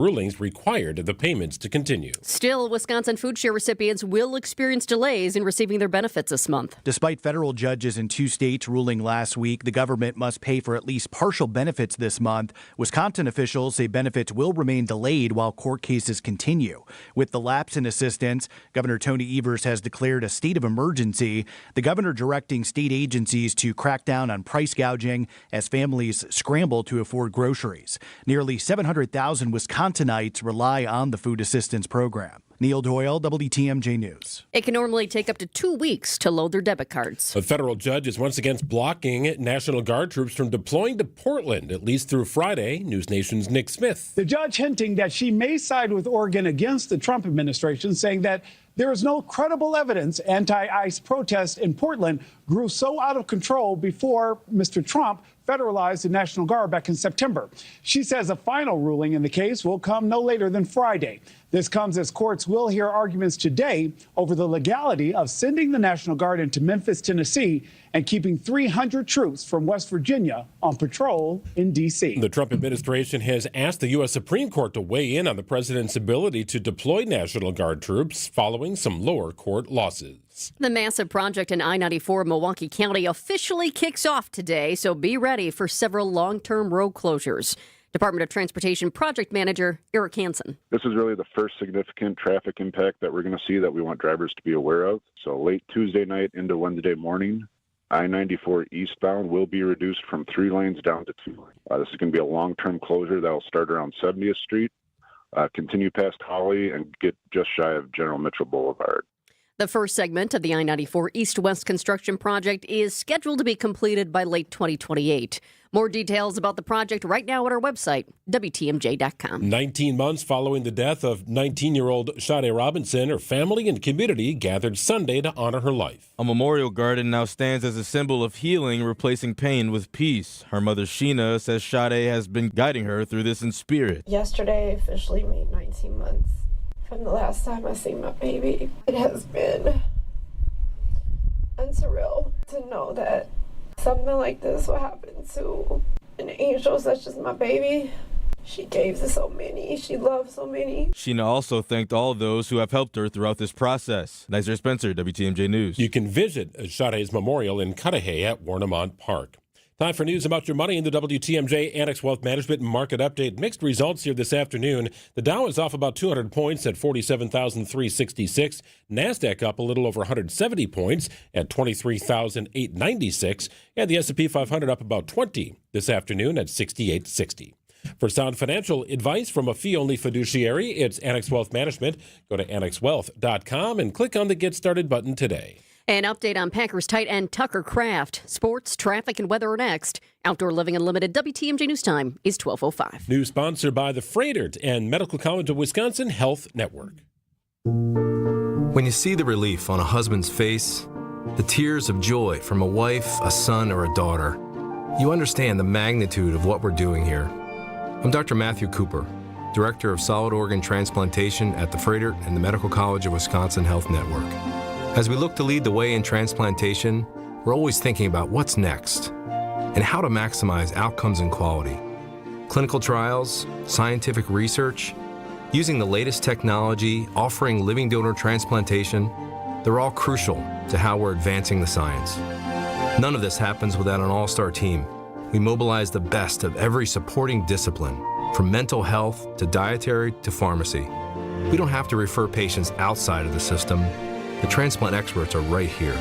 Rulings required the payments to continue. Still, Wisconsin food share recipients will experience delays in receiving their benefits this month. Despite federal judges in 2 states ruling last week the government must pay for at least partial benefits this month, Wisconsin officials say benefits will remain delayed while court cases continue. With the lapse in assistance, Governor Tony Evers has declared a state of emergency, the governor directing state agencies to crack down on price gouging as families scramble to afford groceries. Nearly 700,000 Wisconsinites rely on the food assistance program. Neil Doyle, WTMJ News. It can normally take up to 2 weeks to load their debit cards. A federal judge is once again blocking National Guard troops from deploying to Portland, at least through Friday. News Nation's Nick Smith. The judge hinting that she may side with Oregon against the Trump administration, saying that there is no credible evidence anti-ICE protests in Portland grew so out of control before Mr. Trump federalized the National Guard back in September. She says a final ruling in the case will come no later than Friday. This comes as courts will hear arguments today over the legality of sending the National Guard into Memphis, Tennessee, and keeping 300 troops from West Virginia on patrol in D.C. The Trump administration has asked the U.S. Supreme Court to weigh in on the president's ability to deploy National Guard troops following some lower court losses. The massive project in I-94 Milwaukee County officially kicks off today, so be ready for several long-term road closures. Department of Transportation Project Manager Eric Hansen. This is really the first significant traffic impact that we're going to see that we want drivers to be aware of. So late Tuesday night into Wednesday morning, I-94 eastbound will be reduced from 3 lanes down to 2 lanes. This is going to be a long-term closure that will start around 70th Street, continue past Holly, and get just shy of General Mitchell Boulevard. The first segment of the I-94 East-West construction project is scheduled to be completed by late 2028. More details about the project right now at our website, WTMJ.com. 19 months following the death of 19-year-old Tighe Robinson, her family and community gathered Sunday to honor her life. A memorial garden now stands as a symbol of healing, replacing pain with peace. Her mother, Sheena, says Tighe has been guiding her through this in spirit. Yesterday officially made 19 months from the last time I seen my baby. It has been unsurreal to know that something like this will happen to an angel such as my baby. She gave to so many. She loved so many. Sheena also thanked all of those who have helped her throughout this process. Nizer Spencer, WTMJ News. You can visit Tighe's memorial in Cudahy at Warnemont Park. Time for news about your money in the WTMJ Annex Wealth Management Market Update. Mixed results here this afternoon. The Dow is off about 200 points at 47,366. NASDAQ up a little over 170 points at 23,896. And the S&P 500 up about 20 this afternoon at 6860. For sound financial advice from a fee-only fiduciary, it's Annex Wealth Management. Go to annexwealth.com and click on the Get Started button today. An update on Packers tight end Tucker Kraft. Sports, traffic, and weather are next. Outdoor Living Unlimited WTMJ News Time is 12:05. News sponsored by the Freighter and Medical College of Wisconsin Health Network. When you see the relief on a husband's face, the tears of joy from a wife, a son, or a daughter, you understand the magnitude of what we're doing here. I'm Dr. Matthew Cooper, Director of Solid Organ Transplantation at the Freighter and the Medical College of Wisconsin Health Network. As we look to lead the way in transplantation, we're always thinking about what's next and how to maximize outcomes and quality. Clinical trials, scientific research, using the latest technology, offering living donor transplantation, they're all crucial to how we're advancing the science. None of this happens without an all-star team. We mobilize the best of every supporting discipline, from mental health to dietary to pharmacy. We don't have to refer patients outside of the system. The transplant experts are right here.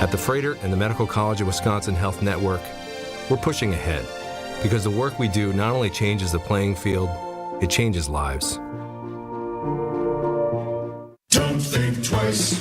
At the Freighter and the Medical College of Wisconsin Health Network, we're pushing ahead because the work we do not only changes the playing field, it changes lives. Don't think twice.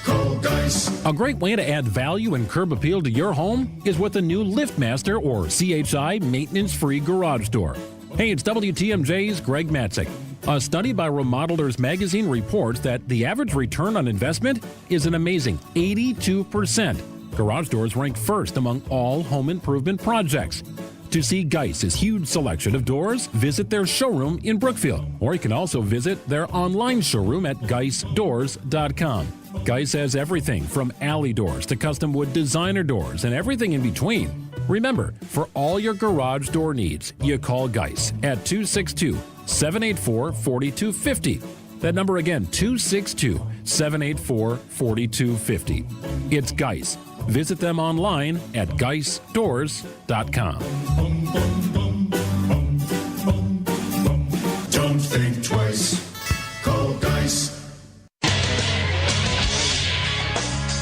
Call Geis. A great way to add value and curb appeal to your home is with a new LiftMaster or CHI maintenance-free garage door. Hey, it's WTMJ's Greg Matzek. A study by Remodelers Magazine reports that the average return on investment is an amazing 82%. Garage doors rank first among all home improvement projects. To see Geis's huge selection of doors, visit their showroom in Brookfield, or you can also visit their online showroom at geisdoors.com. Geis has everything from alley doors to custom wood designer doors and everything in between. Remember, for all your garage door needs, you call Geis at 262 262-784-4250. That number again, 262-784-4250. It's Geis. Visit them online at geisstores.com. Don't think twice. Call Geis.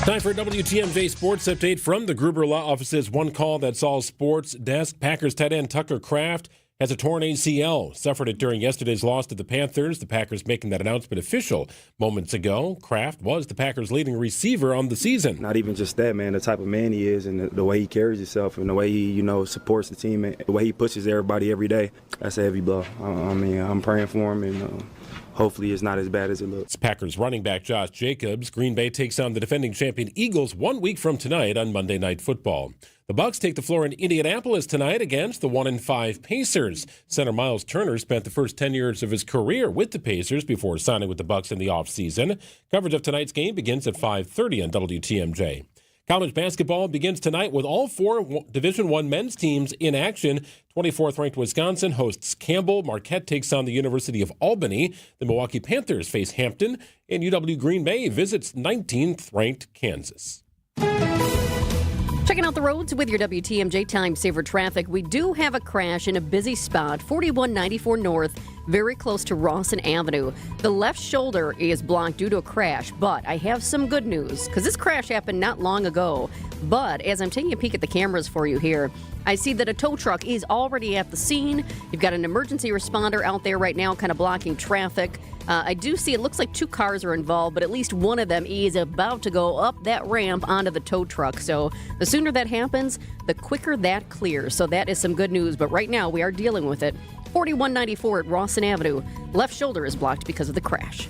Time for a WTMJ Sports Update from the Gruber Law Office's One Call That's All Sports desk. Packers tight end Tucker Kraft has a torn ACL. Suffered it during yesterday's loss to the Panthers. The Packers making that announcement official moments ago. Kraft was the Packers' leading receiver on the season. Not even just that, man. The type of man he is and the way he carries himself and the way he, supports the team and the way he pushes everybody every day. That's a heavy blow. I'm praying for him and hopefully it's not as bad as it looks. Packers running back Josh Jacobs. Green Bay takes on the defending champion Eagles 1 week from tonight on Monday Night Football. The Bucs take the floor in Indianapolis tonight against the 1-5 Pacers. Center Miles Turner spent the first 10 years of his career with the Pacers before signing with the Bucs in the offseason. Coverage of tonight's game begins at 5:30 on WTMJ. College basketball begins tonight with all four Division I men's teams in action. 24th-ranked Wisconsin hosts Campbell. Marquette takes on the University of Albany. The Milwaukee Panthers face Hampton. And UW Green Bay visits 19th-ranked Kansas. Checking out the roads with your WTMJ Time Saver traffic. We do have a crash in a busy spot, 4194 North, very close to Rawson Avenue. The left shoulder is blocked due to a crash, but I have some good news because this crash happened not long ago. But as I'm taking a peek at the cameras for you here, I see that a tow truck is already at the scene. You've got an emergency responder out there right now kind of blocking traffic. I do see it looks like two cars are involved, but at least one of them is about to go up that ramp onto the tow truck. So the sooner that happens, the quicker that clears. So that is some good news. But right now we are dealing with it. 4194 at Rawson Avenue. Left shoulder is blocked because of the crash.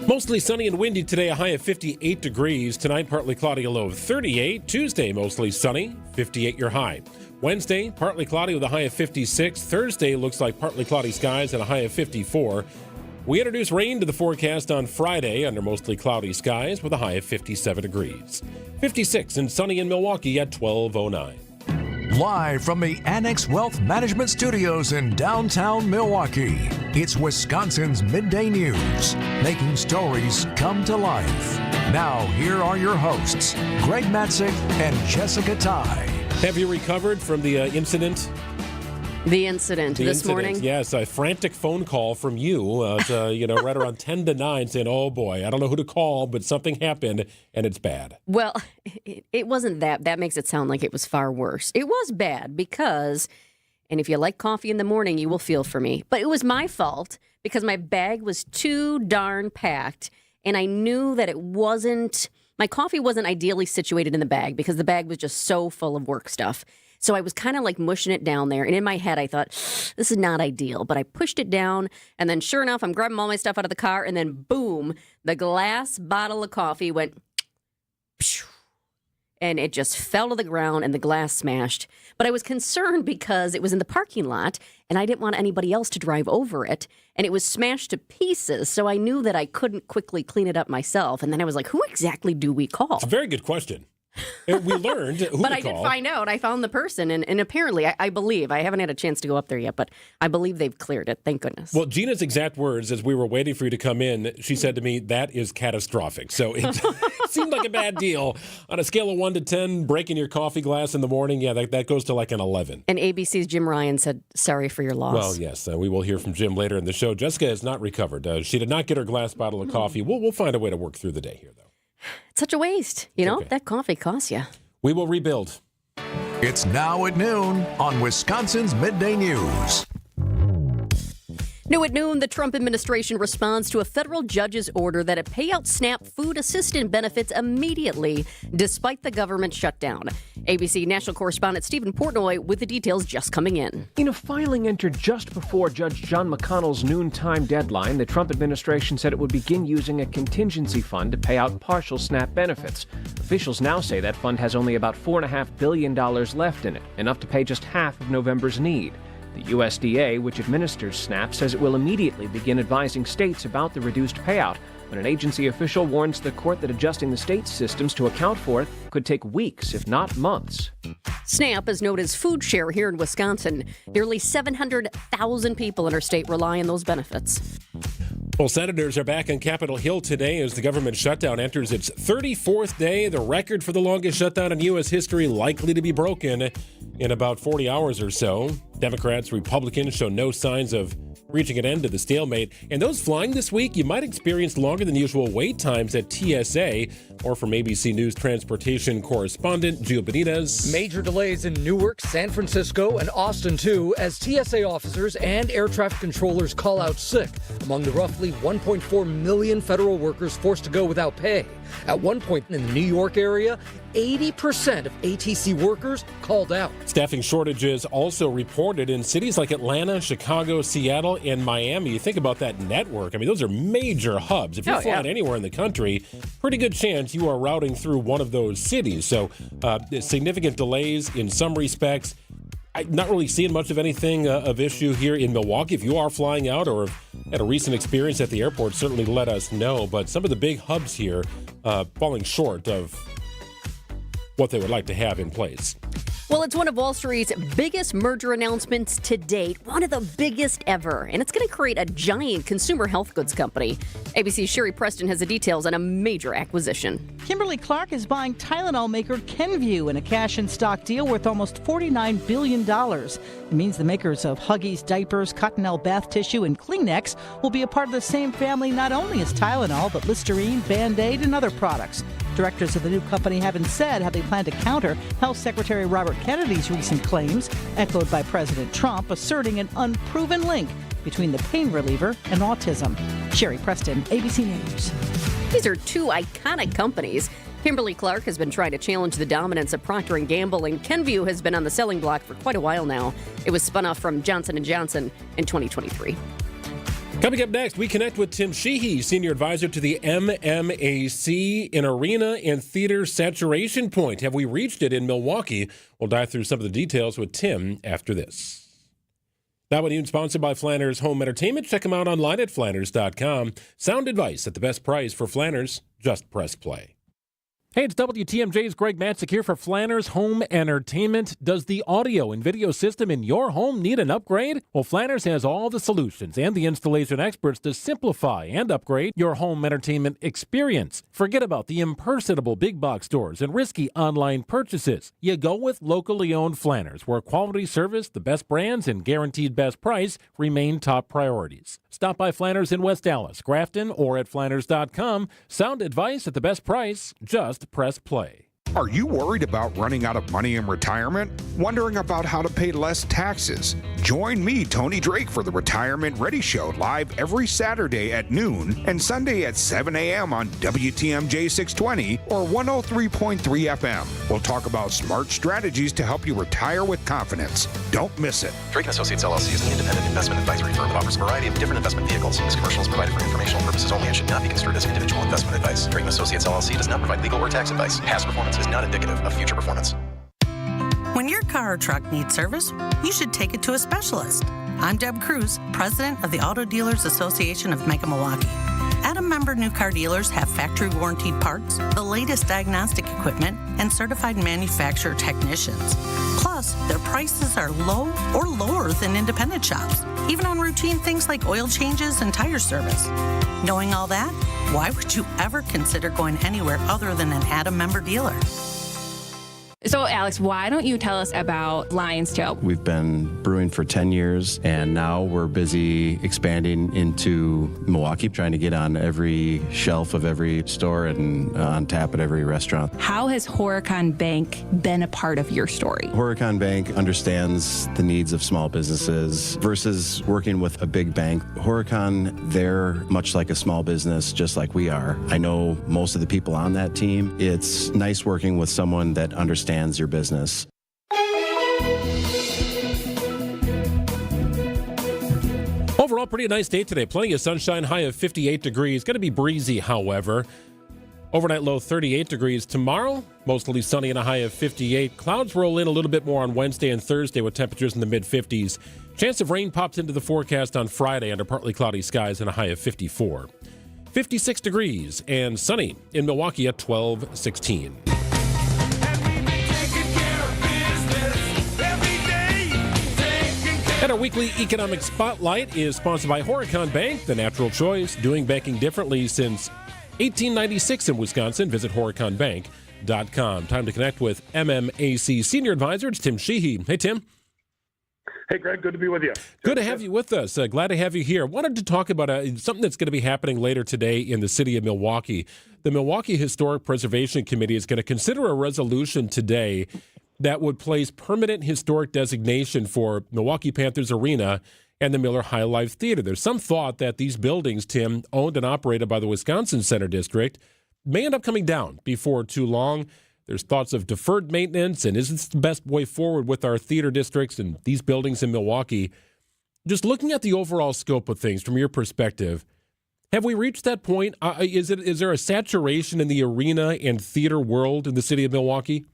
Mostly sunny and windy today, a high of 58 degrees. Tonight, partly cloudy, a low of 38. Tuesday, mostly sunny, 58 your high. Wednesday, partly cloudy with a high of 56. Thursday looks like partly cloudy skies and a high of 54. We introduce rain to the forecast on Friday under mostly cloudy skies with a high of 57 degrees. 56 and sunny in Milwaukee at 12:09. Live from the Annex Wealth Management Studios in downtown Milwaukee, it's Wisconsin's Midday News, making stories come to life. Now, here are your hosts, Greg Matzek and Jessica Tighe. Have you recovered from the incident? The incident this morning? Yes, a frantic phone call from you, right around 10 to 9 saying, oh boy, I don't know who to call, but something happened and it's bad. Well, it wasn't that. That makes it sound like it was far worse. It was bad because, and if you like coffee in the morning, you will feel for me, but it was my fault because my bag was too darn packed and I knew that my coffee wasn't ideally situated in the bag because the bag was just so full of work stuff. So I was kind of like mushing it down there. And in my head, I thought, this is not ideal. But I pushed it down. And then sure enough, I'm grabbing all my stuff out of the car. And then boom, the glass bottle of coffee went, and it just fell to the ground and the glass smashed. But I was concerned because it was in the parking lot and I didn't want anybody else to drive over it. And it was smashed to pieces. So I knew that I couldn't quickly clean it up myself. And then I was like, who exactly do we call? It's a very good question. We learned who but to I call. did find out. I found the person, and apparently, I believe, I haven't had a chance to go up there yet, but I believe they've cleared it. Thank goodness. Well, Gina's exact words as we were waiting for you to come in, she said to me, that is catastrophic. So it seemed like a bad deal. On a scale of 1 to 10, breaking your coffee glass in the morning, yeah, that goes to like an 11. And ABC's Jim Ryan said, sorry for your loss. Well, yes, we will hear from Jim later in the show. Jessica has not recovered. She did not get her glass bottle of coffee. We'll find a way to work through the day here, though. It's such a waste. You know, that coffee costs you. We will rebuild. It's now at noon on Wisconsin's Midday News. New at noon, the Trump administration responds to a federal judge's order that it pay out SNAP food assistance benefits immediately, despite the government shutdown. ABC national correspondent Stephen Portnoy with the details just coming in. In a filing entered just before Judge John McConnell's noontime deadline, the Trump administration said it would begin using a contingency fund to pay out partial SNAP benefits. Officials now say that fund has only about $4.5 billion left in it, enough to pay just half of November's need. The USDA, which administers SNAP, says it will immediately begin advising states about the reduced payout. When an agency official warns the court that adjusting the state's systems to account for it could take weeks, if not months. SNAP is known as food share here in Wisconsin. Nearly 700,000 people in our state rely on those benefits. Well, senators are back on Capitol Hill today as the government shutdown enters its 34th day. The record for the longest shutdown in U.S. history likely to be broken in about 40 hours or so. Democrats, Republicans show no signs of reaching an end to the stalemate. And those flying this week, you might experience longer than usual wait times at TSA. Or from ABC News transportation correspondent Gio Benitez. Major delays in Newark, San Francisco, and Austin, too, as TSA officers and air traffic controllers call out sick among the roughly 1.4 million federal workers forced to go without pay. At one point in the New York area, 80% of ATC workers called out. Staffing shortages also reported in cities like Atlanta, Chicago, Seattle, and Miami. You think about that network. I mean, those are major hubs. If you're flying anywhere in the country, pretty good chance you are routing through one of those cities. So significant delays in some respects. I'm not really seeing much of anything of issue here in Milwaukee. If you are flying out or have had a recent experience at the airport, certainly let us know. But some of the big hubs here falling short of what they would like to have in place. Well, it's one of Wall Street's biggest merger announcements to date, one of the biggest ever, and it's going to create a giant consumer health goods company. ABC's Sherry Preston has the details on a major acquisition. Kimberly-Clark is buying Tylenol maker Kenvue in a cash-and-stock deal worth almost $49 billion. It means the makers of Huggies diapers, Cottonelle bath tissue, and Kleenex will be a part of the same family not only as Tylenol, but Listerine, Band-Aid, and other products. Directors of the new company haven't said how they plan to counter Health Secretary Robert Kennedy's recent claims, echoed by President Trump, asserting an unproven link between the pain reliever and autism. Sherry Preston, ABC News. These are two iconic companies. Kimberly-Clark has been trying to challenge the dominance of Procter & Gamble, and Kenvue has been on the selling block for quite a while now. It was spun off from Johnson & Johnson in 2023. Coming up next, we connect with Tim Sheehy, Senior Advisor to the MMAC, an arena and theater saturation point. Have we reached it in Milwaukee? We'll dive through some of the details with Tim after this. That one sponsored by Flanners Home Entertainment. Check them out online at flanners.com. Sound advice at the best price for Flanners. Just press play. Hey, it's WTMJ's Greg Matzek here for Flanners Home Entertainment. Does the audio and video system in your home need an upgrade? Well, Flanners has all the solutions and the installation experts to simplify and upgrade your home entertainment experience. Forget about the impersonable big box stores and risky online purchases. You go with locally owned Flanners, where quality service, the best brands, and guaranteed best price remain top priorities. Stop by Flanners in West Dallas, Grafton, or at flanners.com. Sound advice at the best price. Just press play. Are you worried about running out of money in retirement? Wondering about how to pay less taxes? Join me, Tony Drake, for the Retirement Ready Show, live every Saturday at noon and Sunday at 7 a.m. on WTMJ 620 or 103.3 FM. We'll talk about smart strategies to help you retire with confidence. Don't miss it. Drake & Associates LLC is an independent investment advisory firm that offers a variety of different investment vehicles. This commercial is provided for informational purposes only and should not be construed as individual investment advice. Drake & Associates LLC does not provide legal or tax advice. Past performance is not indicative of future performance. When your car or truck needs service, you should take it to a specialist. I'm Deb Cruz, president of the Auto Dealers Association of Mega Milwaukee. Adam member new car dealers have factory warranted parts, the latest diagnostic equipment, and certified manufacturer technicians. Plus, their prices are low or lower than independent shops, even on routine things like oil changes and tire service. Knowing all that, why would you ever consider going anywhere other than an Adam member dealer? So, Alex, why don't you tell us about Lion's Tail? We've been brewing for 10 years, and now we're busy expanding into Milwaukee, trying to get on every shelf of every store and on tap at every restaurant. How has Horicon Bank been a part of your story? Horicon Bank understands the needs of small businesses versus working with a big bank. Horicon, they're much like a small business, just like we are. I know most of the people on that team. It's nice working with someone that understands your business. Overall, pretty nice day today. Plenty of sunshine, high of 58 degrees. Going to be breezy, however. Overnight low 38 degrees. Tomorrow, mostly sunny and a high of 58. Clouds roll in a little bit more on Wednesday and Thursday with temperatures in the mid-50s. Chance of rain pops into the forecast on Friday under partly cloudy skies and a high of 54. 56 degrees and sunny in Milwaukee at 12:16. And our weekly economic spotlight is sponsored by Horicon Bank, the natural choice, doing banking differently since 1896 in Wisconsin. Visit horiconbank.com. Time to connect with MMAC Senior Advisor. It's Tim Sheehy. Hey, Tim. Hey, Greg. Good to be with you. Good to have you with us. Glad to have you here. Wanted to talk about something that's going to be happening later today in the city of Milwaukee. The Milwaukee Historic Preservation Committee is going to consider a resolution today that would place permanent historic designation for Milwaukee Panthers Arena and the Miller High Life Theater. There's some thought that these buildings, Tim, owned and operated by the Wisconsin Center District, may end up coming down before too long. There's thoughts of deferred maintenance, and is this the best way forward with our theater districts and these buildings in Milwaukee? Just looking at the overall scope of things from your perspective, have we reached that point? Is there a saturation in the arena and theater world in the city of Milwaukee?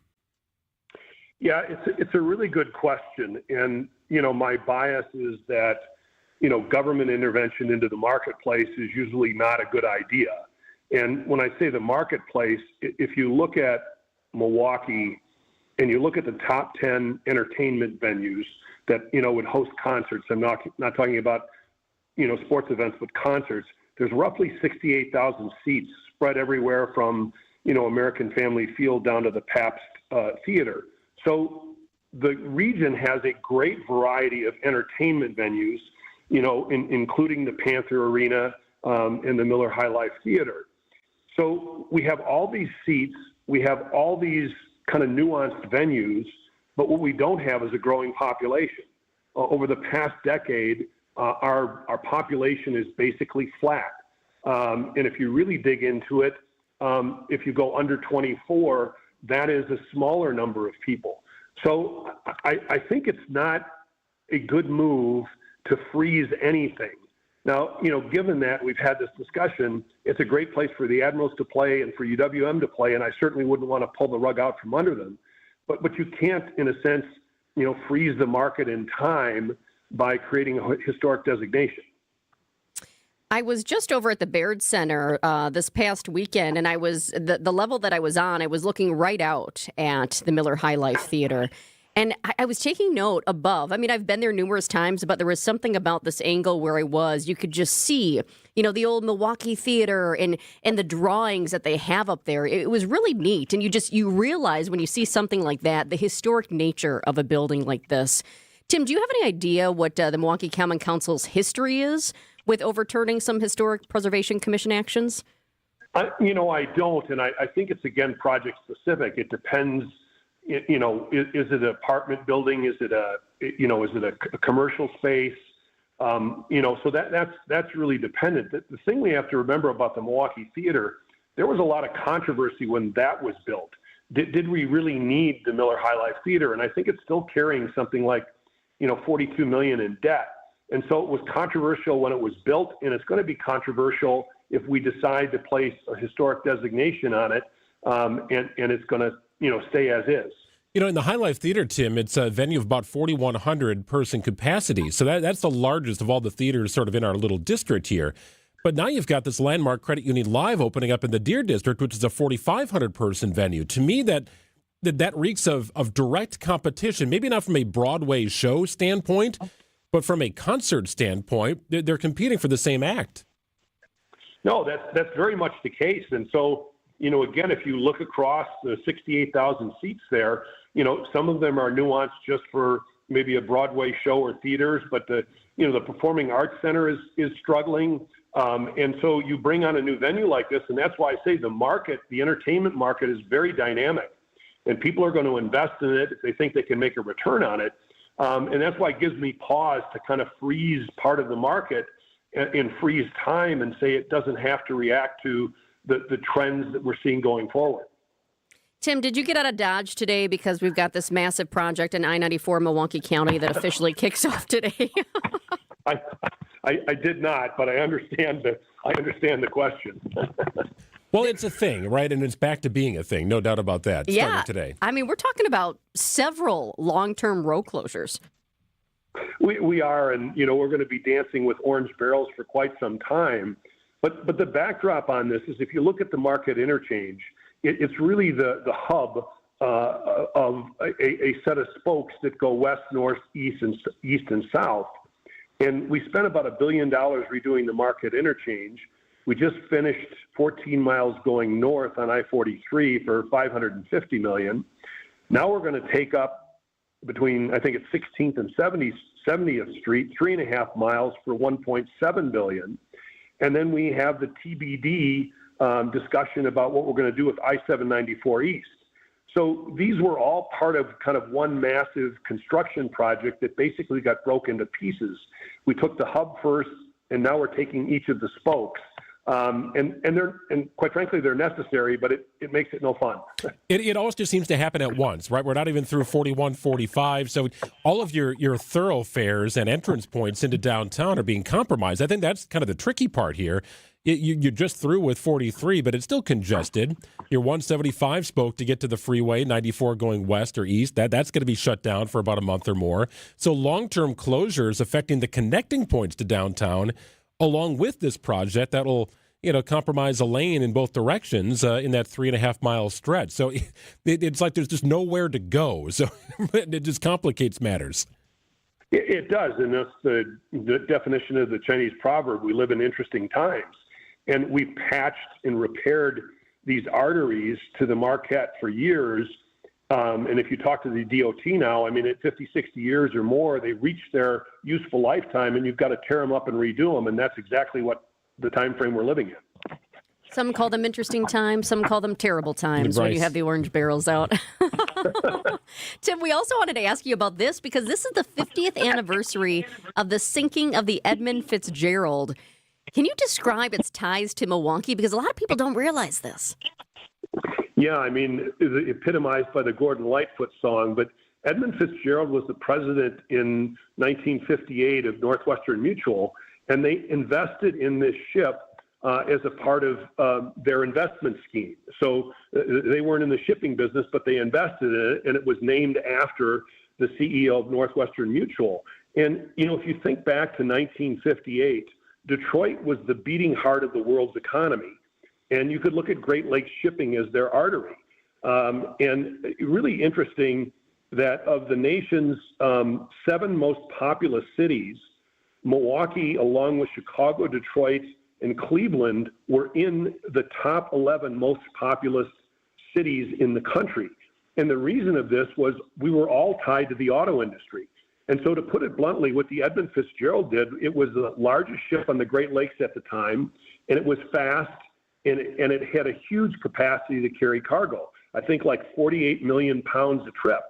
Yeah, it's a really good question. And, my bias is that, government intervention into the marketplace is usually not a good idea. And when I say the marketplace, if you look at Milwaukee and you look at the top 10 entertainment venues that, would host concerts, I'm not talking about, sports events, but concerts, there's roughly 68,000 seats spread everywhere from, American Family Field down to the Pabst Theater. So the region has a great variety of entertainment venues, including the Panther Arena and the Miller High Life Theater. So we have all these seats, we have all these kind of nuanced venues, but what we don't have is a growing population. Over the past decade, our population is basically flat. And if you really dig into it, if you go under 24, that is a smaller number of people. So I think it's not a good move to freeze anything. Now, given that we've had this discussion, it's a great place for the Admirals to play and for UWM to play, and I certainly wouldn't want to pull the rug out from under them. But you can't, in a sense, freeze the market in time by creating a historic designation. I was just over at the Baird Center this past weekend, and I was the level that I was on, I was looking right out at the Miller High Life Theater. And I was taking note above. I mean, I've been there numerous times, but there was something about this angle where I was. You could just see, the old Milwaukee Theater and the drawings that they have up there. It was really neat. And you realize when you see something like that, the historic nature of a building like this. Tim, do you have any idea what the Milwaukee Common Council's history is with overturning some Historic Preservation Commission actions? I don't. And I think it's, again, project specific. It depends. Is it an apartment building? Is it a commercial space? So that's really dependent. The thing we have to remember about the Milwaukee Theater, there was a lot of controversy when that was built. Did we really need the Miller High Life Theater? And I think it's still carrying something like, $42 million in debt. And so it was controversial when it was built, and it's going to be controversial if we decide to place a historic designation on it, and it's going to stay as is. In the High Life Theater, Tim, it's a venue of about 4,100 person capacity. So that's the largest of all the theaters sort of in our little district here. But now you've got this landmark Credit Union Live opening up in the Deer District, which is a 4,500 person venue. To me, that reeks of direct competition, maybe not from a Broadway show standpoint, but from a concert standpoint. They're competing for the same act. No, that's very much the case. And so, again, if you look across the 68,000 seats there, some of them are nuanced just for maybe a Broadway show or theaters, but the Performing Arts Center is struggling. And so you bring on a new venue like this, and that's why I say the entertainment market is very dynamic, and people are going to invest in it if they think they can make a return on it. And that's why it gives me pause to kind of freeze part of the market and freeze time and say it doesn't have to react to the trends that we're seeing going forward. Tim, did you get out of Dodge today because we've got this massive project in I-94 Milwaukee County that officially kicks off today? I did not, but I understand the question. Well, it's a thing, right? And it's back to being a thing. No doubt about that. Yeah. Starting today. I mean, we're talking about several long-term road closures. We are, and we're going to be dancing with orange barrels for quite some time. But the backdrop on this is, if you look at the Market interchange, it's really the hub of a set of spokes that go west, north, east, and south. And we spent about $1 billion redoing the Market interchange. We just finished 14 miles going north on I-43 for $550 million. Now we're going to take up between, I think it's 16th and 70th Street, 3.5 miles for $1.7 billion. And then we have the TBD discussion about what we're going to do with I-794 East. So these were all part of kind of one massive construction project that basically got broken into pieces. We took the hub first, and now we're taking each of the spokes. And quite frankly, they're necessary, but it makes it no fun. It always just seems to happen at once, right? We're not even through 41, 45. So all of your thoroughfares and entrance points into downtown are being compromised. I think that's kind of the tricky part here. You're just through with 43, but it's still congested. Your 175 spoke to get to the freeway, 94 going west or east, that's going to be shut down for about a month or more. So long-term closures affecting the connecting points to downtown, along with this project that will, compromise a lane in both directions in that 3.5 mile stretch. So it's like there's just nowhere to go. So it just complicates matters. It does, and that's the definition of the Chinese proverb, we live in interesting times. And we've patched and repaired these arteries to the Marquette for years. And if you talk to the DOT now, I mean, at 50, 60 years or more, they reach their useful lifetime, and you've got to tear them up and redo them. And that's exactly what the time frame we're living in. Some call them interesting times. Some call them terrible times when you have the orange barrels out. Tim, we also wanted to ask you about this because this is the 50th anniversary of the sinking of the Edmund Fitzgerald. Can you describe its ties to Milwaukee? Because a lot of people don't realize this. Yeah, I mean, it's epitomized by the Gordon Lightfoot song, but Edmund Fitzgerald was the president in 1958 of Northwestern Mutual, and they invested in this ship as a part of their investment scheme. So they weren't in the shipping business, but they invested in it, and it was named after the CEO of Northwestern Mutual. And, if you think back to 1958, Detroit was the beating heart of the world's economy. And you could look at Great Lakes shipping as their artery. And really interesting that of the nation's 7 most populous cities, Milwaukee, along with Chicago, Detroit, and Cleveland, were in the top 11 most populous cities in the country. And the reason of this was we were all tied to the auto industry. And so to put it bluntly, what the Edmund Fitzgerald did, it was the largest ship on the Great Lakes at the time, and it was fast, and it had a huge capacity to carry cargo. I think like 48 million pounds a trip.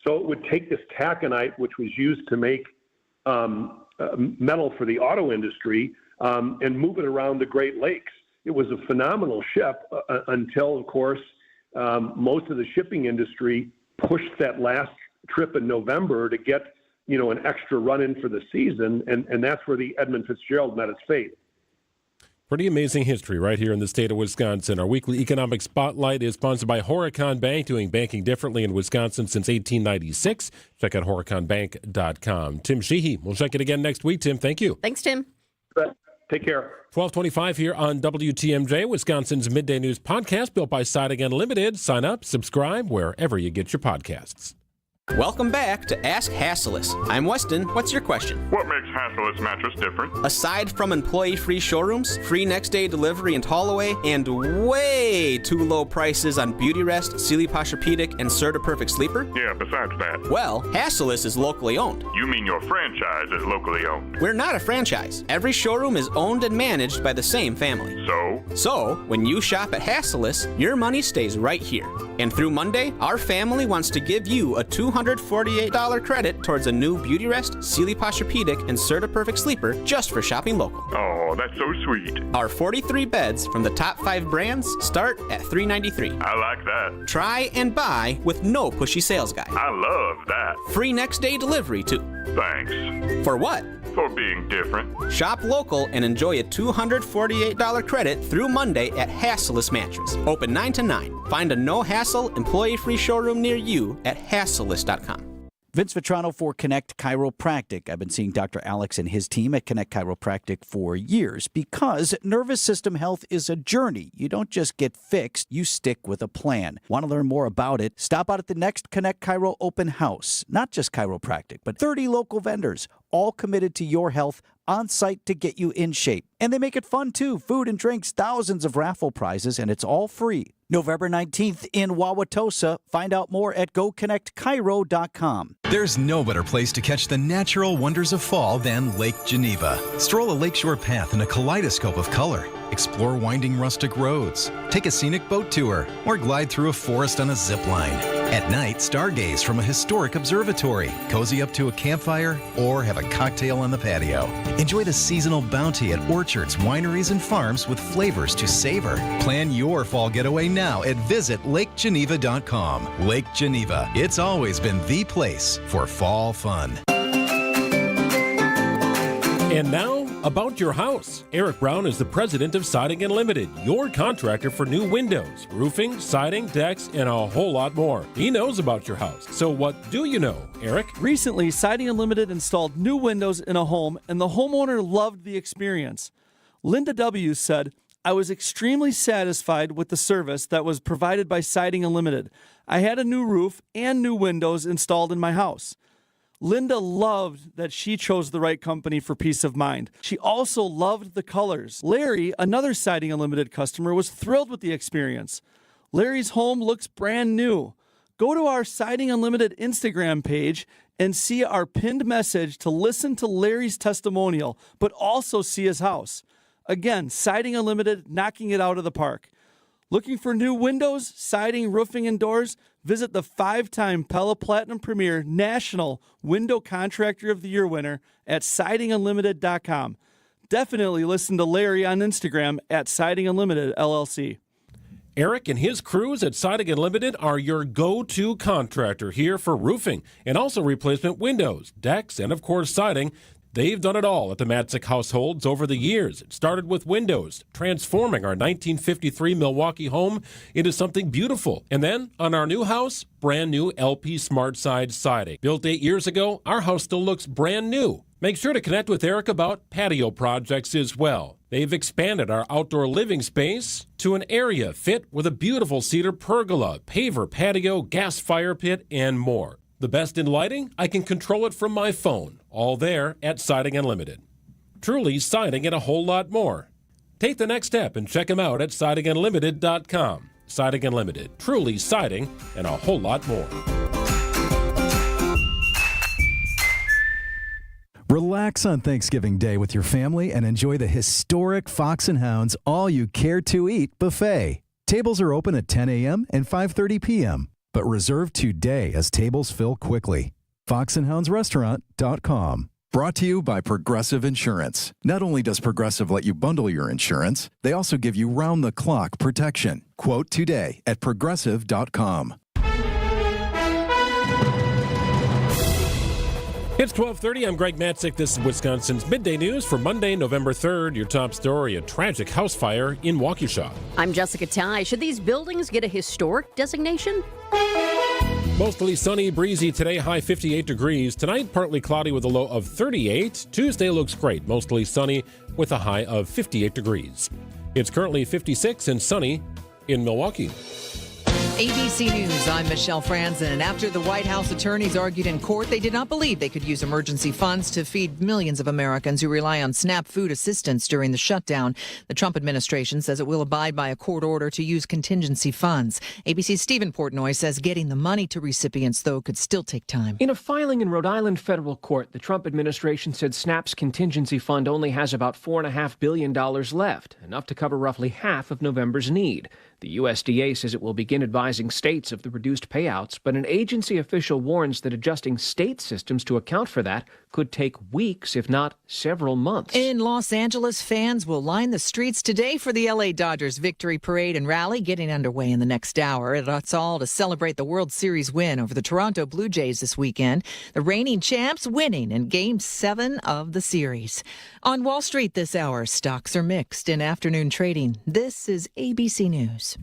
So it would take this taconite, which was used to make metal for the auto industry, and move it around the Great Lakes. It was a phenomenal ship until, of course, most of the shipping industry pushed that last trip in November to get an extra run-in for the season, and that's where the Edmund Fitzgerald met its fate. Pretty amazing history right here in the state of Wisconsin. Our weekly economic spotlight is sponsored by Horicon Bank, doing banking differently in Wisconsin since 1896. Check out horiconbank.com. Tim Sheehy, we'll check it again next week. Tim, thank you. Thanks, Tim. Take care. 12:25 here on WTMJ, Wisconsin's Midday News Podcast, built by Siding Unlimited. Sign up, subscribe, wherever you get your podcasts. Welcome back to Ask Hasselus. I'm Weston. What's your question? What makes Hasselus mattress different? Aside from employee-free showrooms, free next-day delivery and haul-away, and way too low prices on Beauty Rest, Sealy Posturepedic, and Serta Perfect Sleeper? Yeah, besides that. Well, Hasselus is locally owned. You mean your franchise is locally owned? We're not a franchise. Every showroom is owned and managed by the same family. So, when you shop at Hasselus, your money stays right here. And through Monday, our family wants to give you a $248 credit towards a new Beauty Rest, Sealy Posturepedic, and Serta Perfect Sleeper just for shopping local. Oh, that's so sweet. Our 43 beds from the top 5 brands start at $393. I like that. Try and buy with no pushy sales guy. I love that. Free next day delivery too. Thanks. For what? for being different. Shop local and enjoy a $248 credit through Monday at Hassellus Mattress. Open 9 to 9. Find a no-hassle, employee-free showroom near you at hassellus.com. Vince Vitrano for Connect Chiropractic. I've been seeing Dr. Alex and his team at Connect Chiropractic for years because nervous system health is a journey. You don't just get fixed, you stick with a plan. Want to learn more about it? Stop out at the next Connect Chiro open house. Not just chiropractic, but 30 local vendors, all committed to your health on site to get you in shape. And they make it fun too. Food and drinks, thousands of raffle prizes, and it's all free. November 19th in Wauwatosa. Find out more at GoConnectChiro.com. There's no better place to catch the natural wonders of fall than Lake Geneva. Stroll a lakeshore path in a kaleidoscope of color. Explore winding rustic roads. Take a scenic boat tour or glide through a forest on a zip line. At night, stargaze from a historic observatory, cozy up to a campfire, or have a cocktail on the patio. Enjoy the seasonal bounty at orchards, wineries, and farms with flavors to savor. Plan your fall getaway now at visitlakegeneva.com. Lake Geneva, it's always been the place for fall fun. And now, about your house. Eric Brown is the president of Siding Unlimited, your contractor for new windows, roofing, siding, decks, and a whole lot more. He knows about your house. So what do you know, Eric? Recently, Siding Unlimited installed new windows in a home, and the homeowner loved the experience. Linda W. said, "I was extremely satisfied with the service that was provided by Siding Unlimited. I had a new roof and new windows installed in my house." Linda loved that she chose the right company for peace of mind. She also loved the colors. Larry, another Siding Unlimited customer, was thrilled with the experience. Larry's home looks brand new. Go to our Siding Unlimited Instagram page and see our pinned message to listen to Larry's testimonial, but also see his house. Again, Siding Unlimited, knocking it out of the park. Looking for new windows, siding, roofing, and doors? Visit the 5-time Pella Platinum Premier National Window Contractor of the Year winner at sidingunlimited.com. Definitely listen to Larry on Instagram at Siding Unlimited LLC. Eric and his crews at Siding Unlimited are your go-to contractor here for roofing and also replacement windows, decks, and of course siding. They've done it all at the Matzek households over the years. It started with windows, transforming our 1953 Milwaukee home into something beautiful. And then, on our new house, brand new LP Smart Side siding. Built 8 years ago, our house still looks brand new. Make sure to connect with Eric about patio projects as well. They've expanded our outdoor living space to an area fit with a beautiful cedar pergola, paver patio, gas fire pit, and more. The best in lighting? I can control it from my phone. All there at Siding Unlimited. Truly siding and a whole lot more. Take the next step and check them out at sidingunlimited.com. Siding Unlimited. Truly siding and a whole lot more. Relax on Thanksgiving Day with your family and enjoy the historic Fox & Hound's All You Care to Eat buffet. Tables are open at 10 a.m. and 5:30 p.m., but reserve today as tables fill quickly. FoxandHoundsRestaurant.com. Brought to you by Progressive Insurance. Not only does Progressive let you bundle your insurance, they also give you round-the-clock protection. Quote today at Progressive.com. It's 12:30. I'm Greg Matzek. This is Wisconsin's Midday News for Monday, November 3rd. Your top story, a tragic house fire in Waukesha. I'm Jessica Tighe. Should these buildings get a historic designation? Mostly sunny, breezy today, high 58 degrees. Tonight, partly cloudy with a low of 38. Tuesday looks great, mostly sunny with a high of 58 degrees. It's currently 56 and sunny in Milwaukee. ABC News, I'm Michelle Franzen. After the White House attorneys argued in court, they did not believe they could use emergency funds to feed millions of Americans who rely on SNAP food assistance during the shutdown. The Trump administration says it will abide by a court order to use contingency funds. ABC's Stephen Portnoy says getting the money to recipients, though, could still take time. In a filing in Rhode Island federal court, the Trump administration said SNAP's contingency fund only has about $4.5 billion left, enough to cover roughly half of November's need. The USDA says it will begin advising advising states of the reduced payouts, but an agency official warns that adjusting state systems to account for that could take weeks, if not several months. In Los Angeles, fans will line the streets today for the LA Dodgers victory parade and rally getting underway in the next hour. It's all to celebrate the World Series win over the Toronto Blue Jays this weekend. The reigning champs winning in Game 7 of the series. On Wall Street this hour, stocks are mixed in afternoon trading. This is ABC News.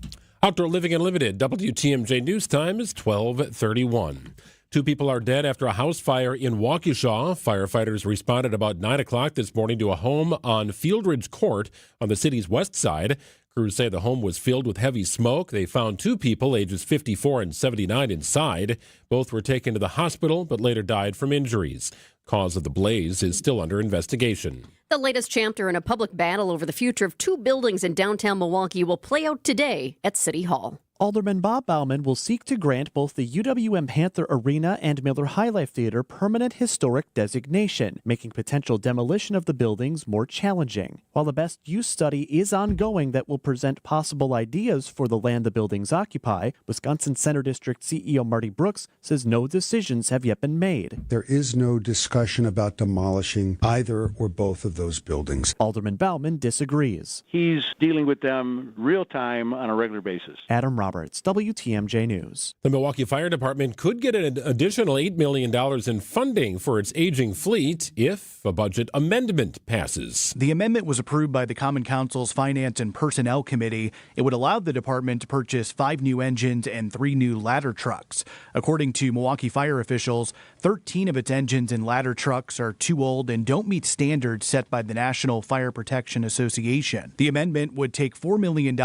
Outdoor Living Unlimited, WTMJ News Time is 12:31. 2 people are dead after a house fire in Waukesha. Firefighters responded about 9 o'clock this morning to a home on Fieldridge Court on the city's west side. Crews say the home was filled with heavy smoke. They found 2 people, ages 54 and 79, inside. Both were taken to the hospital, but later died from injuries. Cause of the blaze is still under investigation. The latest chapter in a public battle over the future of 2 buildings in downtown Milwaukee will play out today at City Hall. Alderman Bob Bauman will seek to grant both the UWM Panther Arena and Miller High Life Theater permanent historic designation, making potential demolition of the buildings more challenging. While the best use study is ongoing that will present possible ideas for the land the buildings occupy, Wisconsin Center District CEO Marty Brooks says no decisions have yet been made. There is no discussion about demolishing either or both of those buildings. Alderman Bauman disagrees. He's dealing with them real time on a regular basis. Adam Roberts, WTMJ News. The Milwaukee Fire Department could get an additional $8 million in funding for its aging fleet if a budget amendment passes. The amendment was approved by the Common Council's Finance and Personnel Committee. It would allow the department to purchase 5 new engines and 3 new ladder trucks. According to Milwaukee fire officials, 13 of its engines and ladder trucks are too old and don't meet standards set by the National Fire Protection Association. The amendment would take $4 million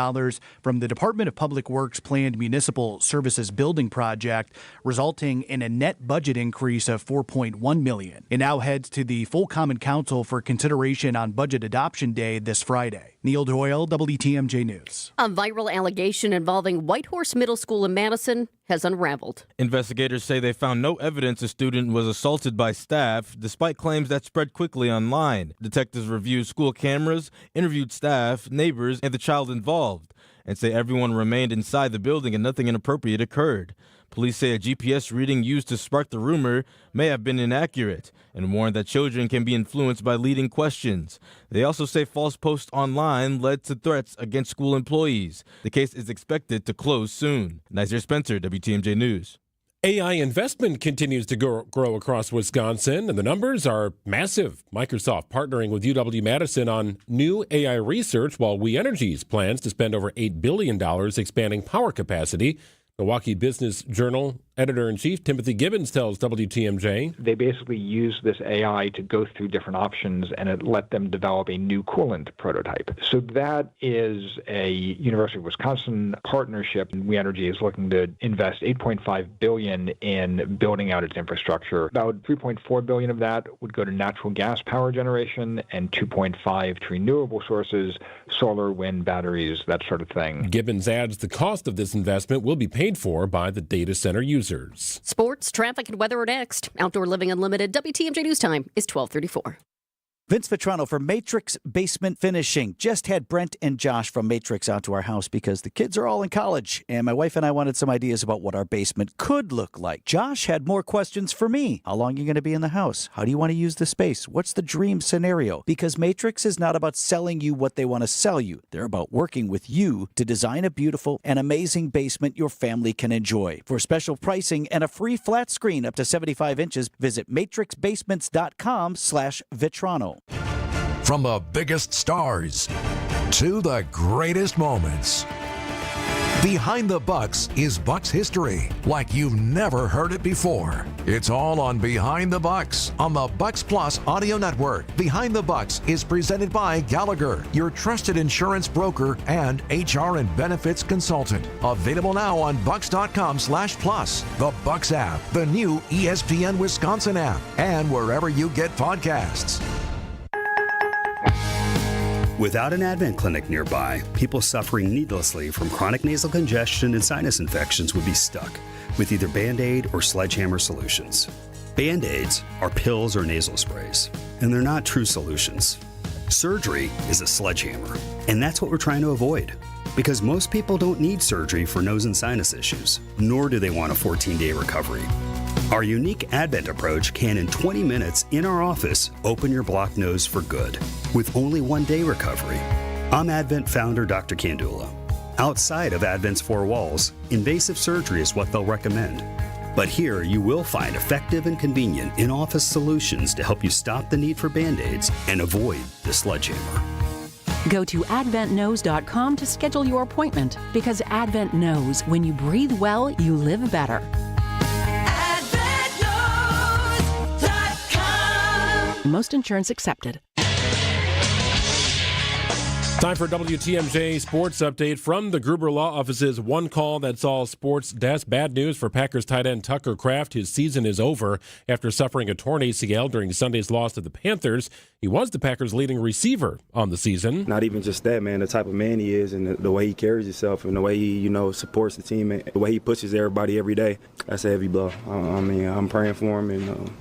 from the Department of Public Works planned municipal services building project, resulting in a net budget increase of $4.1 million. It now heads to the full Common Council for consideration on Budget Adoption Day this Friday. Neil Doyle, WTMJ News. A viral allegation involving Whitehorse Middle School in Madison has unraveled. Investigators say they found no evidence a student was assaulted by staff, despite claims that spread quickly online. Detectives reviewed school cameras, interviewed staff, neighbors, and the child involved, and say everyone remained inside the building and nothing inappropriate occurred. Police say a GPS reading used to spark the rumor may have been inaccurate and warn that children can be influenced by leading questions. They also say false posts online led to threats against school employees. The case is expected to close soon. Nazir Spencer, WTMJ News. AI investment continues to grow across Wisconsin, and the numbers are massive. Microsoft partnering with UW-Madison on new AI research, while We Energy's plans to spend over $8 billion expanding power capacity. Milwaukee Business Journal editor-in-chief Timothy Gibbons tells WTMJ. They basically use this AI to go through different options, and it let them develop a new coolant prototype. So that is a University of Wisconsin partnership. We Energy is looking to invest $8.5 billion in building out its infrastructure. About $3.4 billion of that would go to natural gas power generation and $2.5 to renewable sources, solar, wind, batteries, that sort of thing. Gibbons adds the cost of this investment will be paid for by the data center users. Sports, traffic, and weather are next. Outdoor Living Unlimited, WTMJ News Time is 12:34. Vince Vitrano from Matrix Basement Finishing. Just had Brent and Josh from Matrix out to our house because the kids are all in college, and my wife and I wanted some ideas about what our basement could look like. Josh had more questions for me. How long are you going to be in the house? How do you want to use the space? What's the dream scenario? Because Matrix is not about selling you what they want to sell you. They're about working with you to design a beautiful and amazing basement your family can enjoy. For special pricing and a free flat screen up to 75 inches, visit matrixbasements.com/Vitrano. From the biggest stars to the greatest moments, Behind the Bucks is Bucks history like you've never heard it before. It's all on Behind the Bucks on the Bucks Plus audio network. Behind the Bucks is presented by Gallagher, your trusted insurance broker and HR and benefits consultant. Available now on bucks.com/plus, the Bucks app, the new ESPN Wisconsin app, and wherever you get podcasts. Without an Advent clinic nearby, people suffering needlessly from chronic nasal congestion and sinus infections would be stuck with either Band-Aid or Sledgehammer solutions. Band-Aids are pills or nasal sprays, and they're not true solutions. Surgery is a sledgehammer, and that's what we're trying to avoid. Because most people don't need surgery for nose and sinus issues, nor do they want a 14-day recovery. Our unique Advent approach can, in 20 minutes in our office, open your blocked nose for good, with only 1-day recovery. I'm Advent founder Dr. Kandula. Outside of Advent's four walls, invasive surgery is what they'll recommend. But here you will find effective and convenient in-office solutions to help you stop the need for Band-Aids and avoid the sledgehammer. Go to adventknows.com to schedule your appointment, because Advent knows when you breathe well, you live better. Most insurance accepted. Time for WTMJ Sports Update from the Gruber Law Office's One Call That's All Sports Desk. Bad news for Packers tight end Tucker Kraft. His season is over after suffering a torn ACL during Sunday's loss to the Panthers. He was the Packers' leading receiver on the season. Not even just that, man. The type of man he is and the way he carries himself and the way he, supports the team and the way he pushes everybody every day. That's a heavy blow. I'm praying for him and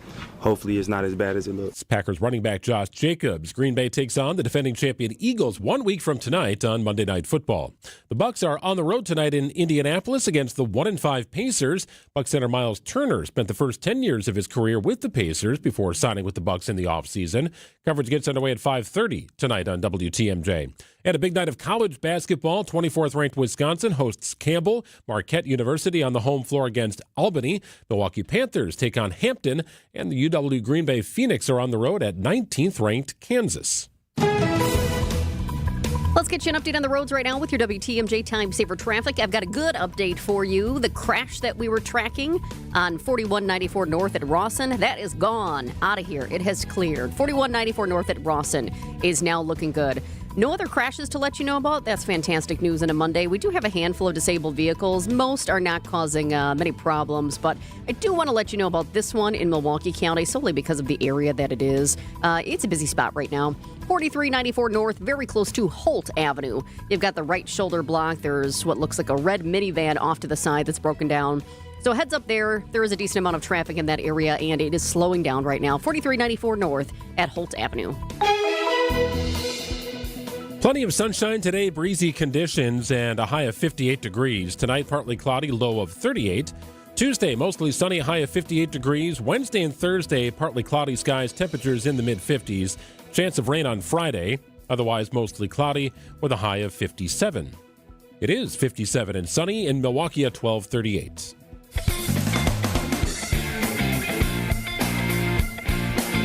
hopefully it's not as bad as it looks. Packers running back Josh Jacobs. Green Bay takes on the defending champion Eagles 1 week from tonight on Monday Night Football. The Bucs are on the road tonight in Indianapolis against the 1-5 Pacers. Bucs center Miles Turner spent the first 10 years of his career with the Pacers before signing with the Bucs in the offseason. Coverage gets underway at 5:30 tonight on WTMJ. And a big night of college basketball. 24th-ranked Wisconsin hosts Campbell. Marquette University on the home floor against Albany. Milwaukee Panthers take on Hampton. And the UW Green Bay Phoenix are on the road at 19th-ranked Kansas. Let's get you an update on the roads right now with your WTMJ Time Saver Traffic. I've got a good update for you. The crash that we were tracking on 4194 North at Rawson, that is gone, out of here. It has cleared. 4194 North at Rawson is now looking good. No other crashes to let you know about. That's fantastic news on a Monday. We do have a handful of disabled vehicles. Most are not causing many problems, but I do want to let you know about this one in Milwaukee County, solely because of the area that it is. It's a busy spot right now. 4394 North, very close to Holt Avenue. You've got the right shoulder block. There's what looks like a red minivan off to the side that's broken down. So heads up there. There is a decent amount of traffic in that area, and it is slowing down right now. 4394 North at Holt Avenue. Plenty of sunshine today, breezy conditions, and a high of 58 degrees. Tonight, partly cloudy, low of 38. Tuesday, mostly sunny, high of 58 degrees. Wednesday and Thursday, partly cloudy skies, temperatures in the mid-50s. Chance of rain on Friday, otherwise mostly cloudy, with a high of 57. It is 57 and sunny in Milwaukee at 12:38.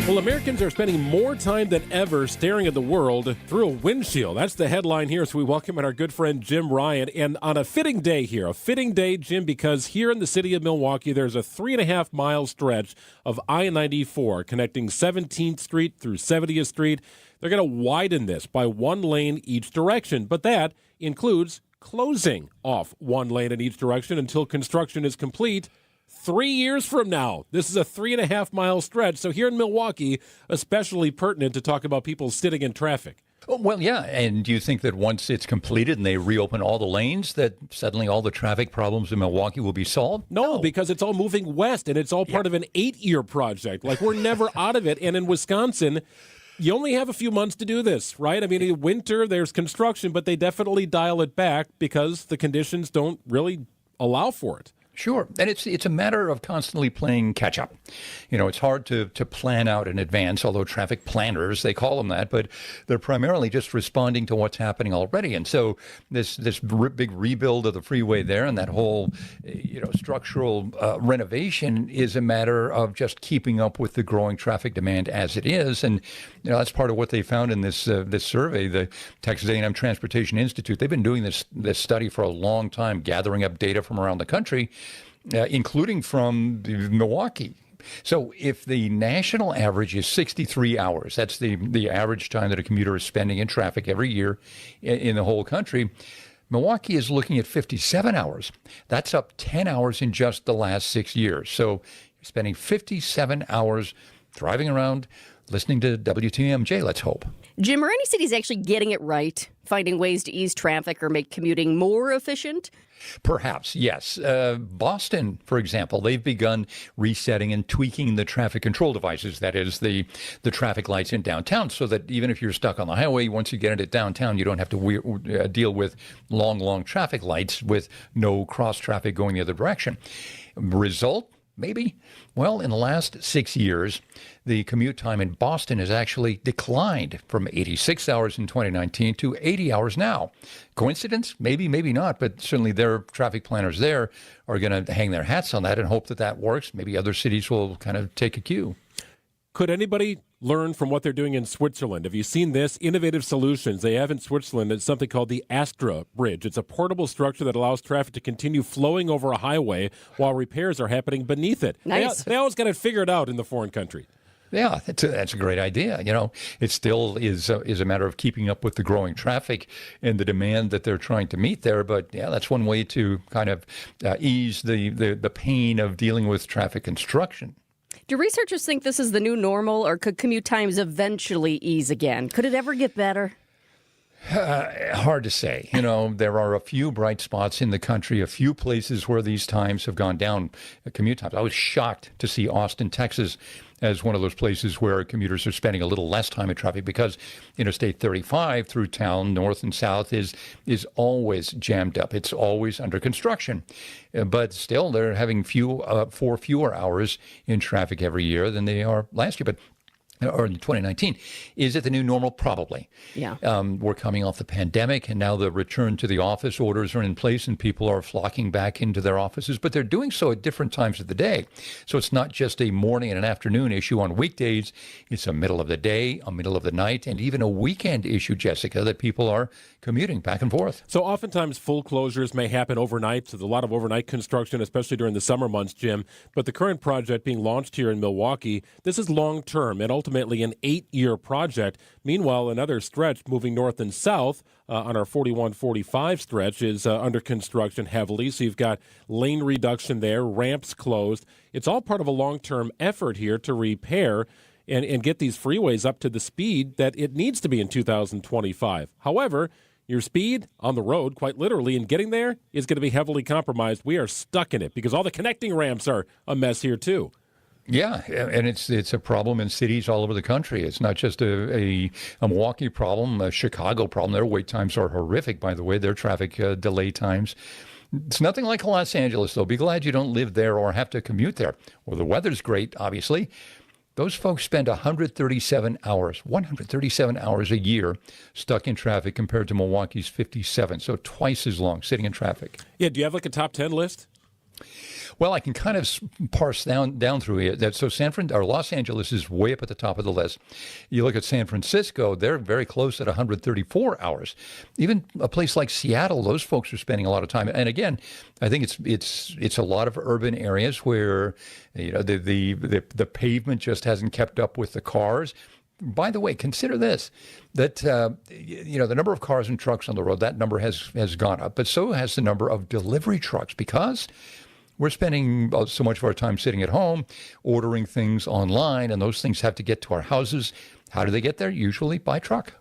Well, Americans are spending more time than ever staring at the world through a windshield. That's the headline here. So we welcome in our good friend Jim Ryan. And on a fitting day here, Jim, because here in the city of Milwaukee, there's a 3.5-mile stretch of I-94 connecting 17th Street through 70th Street. They're going to widen this by 1 lane each direction, but that includes closing off 1 lane in each direction until construction is complete. 3 years from now. This is a 3.5-mile stretch. So here in Milwaukee, especially pertinent to talk about people sitting in traffic. Well, yeah. And do you think that once it's completed and they reopen all the lanes, that suddenly all the traffic problems in Milwaukee will be solved? No, because it's all moving west and it's all part of an 8-year project. Like, we're never out of it. And in Wisconsin, you only have a few months to do this, right? I mean, in winter, there's construction, but they definitely dial it back because the conditions don't really allow for it. Sure. And it's a matter of constantly playing catch up. You know, it's hard to plan out in advance, although traffic planners, they call them that, but they're primarily just responding to what's happening already. And so this big rebuild of the freeway there and that whole, structural renovation is a matter of just keeping up with the growing traffic demand as it is. And, that's part of what they found in this survey, the Texas A&M Transportation Institute. They've been doing this study for a long time, gathering up data from around the country, including from Milwaukee. So if the national average is 63 hours, that's the average time that a commuter is spending in traffic every year in the whole country, Milwaukee is looking at 57 hours. That's up 10 hours in just the last 6 years. So you're spending 57 hours driving around, listening to WTMJ, let's hope. Jim, are any cities actually getting it right? finding ways to ease traffic or make commuting more efficient? Perhaps, yes. Boston, for example, they've begun resetting and tweaking the traffic control devices, that is, the traffic lights in downtown, so that even if you're stuck on the highway, once you get into downtown, you don't have to deal with long traffic lights with no cross traffic going the other direction. Result? Maybe. Well, in the last 6 years, the commute time in Boston has actually declined from 86 hours in 2019 to 80 hours now. Coincidence? Maybe, maybe not, but certainly their traffic planners there are going to hang their hats on that and hope that that works. Maybe other cities will kind of take a cue. Could anybody learn from what they're doing in Switzerland? Have you seen this? Innovative solutions they have in Switzerland. It's something called the Astra Bridge. It's a portable structure that allows traffic to continue flowing over a highway while repairs are happening beneath it. Nice. They always got it figured out in the foreign country. Yeah, that's a great idea. You know, it still is a matter of keeping up with the growing traffic and the demand that they're trying to meet there. But yeah, that's one way to kind of ease the pain of dealing with traffic construction. Do researchers think this is the new normal, or could commute times eventually ease again? Could it ever get better? Hard to say. You know, there are a few bright spots in the country, a few places where these times have gone down, commute times. I was shocked to see Austin, Texas, as one of those places where commuters are spending a little less time in traffic because Interstate 35 through town, north and south, is always jammed up. It's always under construction. But still, they're having 4 fewer hours in traffic every year than they are last year. Or in 2019. Is it the new normal? Probably. Yeah. We're coming off the pandemic, and now the return to the office orders are in place, and people are flocking back into their offices, but they're doing so at different times of the day. So it's not just a morning and an afternoon issue on weekdays. It's a middle of the day, a middle of the night, and even a weekend issue, Jessica, that people are commuting back and forth. So oftentimes full closures may happen overnight. So there's a lot of overnight construction, especially during the summer months, Jim. But the current project being launched here in Milwaukee, this is long-term and ultimately an 8-year project. Meanwhile, another stretch moving north and south on our 41-45 stretch is under construction heavily. So you've got lane reduction there, ramps closed. It's all part of a long-term effort here to repair and get these freeways up to the speed that it needs to be in 2025. However, your speed on the road, quite literally, in getting there is going to be heavily compromised. We are stuck in it because all the connecting ramps are a mess here, too. Yeah, and it's a problem in cities all over the country. It's not just a Milwaukee problem, a Chicago problem. Their wait times are horrific, by the way, their traffic delay times. It's nothing like Los Angeles, though. Be glad you don't live there or have to commute there. Well, the weather's great, obviously. Those folks spend 137 hours a year stuck in traffic compared to Milwaukee's 57, so twice as long sitting in traffic. Yeah, do you have like a top 10 list? Well, I can kind of parse down through it. So Los Angeles is way up at the top of the list. You look at San Francisco, they're very close at 134 hours. Even a place like Seattle, those folks are spending a lot of time. And again, I think it's a lot of urban areas where the pavement just hasn't kept up with the cars. By the way, consider this, that the number of cars and trucks on the road, that number has gone up, but so has the number of delivery trucks because we're spending so much of our time sitting at home, ordering things online, and those things have to get to our houses. How do they get there? Usually by truck.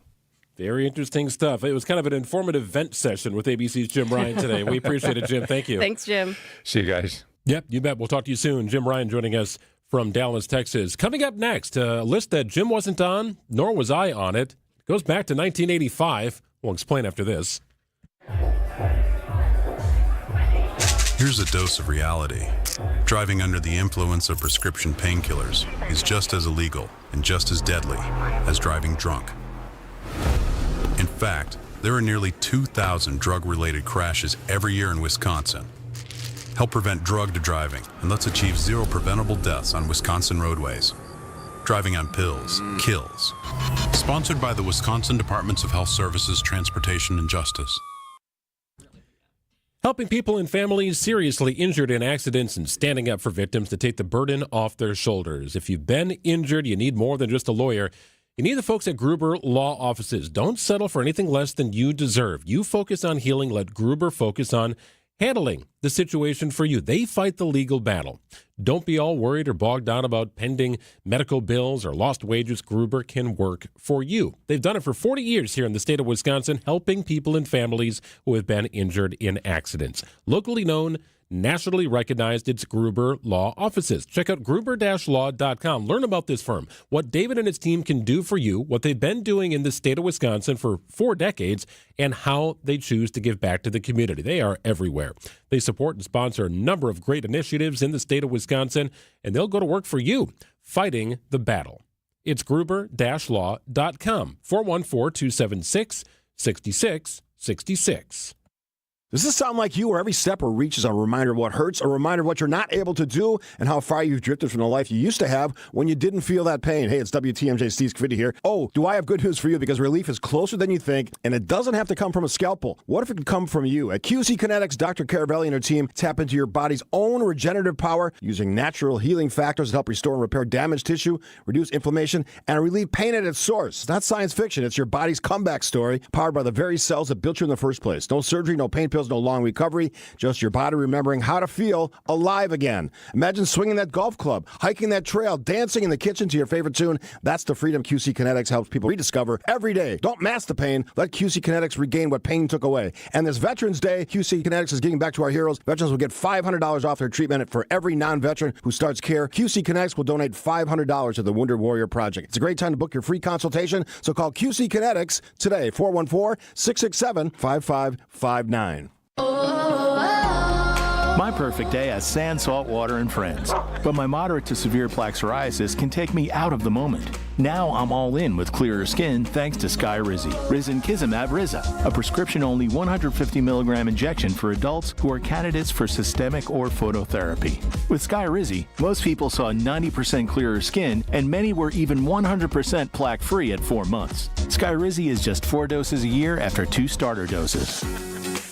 Very interesting stuff. It was kind of an informative vent session with ABC's Jim Ryan today. We appreciate it, Jim. Thank you. Thanks, Jim. See you guys. Yep, you bet. We'll talk to you soon. Jim Ryan joining us from Dallas, Texas. Coming up next, a list that Jim wasn't on, nor was I on it. It goes back to 1985. We'll explain after this. Here's a dose of reality. Driving under the influence of prescription painkillers is just as illegal and just as deadly as driving drunk. In fact, there are nearly 2,000 drug-related crashes every year in Wisconsin. Help prevent drug driving, and let's achieve 0 preventable deaths on Wisconsin roadways. Driving on pills kills. Sponsored by the Wisconsin Departments of Health Services, Transportation, and Justice. Helping people and families seriously injured in accidents and standing up for victims to take the burden off their shoulders. If you've been injured, you need more than just a lawyer. You need the folks at Gruber Law Offices. Don't settle for anything less than you deserve. You focus on healing. Let Gruber focus on handling the situation for you. They fight the legal battle. Don't be all worried or bogged down about pending medical bills or lost wages. Gruber can work for you. They've done it for 40 years here in the state of Wisconsin, helping people and families who have been injured in accidents. Locally known, nationally recognized, it's Gruber Law Offices. Check out gruber-law.com. Learn about this firm, what David and his team can do for you, what they've been doing in the state of Wisconsin for 4 decades, and how they choose to give back to the community. They are everywhere. They support and sponsor a number of great initiatives in the state of Wisconsin, and they'll go to work for you, fighting the battle. It's gruber-law.com, 414-276-6666. Does this sound like you, where every step or reach is a reminder of what hurts, a reminder of what you're not able to do, and how far you've drifted from the life you used to have when you didn't feel that pain? Hey, it's WTMJ Steve Skviddy here. Oh, do I have good news for you? Because relief is closer than you think, and it doesn't have to come from a scalpel. What if it could come from you? At QC Kinetics, Dr. Caravelli and her team tap into your body's own regenerative power using natural healing factors to help restore and repair damaged tissue, reduce inflammation, and relieve pain at its source. It's not science fiction. It's your body's comeback story, powered by the very cells that built you in the first place. No surgery, no pain pills, no long recovery, just your body remembering how to feel alive again. Imagine swinging that golf club, hiking that trail, dancing in the kitchen to your favorite tune. That's the freedom QC Kinetics helps people rediscover every day. Don't mask the pain. Let QC Kinetics regain what pain took away. And this Veterans Day, QC Kinetics is giving back to our heroes. Veterans will get $500 off their treatment for every non-veteran who starts care. QC Kinetics will donate $500 to the Wounded Warrior Project. It's a great time to book your free consultation, so call QC Kinetics today, 414-667-5559. My perfect day has sand, salt water, and friends. But my moderate to severe plaque psoriasis can take me out of the moment. Now I'm all in with clearer skin thanks to Skyrizi. Risankizumab Riza, a prescription-only 150 milligram injection for adults who are candidates for systemic or phototherapy. With Skyrizi, most people saw 90% clearer skin, and many were even 100% plaque-free at 4 months. Skyrizi is just 4 doses a year after 2 starter doses.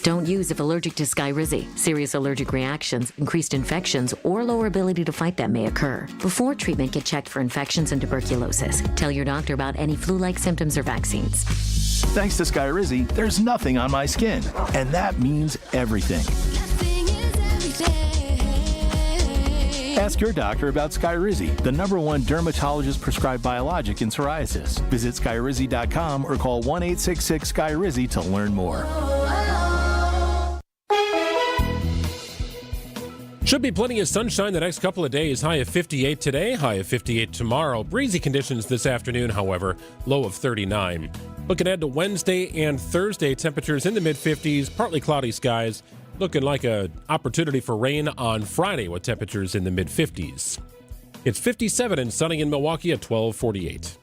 Don't use if allergic to Skyrizi. Serious allergic reactions, increased infections, or lower ability to fight them may occur. Before treatment, get checked for infections and tuberculosis. Tell your doctor about any flu-like symptoms or vaccines. Thanks to Skyrizi, there's nothing on my skin, and that means everything. Ask your doctor about Skyrizi, the #1 dermatologist-prescribed biologic in psoriasis. Visit Skyrizi.com or call 1-866-SKYRIZI to learn more. Should be plenty of sunshine the next couple of days. High of 58 today, high of 58 tomorrow. Breezy conditions this afternoon, however, low of 39. Looking ahead to Wednesday and Thursday, temperatures in the mid-50s, partly cloudy skies. Looking like an opportunity for rain on Friday with temperatures in the mid-50s. It's 57 and sunny in Milwaukee at 12:48.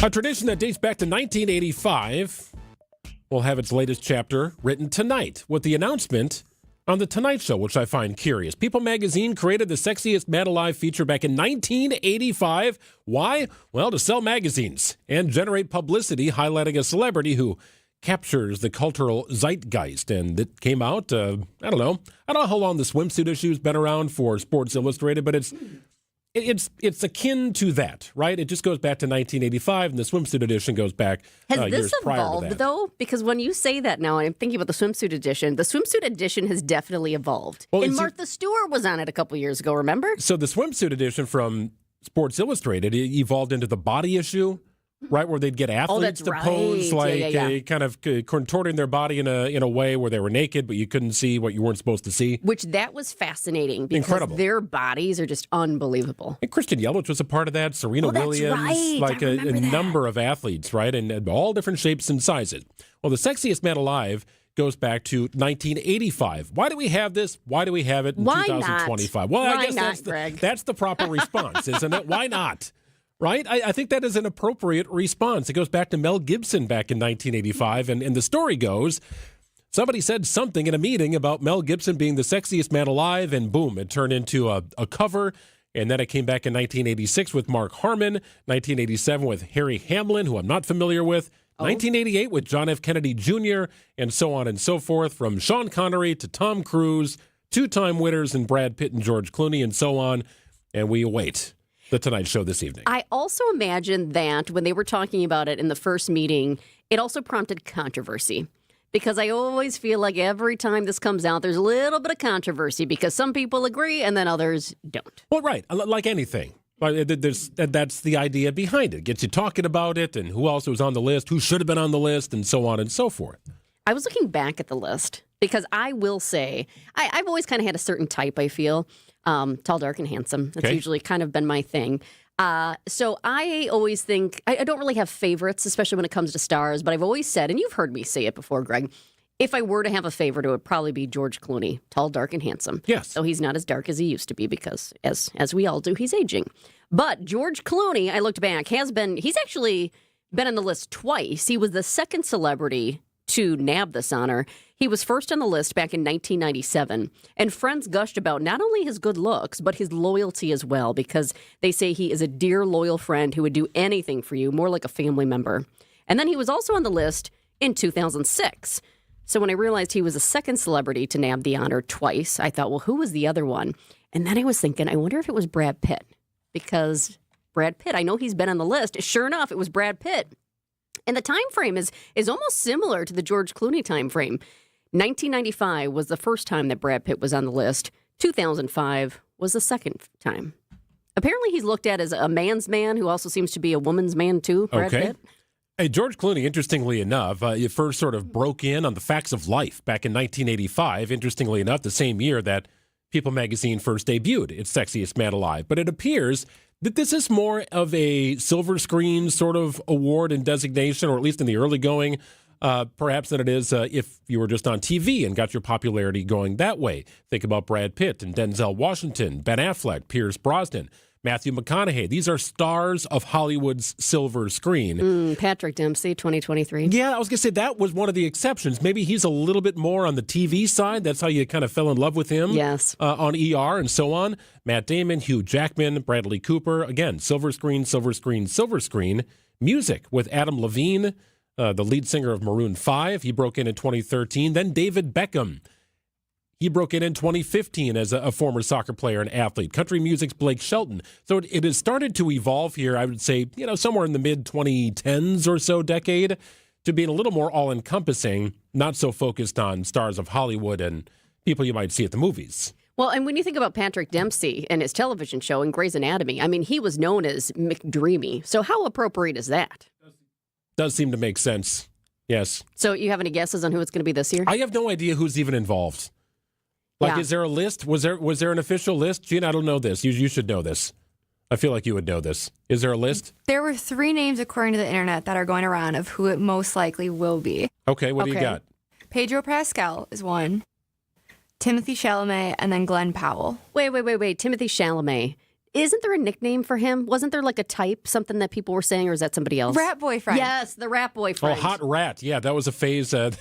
A tradition that dates back to 1985 will have its latest chapter written tonight with the announcement on The Tonight Show, which I find curious. People magazine created the Sexiest Man Alive feature back in 1985. Why? Well, to sell magazines and generate publicity highlighting a celebrity who captures the cultural zeitgeist. And it came out, I don't know how long the swimsuit issue has been around for Sports Illustrated, but it's akin to that, right? It just goes back to 1985, and the swimsuit edition goes back Has years this prior to evolved, that. though? Because when you say that now, I'm thinking about the swimsuit edition has definitely evolved. Well, and Martha Stewart was on it a couple years ago, remember? So the swimsuit edition from Sports Illustrated, it evolved into the body issue, right, where they'd get athletes to pose like kind of contorting their body in a way where they were naked, but you couldn't see what you weren't supposed to see. Which that was fascinating because Incredible. their bodies are just unbelievable. And Christian Yelich was a part of that, Serena Williams, right. like a number of athletes, right, and all different shapes and sizes. Well, the Sexiest Man Alive goes back to 1985. Why do we have this? Why do we have it in Why 2025? not? Well, Why I guess not, that's the proper response, isn't it? Why not? Right? I think that is an appropriate response. It goes back to Mel Gibson back in 1985, and the story goes, somebody said something in a meeting about Mel Gibson being the sexiest man alive, and boom, it turned into a cover, and then it came back in 1986 with Mark Harmon, 1987 with Harry Hamlin, who I'm not familiar with, 1988 with John F. Kennedy Jr., and so on and so forth, from Sean Connery to Tom Cruise, 2-time winners in Brad Pitt and George Clooney, and so on, and we await The Tonight Show this evening. I also imagine that when they were talking about it in the first meeting, it also prompted controversy. Because I always feel like every time this comes out, there's a little bit of controversy because some people agree and then others don't. Well, right. Like anything. That's the idea behind it. Gets you talking about it and who else was on the list, who should have been on the list, and so on and so forth. I was looking back at the list because I will say I've always kind of had a certain type, I feel. Tall, dark, and handsome. That's usually kind of been my thing. So I always think, I don't really have favorites, especially when it comes to stars, but I've always said, and you've heard me say it before, Greg, if I were to have a favorite, it would probably be George Clooney. Tall, dark, and handsome. Yes. So he's not as dark as he used to be because, as we all do, he's aging. But George Clooney, I looked back, he's actually been on the list twice. He was the second celebrity to nab this honor. He was first on the list back in 1997, and friends gushed about not only his good looks, but his loyalty as well, because they say he is a dear, loyal friend who would do anything for you, more like a family member. And then he was also on the list in 2006. So when I realized he was the second celebrity to nab the honor twice, I thought, well, who was the other one? And then I was thinking, I wonder if it was Brad Pitt, because Brad Pitt, I know he's been on the list. Sure enough, it was Brad Pitt. And the time frame is almost similar to the George Clooney time frame. 1995 was the first time that Brad Pitt was on the list. 2005 was the second time. Apparently, he's looked at as a man's man who also seems to be a woman's man, too, Brad Pitt. Hey, George Clooney, interestingly enough, you first sort of broke in on the Facts of Life back in 1985. Interestingly enough, the same year that People magazine first debuted its Sexiest Man Alive. But it appears that this is more of a silver screen sort of award and designation, or at least in the early going, perhaps than it is if you were just on TV and got your popularity going that way. Think about Brad Pitt and Denzel Washington, Ben Affleck, Pierce Brosnan, Matthew McConaughey. These are stars of Hollywood's silver screen. Patrick Dempsey, 2023. Yeah, I was going to say that was one of the exceptions. Maybe he's a little bit more on the TV side. That's how you kind of fell in love with him. Yes. On ER and so on. Matt Damon, Hugh Jackman, Bradley Cooper. Again, silver screen, silver screen, silver screen. Music with Adam Levine, the lead singer of Maroon 5. He broke in 2013. Then David Beckham. He broke in 2015 as a former soccer player and athlete. Country music's Blake Shelton. So it has started to evolve here, I would say, somewhere in the mid-2010s or so decade, to being a little more all-encompassing, not so focused on stars of Hollywood and people you might see at the movies. Well, and when you think about Patrick Dempsey and his television show in Grey's Anatomy, I mean, he was known as McDreamy. So how appropriate is that? Does seem to make sense, yes. So you have any guesses on who it's going to be this year? I have no idea who's even involved. Is there a list? Was there an official list? Gene, I don't know this. You should know this. I feel like you would know this. Is there a list? There were 3 names, according to the internet, that are going around of who it most likely will be. Okay, what do you got? Pedro Pascal is one, Timothy Chalamet, and then Glenn Powell. Wait. Timothy Chalamet. Isn't there a nickname for him? Wasn't there like a type, something that people were saying, or is that somebody else? Rat boyfriend. Yes, the rat boyfriend. Oh, hot rat. Yeah, that was a phase that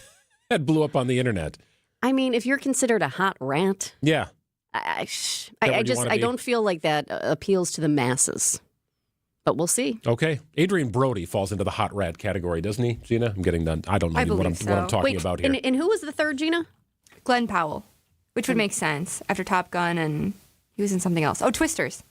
blew up on the internet. I mean, if you're considered a hot rat, yeah, I don't feel like that appeals to the masses. But we'll see. Okay, Adrian Brody falls into the hot rat category, doesn't he, Gina? I'm getting done. I don't know what I'm talking about here. And who was the third, Gina? Glenn Powell, which would make sense after Top Gun, and he was in something else. Oh, Twisters.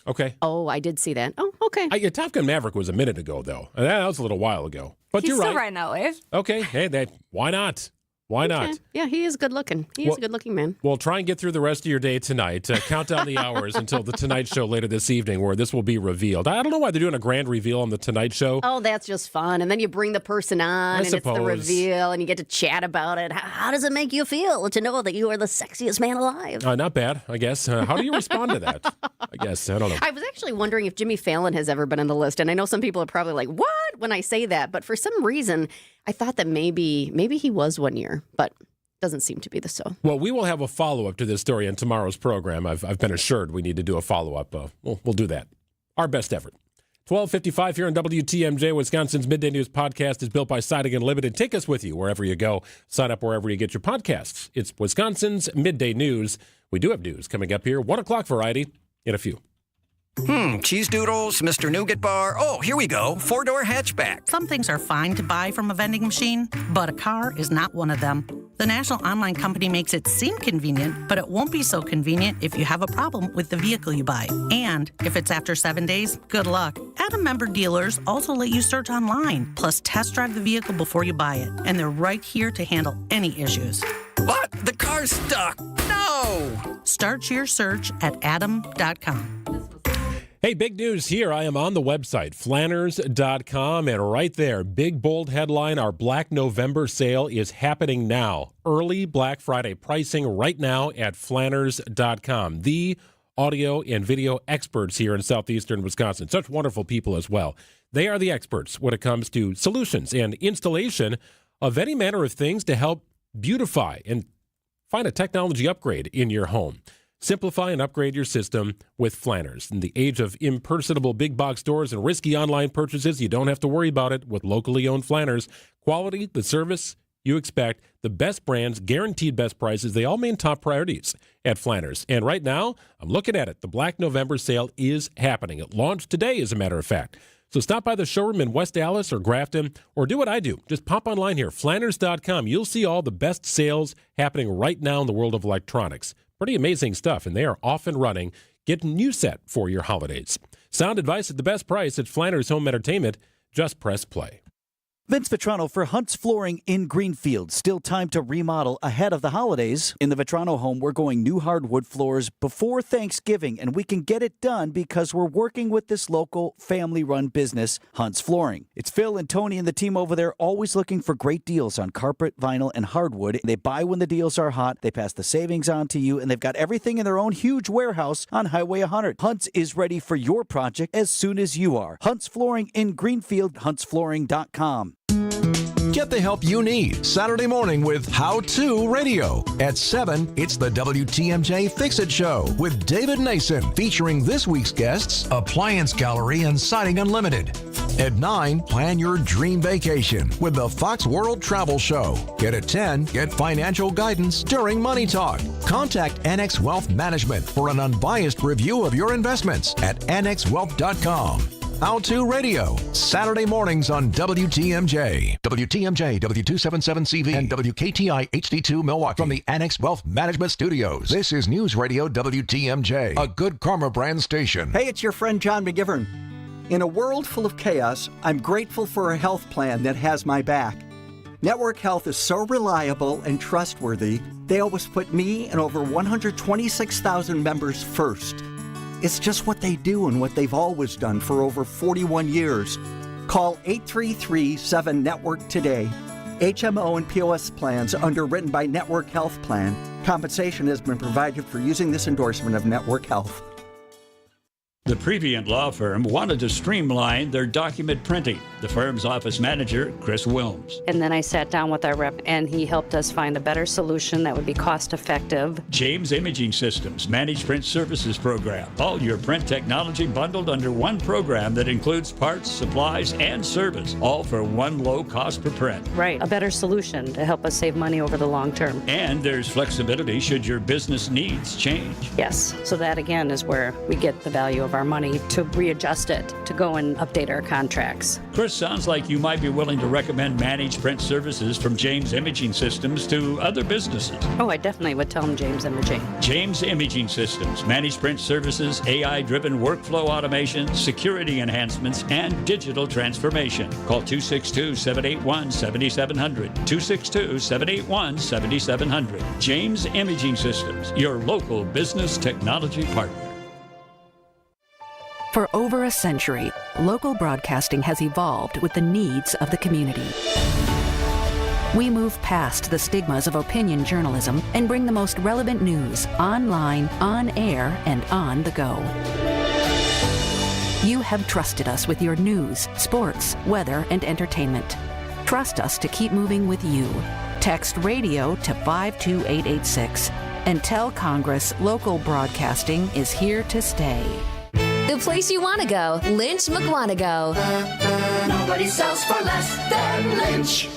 Okay. Oh, I did see that. Oh, okay. Top Gun Maverick was a minute ago, though. That was a little while ago. But He's you're right. still riding that wave. Okay. Hey, why not? Why not? Yeah, he is good looking. He is a good looking man. Well, try and get through the rest of your day tonight. Count down the hours until the Tonight Show later this evening, where this will be revealed. I don't know why they're doing a grand reveal on the Tonight Show. Oh, that's just fun. And then you bring the person on, and it's the reveal, and you get to chat about it. How does it make you feel to know that you are the sexiest man alive? Not bad, I guess. How do you respond to that? I guess. I don't know. I was actually wondering if Jimmy Fallon has ever been on the list, and I know some people are probably like, what? When I say that. But for some reason, I thought that maybe he was one year, but doesn't seem to be the so. Well, we will have a follow-up to this story in tomorrow's program. I've been assured we need to do a follow-up. We'll do that. Our best effort. 12:55 here on WTMJ. Wisconsin's Midday News Podcast is built by Siding Unlimited. Take us with you wherever you go. Sign up wherever you get your podcasts. It's Wisconsin's Midday News. We do have news coming up here. 1 o'clock variety in a few. Cheese doodles, Mr. Nougat Bar. Oh, here we go. 4-door hatchback. Some things are fine to buy from a vending machine, but a car is not one of them. The national online company makes it seem convenient, but it won't be so convenient if you have a problem with the vehicle you buy. And if it's after 7 days, good luck. Adam member dealers also let you search online, plus test drive the vehicle before you buy it. And they're right here to handle any issues. What? The car's stuck. No! Start your search at adam.com. Hey, big news here. I am on the website, flanners.com, and right there, big bold headline, our Black November sale is happening now. Early Black Friday pricing right now at flanners.com. The audio and video experts here in southeastern Wisconsin. Such wonderful people as well. They are the experts when it comes to solutions and installation of any manner of things to help beautify and find a technology upgrade in your home. Simplify and upgrade your system with Flanners. In the age of impersonable big box stores and risky online purchases, you don't have to worry about it with locally owned Flanners. Quality, the service you expect, the best brands, guaranteed best prices, they all mean top priorities at Flanners. And right now, I'm looking at it. The Black November sale is happening. It launched today, as a matter of fact. So stop by the showroom in West Allis or Grafton, or do what I do. Just pop online here, flanners.com. You'll see all the best sales happening right now in the world of electronics. Pretty amazing stuff, and they are off and running, getting you set for your holidays. Sound advice at the best price at Flanners Home Entertainment. Just press play. Vince Vitrano for Hunt's Flooring in Greenfield. Still time to remodel ahead of the holidays. In the Vitrano home, we're going new hardwood floors before Thanksgiving, and we can get it done because we're working with this local family-run business, Hunt's Flooring. It's Phil and Tony and the team over there always looking for great deals on carpet, vinyl, and hardwood. They buy when the deals are hot, they pass the savings on to you, and they've got everything in their own huge warehouse on Highway 100. Hunt's is ready for your project as soon as you are. Hunt's Flooring in Greenfield, huntsflooring.com. Get the help you need Saturday morning with How To Radio. At 7, it's the WTMJ Fix-It Show with David Nason, featuring this week's guests, Appliance Gallery and Siding Unlimited. At 9, plan your dream vacation with the Fox World Travel Show. At 10, get financial guidance during Money Talk. Contact Annex Wealth Management for an unbiased review of your investments at annexwealth.com. How To Radio, Saturday mornings on WTMJ. WTMJ, W277CV, and WKTI HD2 Milwaukee. From the Annex Wealth Management Studios, this is News Radio WTMJ, a Good Karma brand station. Hey, it's your friend John McGivern. In a world full of chaos, I'm grateful for a health plan that has my back. Network Health is so reliable and trustworthy, they always put me and over 126,000 members first. It's just what they do and what they've always done for over 41 years. Call 833-7-NETWORK today. HMO and POS plans underwritten by Network Health Plan. Compensation has been provided for using this endorsement of Network Health. The Previent Law Firm wanted to streamline their document printing. The firm's office manager, Chris Wilms. And then I sat down with our rep, and he helped us find a better solution that would be cost-effective. James Imaging Systems Managed Print Services Program. All your print technology bundled under one program that includes parts, supplies, and service, all for one low cost per print. Right, a better solution to help us save money over the long term. And there's flexibility should your business needs change. Yes, so that again is where we get the value of our money to readjust it, to go and update our contracts. Chris, sounds like you might be willing to recommend managed print services from James Imaging Systems to other businesses. Oh, I definitely would tell them James Imaging. James Imaging Systems, managed print services, AI-driven workflow automation, security enhancements, and digital transformation. Call 262-781-7700. 262-781-7700. James Imaging Systems, your local business technology partner. For over a century, local broadcasting has evolved with the needs of the community. We move past the stigmas of opinion journalism and bring the most relevant news online, on air, and on the go. You have trusted us with your news, sports, weather, and entertainment. Trust us to keep moving with you. Text radio to 52886 and tell Congress local broadcasting is here to stay. The place you want to go, Lynch McWanago. Nobody sells for less than Lynch.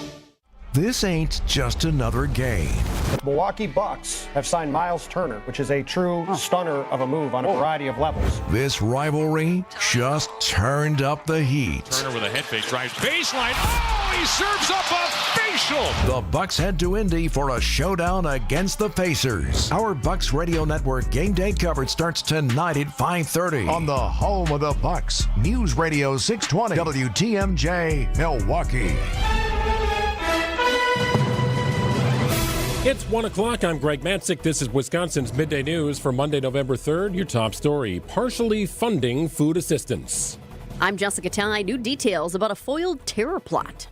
this ain't just another game. The Milwaukee Bucks have signed Miles Turner, which is a true stunner of a move on a variety of levels. This rivalry just turned up the heat. Turner with a head fake, drives baseline. Oh, he serves up a facial. The Bucks head to Indy for a showdown against the Pacers. Our Bucks Radio Network game day coverage starts tonight at 5:30 on the home of the Bucks, News Radio 620 WTMJ Milwaukee. It's 1 o'clock. I'm Greg Matzek. This is Wisconsin's Midday News for Monday, November 3rd. Your top story, partially funding food assistance. I'm Jessica Tighe. New details about a foiled terror plot.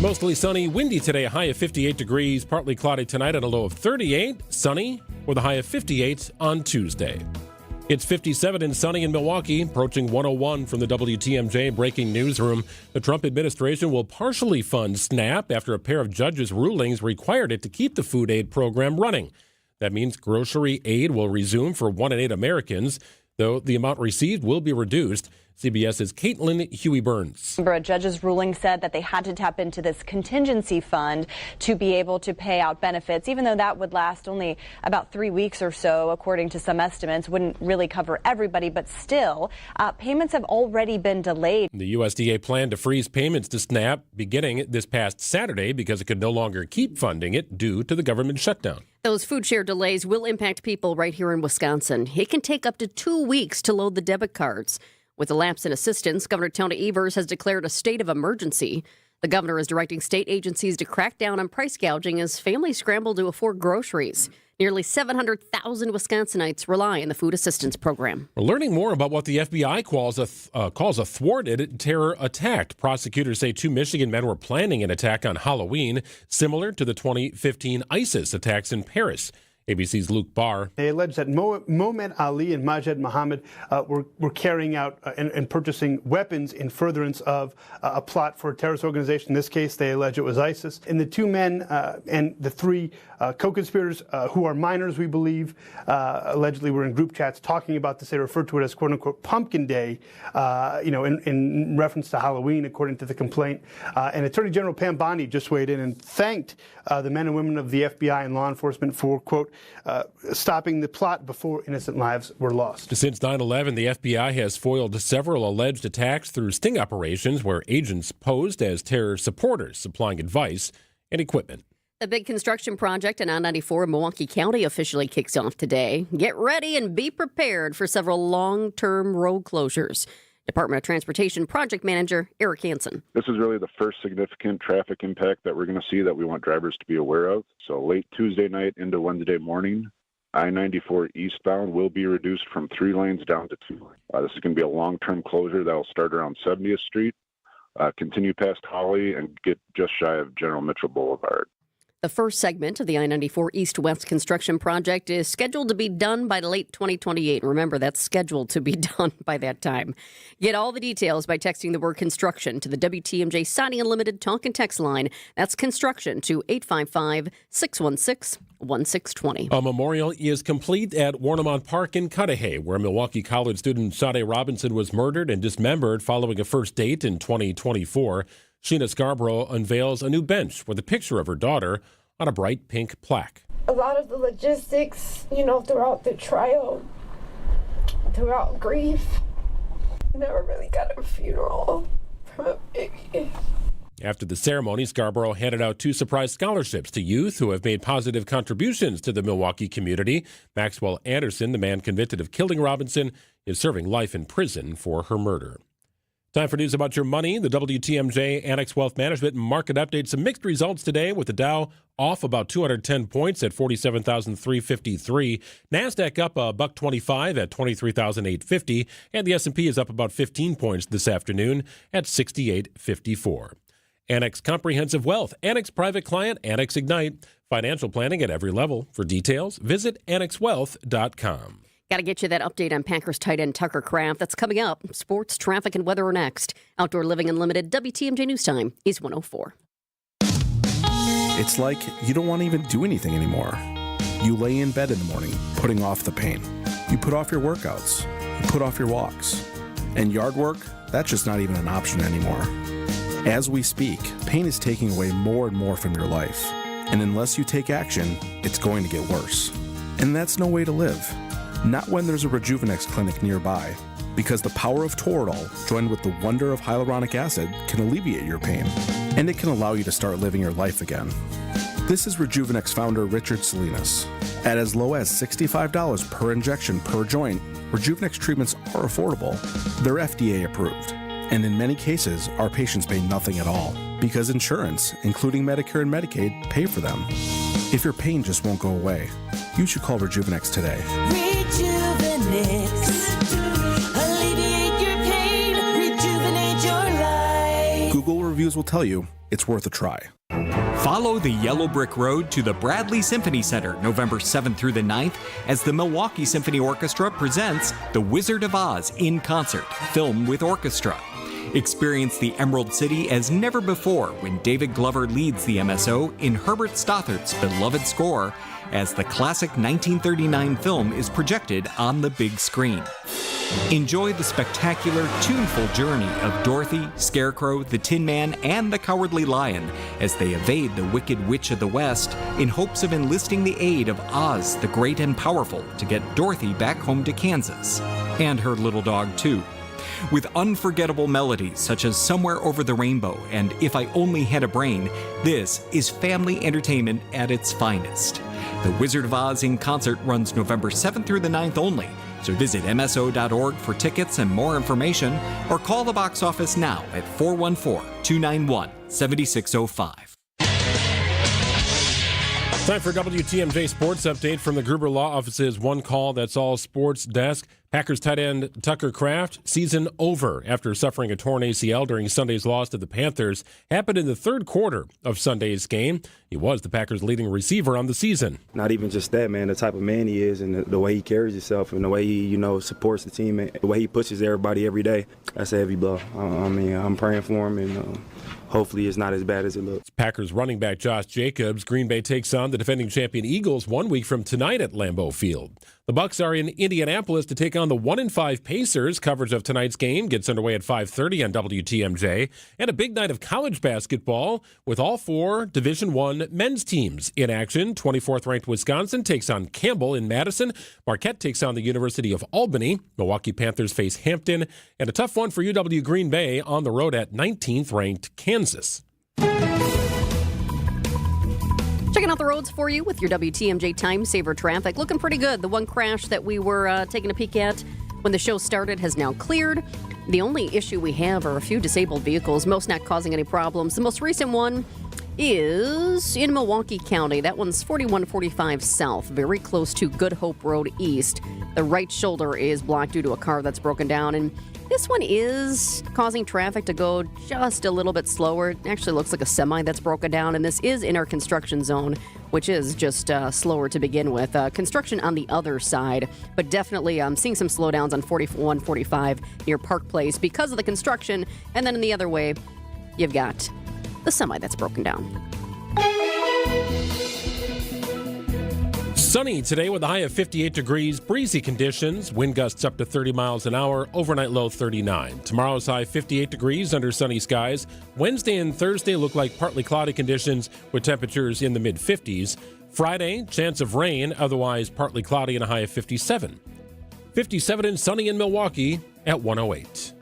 Mostly sunny, windy today, a high of 58 degrees. Partly cloudy tonight and a low of 38. Sunny with a high of 58 on Tuesday. It's 57 and sunny in Milwaukee, approaching 101 from the WTMJ breaking newsroom. The Trump administration will partially fund SNAP after a pair of judges' rulings required it to keep the food aid program running. That means grocery aid will resume for 1 in 8 Americans, though the amount received will be reduced. CBS's Caitlin Huey-Burns. A judge's ruling said that they had to tap into this contingency fund to be able to pay out benefits, even though that would last only about 3 weeks or so, according to some estimates. Wouldn't really cover everybody, but still, payments have already been delayed. The USDA planned to freeze payments to SNAP beginning this past Saturday because it could no longer keep funding it due to the government shutdown. Those food share delays will impact people right here in Wisconsin. It can take up to 2 weeks to load the debit cards. With the lapse in assistance, Governor Tony Evers has declared a state of emergency. The governor is directing state agencies to crack down on price gouging as families scramble to afford groceries. Nearly 700,000 Wisconsinites rely on the food assistance program. We're learning more about what the FBI calls a thwarted terror attack. Prosecutors say 2 Michigan men were planning an attack on Halloween, similar to the 2015 ISIS attacks in Paris. ABC's Luke Barr. They allege that Mohamed Ali and Majed Mohammed were carrying out and purchasing weapons in furtherance of a plot for a terrorist organization. In this case, they allege it was ISIS. And the 2 men and the 3 co-conspirators, who are minors, we believe, allegedly were in group chats talking about this. They referred to it as quote-unquote Pumpkin Day, in reference to Halloween, according to the complaint. And Attorney General Pam Bondi just weighed in and thanked the men and women of the FBI and law enforcement for, quote, stopping the plot before innocent lives were lost. Since 9/11, the FBI has foiled several alleged attacks through sting operations where agents posed as terror supporters, supplying advice and equipment. The big construction project in I-94 in Milwaukee County officially kicks off today. Get ready and be prepared for several long-term road closures. Department of Transportation Project Manager Eric Hansen. This is really the first significant traffic impact that we're going to see that we want drivers to be aware of. So late Tuesday night into Wednesday morning, I-94 eastbound will be reduced from 3 lanes down to 2 lanes. This is going to be a long-term closure that will start around 70th Street, continue past Holly, and get just shy of General Mitchell Boulevard. The first segment of the I-94 East-West construction project is scheduled to be done by late 2028. Remember, that's scheduled to be done by that time. Get all the details by texting the word construction to the WTMJ Saudi Unlimited talk and text line. That's construction to 855-616-1620. A memorial is complete at Warnemont Park in Cudahy, where Milwaukee College student Sade Robinson was murdered and dismembered following a first date in 2024. Sheena Scarborough unveils a new bench with a picture of her daughter on a bright pink plaque. A lot of the logistics, throughout the trial, throughout grief, never really got a funeral from a baby. After the ceremony, Scarborough handed out 2 surprise scholarships to youth who have made positive contributions to the Milwaukee community. Maxwell Anderson, the man convicted of killing Robinson, is serving life in prison for her murder. Time for news about your money. The WTMJ Annex Wealth Management Market Update. Some mixed results today with the Dow off about 210 points at 47,353. NASDAQ up $1.25 at 23,850. And the S&P is up about 15 points this afternoon at 68.54. Annex Comprehensive Wealth, Annex Private Client, Annex Ignite. Financial planning at every level. For details, visit annexwealth.com. Got to get you that update on Packers tight end Tucker Kraft. That's coming up. Sports, traffic, and weather are next. Outdoor Living Unlimited, WTMJ News Time is 104. It's like you don't want to even do anything anymore. You lay in bed in the morning, putting off the pain. You put off your workouts. You put off your walks. And yard work, that's just not even an option anymore. As we speak, pain is taking away more and more from your life. And unless you take action, it's going to get worse. And that's no way to live. Not when there's a Rejuvenex clinic nearby. Because the power of Toradol, joined with the wonder of hyaluronic acid, can alleviate your pain. And it can allow you to start living your life again. This is Rejuvenex founder Richard Salinas. At as low as $65 per injection per joint, Rejuvenex treatments are affordable. They're FDA approved. And in many cases, our patients pay nothing at all. Because insurance, including Medicare and Medicaid, pay for them. If your pain just won't go away, you should call Rejuvenex today. Alleviate your pain, rejuvenate your life. Google reviews will tell you it's worth a try. Follow the Yellow Brick Road to the Bradley Symphony Center November 7th through the 9th as the Milwaukee Symphony Orchestra presents The Wizard of Oz in concert, film with orchestra. Experience the Emerald City as never before when David Glover leads the MSO in Herbert Stothardt's beloved score as the classic 1939 film is projected on the big screen. Enjoy the spectacular, tuneful journey of Dorothy, Scarecrow, the Tin Man, and the Cowardly Lion as they evade the Wicked Witch of the West in hopes of enlisting the aid of Oz, the Great and Powerful, to get Dorothy back home to Kansas. And her little dog, too. With unforgettable melodies such as Somewhere Over the Rainbow and If I Only Had a Brain, this is family entertainment at its finest. The Wizard of Oz in concert runs November 7th through the 9th only, so visit mso.org for tickets and more information, or call the box office now at 414-291-7605. Time for WTMJ Sports Update from the Gruber Law Office's One Call That's All Sports Desk. Packers tight end Tucker Kraft, season over after suffering a torn ACL during Sunday's loss to the Panthers. Happened in the third quarter of Sunday's game. He was the Packers' leading receiver on the season. Not even just that, man, the type of man he is and the way he carries himself and the way he, supports the team, the way he pushes everybody every day. That's a heavy blow. I'm praying for him and hopefully it's not as bad as it looks. Packers running back Josh Jacobs. Green Bay takes on the defending champion Eagles 1 week from tonight at Lambeau Field. The Bucs are in Indianapolis to take on the 1-5 Pacers. Coverage of tonight's game gets underway at 5:30 on WTMJ. And a big night of college basketball with all four Division I men's teams in action. 24th-ranked Wisconsin takes on Campbell in Madison. Marquette takes on the University of Albany. Milwaukee Panthers face Hampton. And a tough one for UW Green Bay on the road at 19th-ranked Kansas. Checking out the roads for you with your WTMJ Time Saver traffic. Looking pretty good. The one crash that we were taking a peek at when the show started has now cleared. The only issue we have are a few disabled vehicles, most not causing any problems. The most recent one is in Milwaukee County. That one's 4145 South, very close to Good Hope Road East. The right shoulder is blocked due to a car that's broken down, and this one is causing traffic to go just a little bit slower. It actually looks like a semi that's broken down, and this is in our construction zone, which is just slower to begin with. Construction on the other side, but definitely seeing some slowdowns on 4145 near Park Place because of the construction. And then in the other way, you've got the semi that's broken down. Sunny today with a high of 58 degrees, breezy conditions, wind gusts up to 30 miles an hour, overnight low 39. Tomorrow's high 58 degrees under sunny skies. Wednesday and Thursday look like partly cloudy conditions with temperatures in the mid-50s. Friday, chance of rain, otherwise partly cloudy and a high of 57. 57 and sunny in Milwaukee at 108.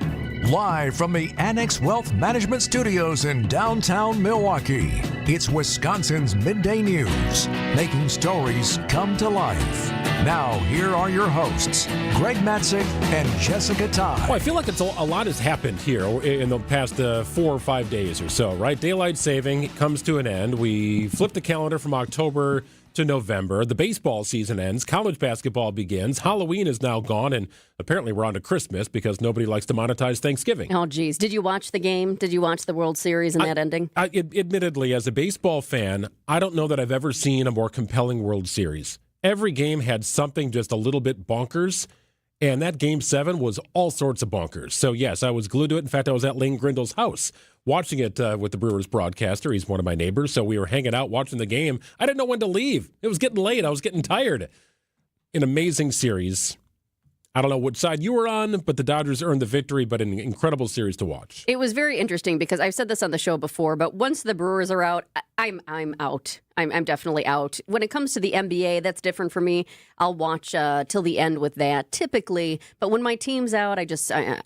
Live from the Annex Wealth Management Studios in downtown Milwaukee, it's Wisconsin's Midday News, making stories come to life. Now, here are your hosts, Greg Matzek and Jessica Tighe. Well, I feel like a lot has happened here in the past 4 or 5 days or so, right? Daylight saving comes to an end. We flip the calendar from October to November. The baseball season ends. College basketball begins. Halloween is now gone, and apparently we're on to Christmas because nobody likes to monetize Thanksgiving. Oh, geez. Did you watch the game? Did you watch the World Series and that ending? Admittedly, as a baseball fan, I don't know that I've ever seen a more compelling World Series. Every game had something just a little bit bonkers, and that Game 7 was all sorts of bonkers. So, yes, I was glued to it. In fact, I was at Lane Grindle's house watching it with the Brewers broadcaster. He's one of my neighbors, so we were hanging out watching the game. I didn't know when to leave. It was getting late. I was getting tired. An amazing series. I don't know what side you were on, but the Dodgers earned the victory, but an incredible series to watch. It was very interesting because I've said this on the show before, but once the Brewers are out, I'm out. I'm definitely out. When it comes to the NBA, that's different for me. I'll watch till the end with that, typically. But when my team's out,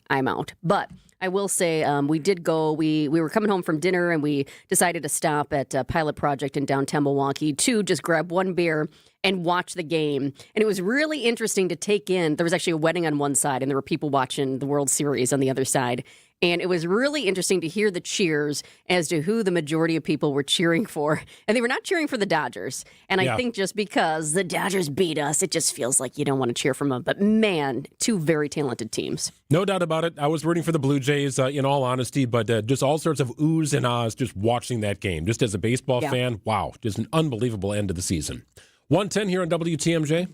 I'm out. But I will say we did go. We were coming home from dinner, and we decided to stop at Pilot Project in downtown Milwaukee to just grab one beer and watch the game. And it was really interesting to take in. There was actually a wedding on one side, and there were people watching the World Series on the other side. And it was really interesting to hear the cheers as to who the majority of people were cheering for. And they were not cheering for the Dodgers. And I think just because the Dodgers beat us, it just feels like you don't want to cheer for them. But man, two very talented teams. No doubt about it. I was rooting for the Blue Jays, in all honesty, but just all sorts of oohs and ahs just watching that game. Just as a baseball fan, wow, just an unbelievable end of the season. 1:10 here on WTMJ.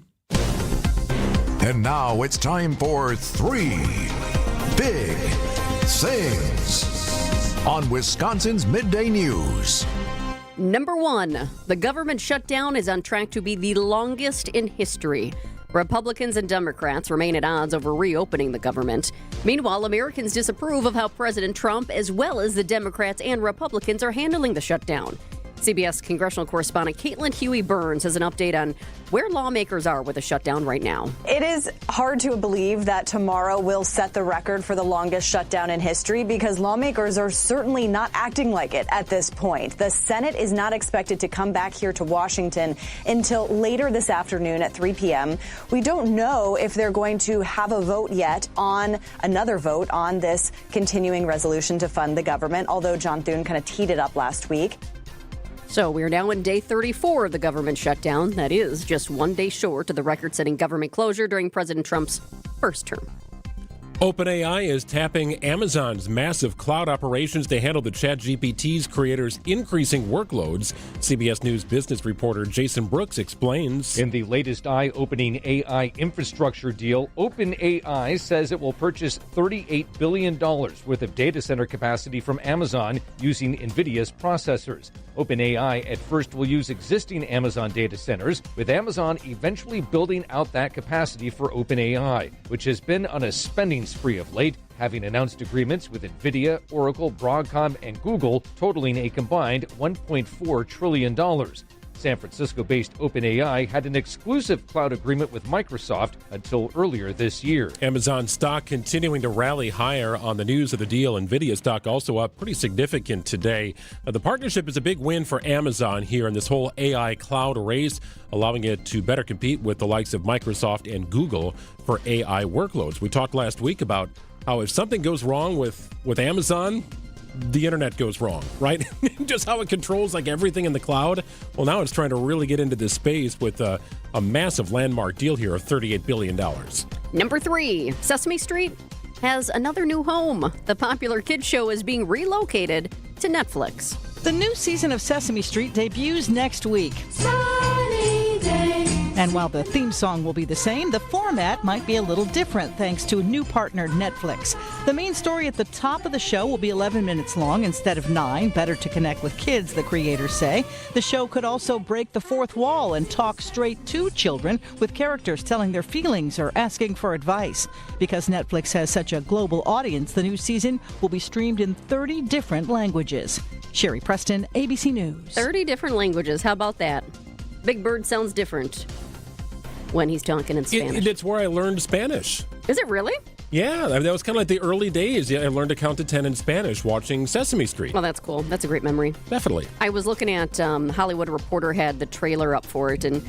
And now it's time for 3 Big Things on Wisconsin's Midday News. Number 1, the government shutdown is on track to be the longest in history. Republicans and Democrats remain at odds over reopening the government. Meanwhile, Americans disapprove of how President Trump, as well as the Democrats and Republicans, are handling the shutdown. CBS congressional correspondent Caitlin Huey-Burns has an update on where lawmakers are with the shutdown right now. It is hard to believe that tomorrow will set the record for the longest shutdown in history because lawmakers are certainly not acting like it at this point. The Senate is not expected to come back here to Washington until later this afternoon at 3 p.m. We don't know if they're going to have a vote yet on another vote on this continuing resolution to fund the government, although John Thune kind of teed it up last week. So we are now in day 34 of the government shutdown. That is just one day short of the record-setting government closure during President Trump's first term. OpenAI is tapping Amazon's massive cloud operations to handle the ChatGPT's creators' increasing workloads. CBS News business reporter Jason Brooks explains. In the latest eye-opening AI infrastructure deal, OpenAI says it will purchase $38 billion worth of data center capacity from Amazon using NVIDIA's processors. OpenAI at first will use existing Amazon data centers, with Amazon eventually building out that capacity for OpenAI, which has been on a spending spree of late, having announced agreements with NVIDIA, Oracle, Broadcom, and Google totaling a combined $1.4 trillion. San Francisco-based OpenAI had an exclusive cloud agreement with Microsoft until earlier this year. Amazon stock continuing to rally higher on the news of the deal. NVIDIA stock also up pretty significant today. The partnership is a big win for Amazon here in this whole AI cloud race, allowing it to better compete with the likes of Microsoft and Google for AI workloads. We talked last week about how if something goes wrong with Amazon, the internet goes wrong, right? Just how it controls like everything in the cloud. Well, now it's trying to really get into this space with a massive landmark deal here of $38 billion. Number 3, Sesame Street has another new home. The popular kids show is being relocated to Netflix. The new season of Sesame Street debuts next week. Sunny day. And while the theme song will be the same, the format might be a little different thanks to a new partner, Netflix. The main story at the top of the show will be 11 minutes long instead of 9, better to connect with kids, the creators say. The show could also break the fourth wall and talk straight to children, with characters telling their feelings or asking for advice. Because Netflix has such a global audience, the new season will be streamed in 30 different languages. Sherry Preston, ABC News. 30 different languages. How about that? Big Bird sounds different when he's talking in Spanish. It's where I learned Spanish. Is it really? Yeah, that was kind of like the early days. Yeah, I learned to count to 10 in Spanish watching Sesame Street. Well, that's cool. That's a great memory. Definitely. I was looking at Hollywood Reporter had the trailer up for it, and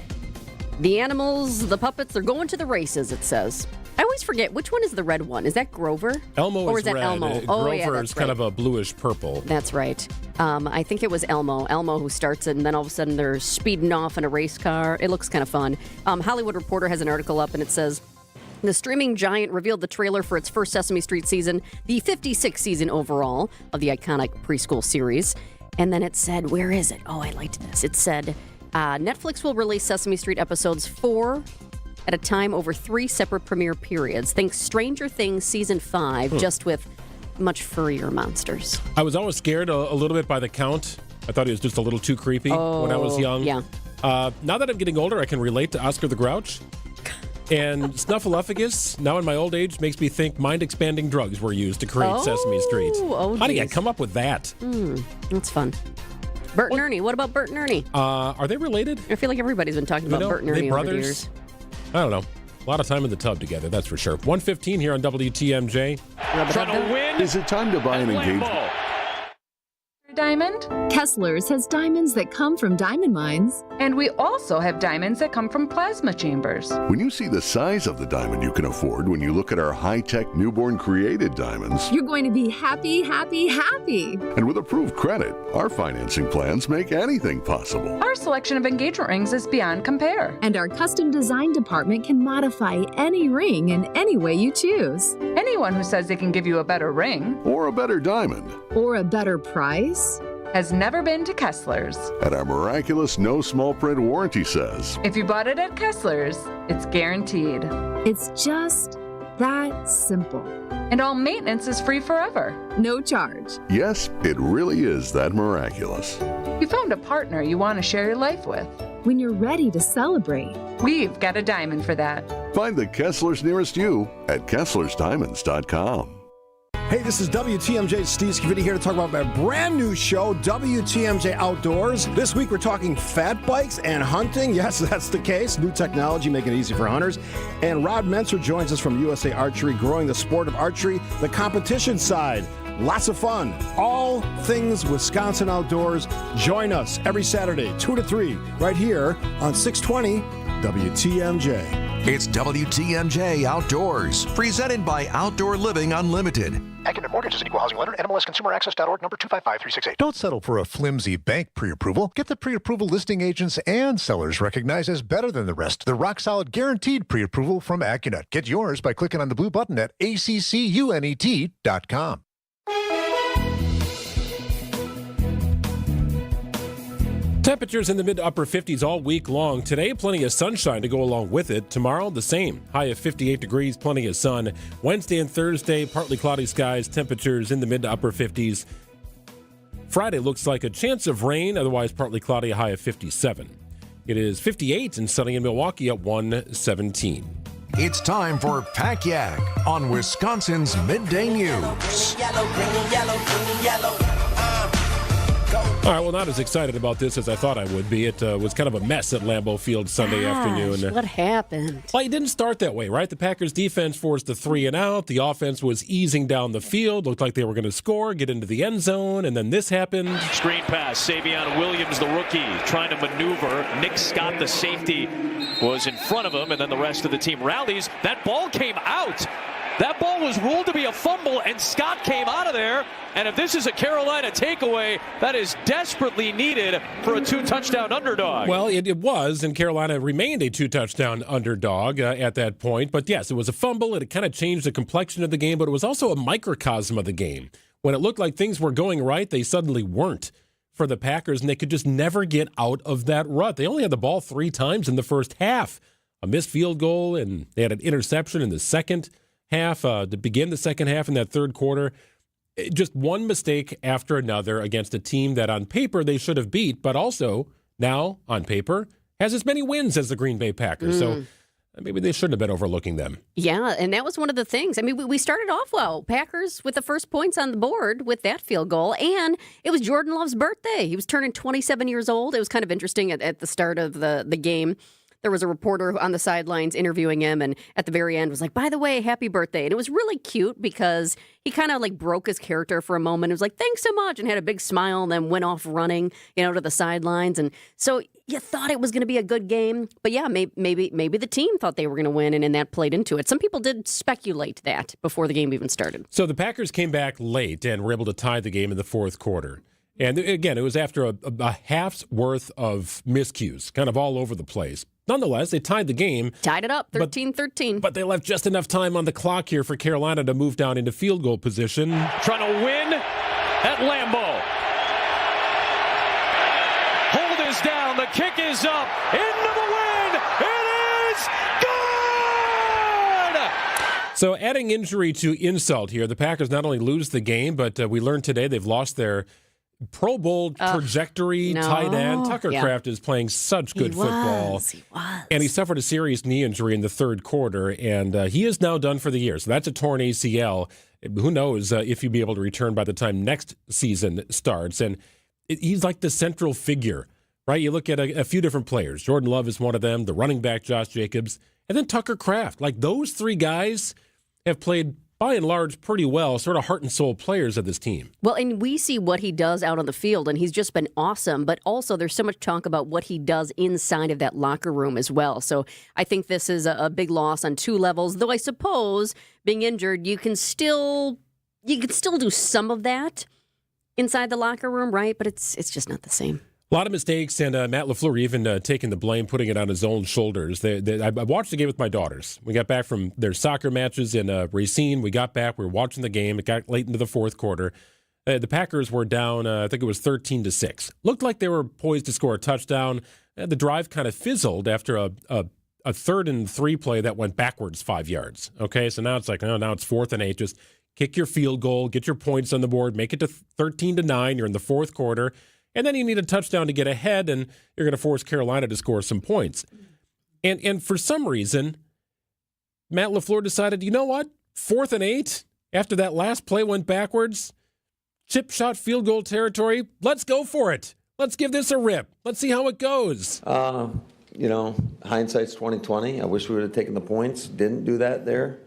the animals, the puppets, they're going to the races, it says. I always forget, which one is the red one? Is that Grover? Elmo or is that red. Elmo? Grover that's is kind of a bluish purple. That's right. I think it was Elmo. Elmo who starts it, and then all of a sudden they're speeding off in a race car. It looks kind of fun. Hollywood Reporter has an article up, and it says, the streaming giant revealed the trailer for its first Sesame Street season, the 56th season overall of the iconic preschool series. And then it said, where is it? Oh, I liked this. It said, Netflix will release Sesame Street episodes 4 at a time over 3 separate premiere periods. Think Stranger Things Season 5, just with much furrier monsters. I was always scared a little bit by the count. I thought it was just a little too creepy when I was young. Yeah. Now that I'm getting older, I can relate to Oscar the Grouch. And Snuffleupagus, now in my old age, makes me think mind-expanding drugs were used to create Sesame Street. How do you come up with that? That's fun. Bert and Ernie. What about Bert and Ernie? Are they related? I feel like everybody's been talking about Bert and Ernie over the years. I don't know. A lot of time in the tub together, that's for sure. 1:15 here on WTMJ. Trying to win. Is it time to buy an engagement? Diamond? Kessler's has diamonds that come from diamond mines. And we also have diamonds that come from plasma chambers. When you see the size of the diamond you can afford when you look at our high-tech newborn created diamonds, You're going to be happy, happy, happy. and with approved credit, our financing plans make anything possible. Our selection of engagement rings is beyond compare. And our custom design department can modify any ring in any way you choose. Anyone who says they can give you a better ring Or a better diamond. Or a better price. has never been to Kessler's. And our miraculous no small print warranty says, If you bought it at Kessler's, it's guaranteed. It's just that simple. And all maintenance is free forever. No charge. yes, it really is that miraculous. You found a partner you want to share your life with. When you're ready to celebrate. We've got a diamond for that. Find the Kesslers nearest you at KesslersDiamonds.com. Hey, this is WTMJ's Steve Scavini here to talk about my brand new show, WTMJ Outdoors. This week we're talking fat bikes and hunting. Yes, that's the case. New technology making it easy for hunters. And Rod Menser joins us from USA Archery, growing the sport of archery, the competition side. Lots of fun. All things Wisconsin Outdoors. Join us every Saturday, 2 to 3, right here on 620 WTMJ. It's WTMJ Outdoors, presented by Outdoor Living Unlimited. Academic Mortgage is an equal housing lender. NMLSConsumerAccess.org, number 255368. Don't settle for a flimsy bank pre-approval. Get the pre-approval listing agents and sellers recognized as better than the rest. The rock-solid guaranteed pre-approval from AccuNet. Get yours by clicking on the blue button at accunet.com. Temperatures in the mid to upper 50s all week long. Today, plenty of sunshine to go along with it. Tomorrow, the same. High of 58 degrees, plenty of sun. Wednesday and Thursday, partly cloudy skies, temperatures in the mid to upper 50s. Friday looks like a chance of rain, otherwise partly cloudy, a high of 57. It is 58 and sunny in Milwaukee at 117. It's time for Pack Yak on Wisconsin's Midday News. All right, well, not as excited about this as I thought I would be. It was kind of a mess at Lambeau Field Sunday afternoon. What happened? Well, it didn't start that way, right? The Packers defense forced a 3 and out. The offense was easing down the field. Looked like they were going to score, get into the end zone, and then this happened. Screen pass. Savion Williams, the rookie, trying to maneuver. Nick Scott, the safety, was in front of him, and then the rest of the team rallies. That ball came out. That ball was ruled to be a fumble, and Scott came out of there. And if this is a Carolina takeaway, that is desperately needed for a 2-touchdown underdog. Well, it was, and Carolina remained a 2-touchdown underdog at that point. But yes, it was a fumble, and it kind of changed the complexion of the game, but it was also a microcosm of the game. When it looked like things were going right, they suddenly weren't for the Packers, and they could just never get out of that rut. They only had the ball 3 times in the first half. A missed field goal, and they had an interception in the second half to begin the second half in that third quarter. Just one mistake after another against a team that on paper they should have beat, but also now on paper has as many wins as the Green Bay Packers. So maybe they shouldn't have been overlooking them. Yeah, and that was one of the things. I mean, we started off well. Packers with the first points on the board with that field goal, and it was Jordan Love's birthday. He was turning 27 years old. It was kind of interesting at the start of the game. There was a reporter on the sidelines interviewing him, and at the very end was like, by the way, happy birthday. And it was really cute because he kind of like broke his character for a moment. It was like, thanks so much, and had a big smile, and then went off running, to the sidelines. And so you thought it was going to be a good game. But yeah, maybe the team thought they were going to win, and that played into it. Some people did speculate that before the game even started. So the Packers came back late and were able to tie the game in the fourth quarter. And again, it was after a half's worth of miscues, kind of all over the place. Nonetheless, they tied the game. Tied it up, 13-13. But they left just enough time on the clock here for Carolina to move down into field goal position. Trying to win at Lambeau. Hold is down. The kick is up. Into the win. It is good! So adding injury to insult here, the Packers not only lose the game, but we learned today they've lost their Pro Bowl trajectory, no. tight end. Tucker Yeah. Kraft is playing such good football. He was. And he suffered a serious knee injury in the third quarter, and he is now done for the year. So that's a torn ACL. Who knows if he'll be able to return by the time next season starts. And he's like the central figure, right? You look at a few different players. Jordan Love is one of them, the running back Josh Jacobs, and then Tucker Kraft. Like those three guys have played by and large pretty well, sort of heart and soul players of this team. Well, and we see what he does out on the field, and he's just been awesome. But also, there's so much talk about what he does inside of that locker room as well. So I think this is a big loss on two levels. Though I suppose being injured, you can still do some of that inside the locker room, right? But it's just not the same. A lot of mistakes, and Matt LaFleur even taking the blame, putting it on his own shoulders. I watched the game with my daughters. We got back from their soccer matches in Racine. We got back. We were watching the game. It got late into the fourth quarter. The Packers were down, I think it was 13-6. Looked like they were poised to score a touchdown. The drive kind of fizzled after a 3rd and 3 play that went backwards 5 yards. Okay, so now it's like, oh, now it's 4th and 8. Just kick your field goal, get your points on the board, make it to 13-9. You're in the fourth quarter. And then you need a touchdown to get ahead, and you're going to force Carolina to score some points. And for some reason, Matt LaFleur decided, you know what? 4th and 8, after that last play went backwards, chip shot field goal territory, let's go for it. Let's give this a rip. Let's see how it goes. Hindsight's 20/20. I wish we would have taken the points. Didn't do that there.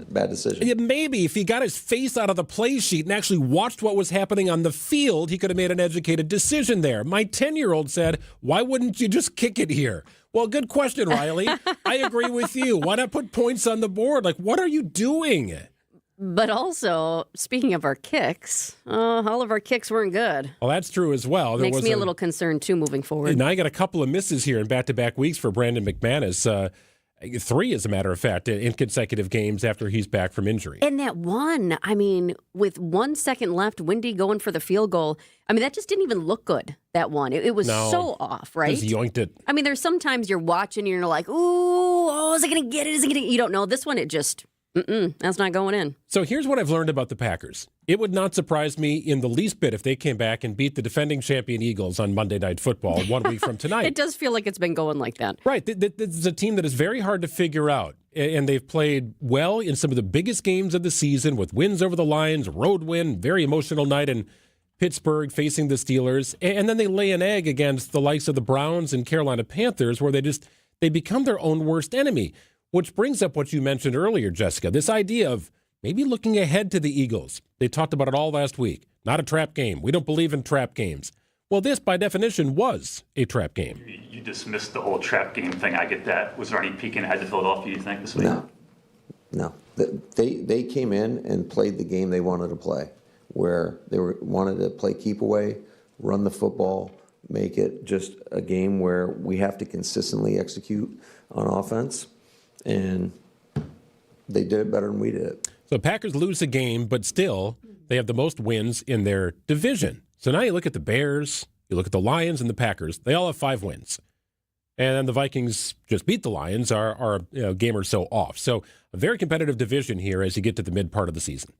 Bad decision. Yeah, maybe if he got his face out of the play sheet and actually watched what was happening on the field, he could have made an educated decision there. My 10-year-old said, why wouldn't you just kick it here? Well, good question, Riley. I agree with you. Why not put points on the board? Like, what are you doing? But also, speaking of our kicks, all of our kicks weren't good. Well, that's true as well. Makes me a little concerned, too, moving forward. Now I got a couple of misses here in back-to-back weeks for Brandon McManus. 3, as a matter of fact, in consecutive games after he's back from injury. And that one, I mean, with 1 second left, Wendy going for the field goal, I mean, that just didn't even look good, that one. It was so off, right? Just yoinked it. I mean, there's sometimes you're watching and you're like, ooh, is it going to get it? Is it going to? You don't know. This one, it just, that's not going in. So here's what I've learned about the Packers. It would not surprise me in the least bit if they came back and beat the defending champion Eagles on Monday Night Football 1 week from tonight. It does feel like it's been going like that. Right. This is a team that is very hard to figure out. And they've played well in some of the biggest games of the season with wins over the Lions, road win, very emotional night in Pittsburgh facing the Steelers. And then they lay an egg against the likes of the Browns and Carolina Panthers where they become their own worst enemy. Which brings up what you mentioned earlier, Jessica, this idea of maybe looking ahead to the Eagles. They talked about it all last week. Not a trap game. We don't believe in trap games. Well, this, by definition, was a trap game. You dismissed the whole trap game thing. I get that. Was there any peeking ahead to Philadelphia, you think, this week? No. They came in and played the game they wanted to play, where they wanted to play keep away, run the football, make it just a game where we have to consistently execute on offense. And they did it better than we did. So Packers lose a game, but still they have the most wins in their division. So now you look at the Bears, you look at the Lions and the Packers. They all have 5 wins. And then the Vikings just beat the Lions, are a game or so off. So a very competitive division here as you get to the mid part of the season.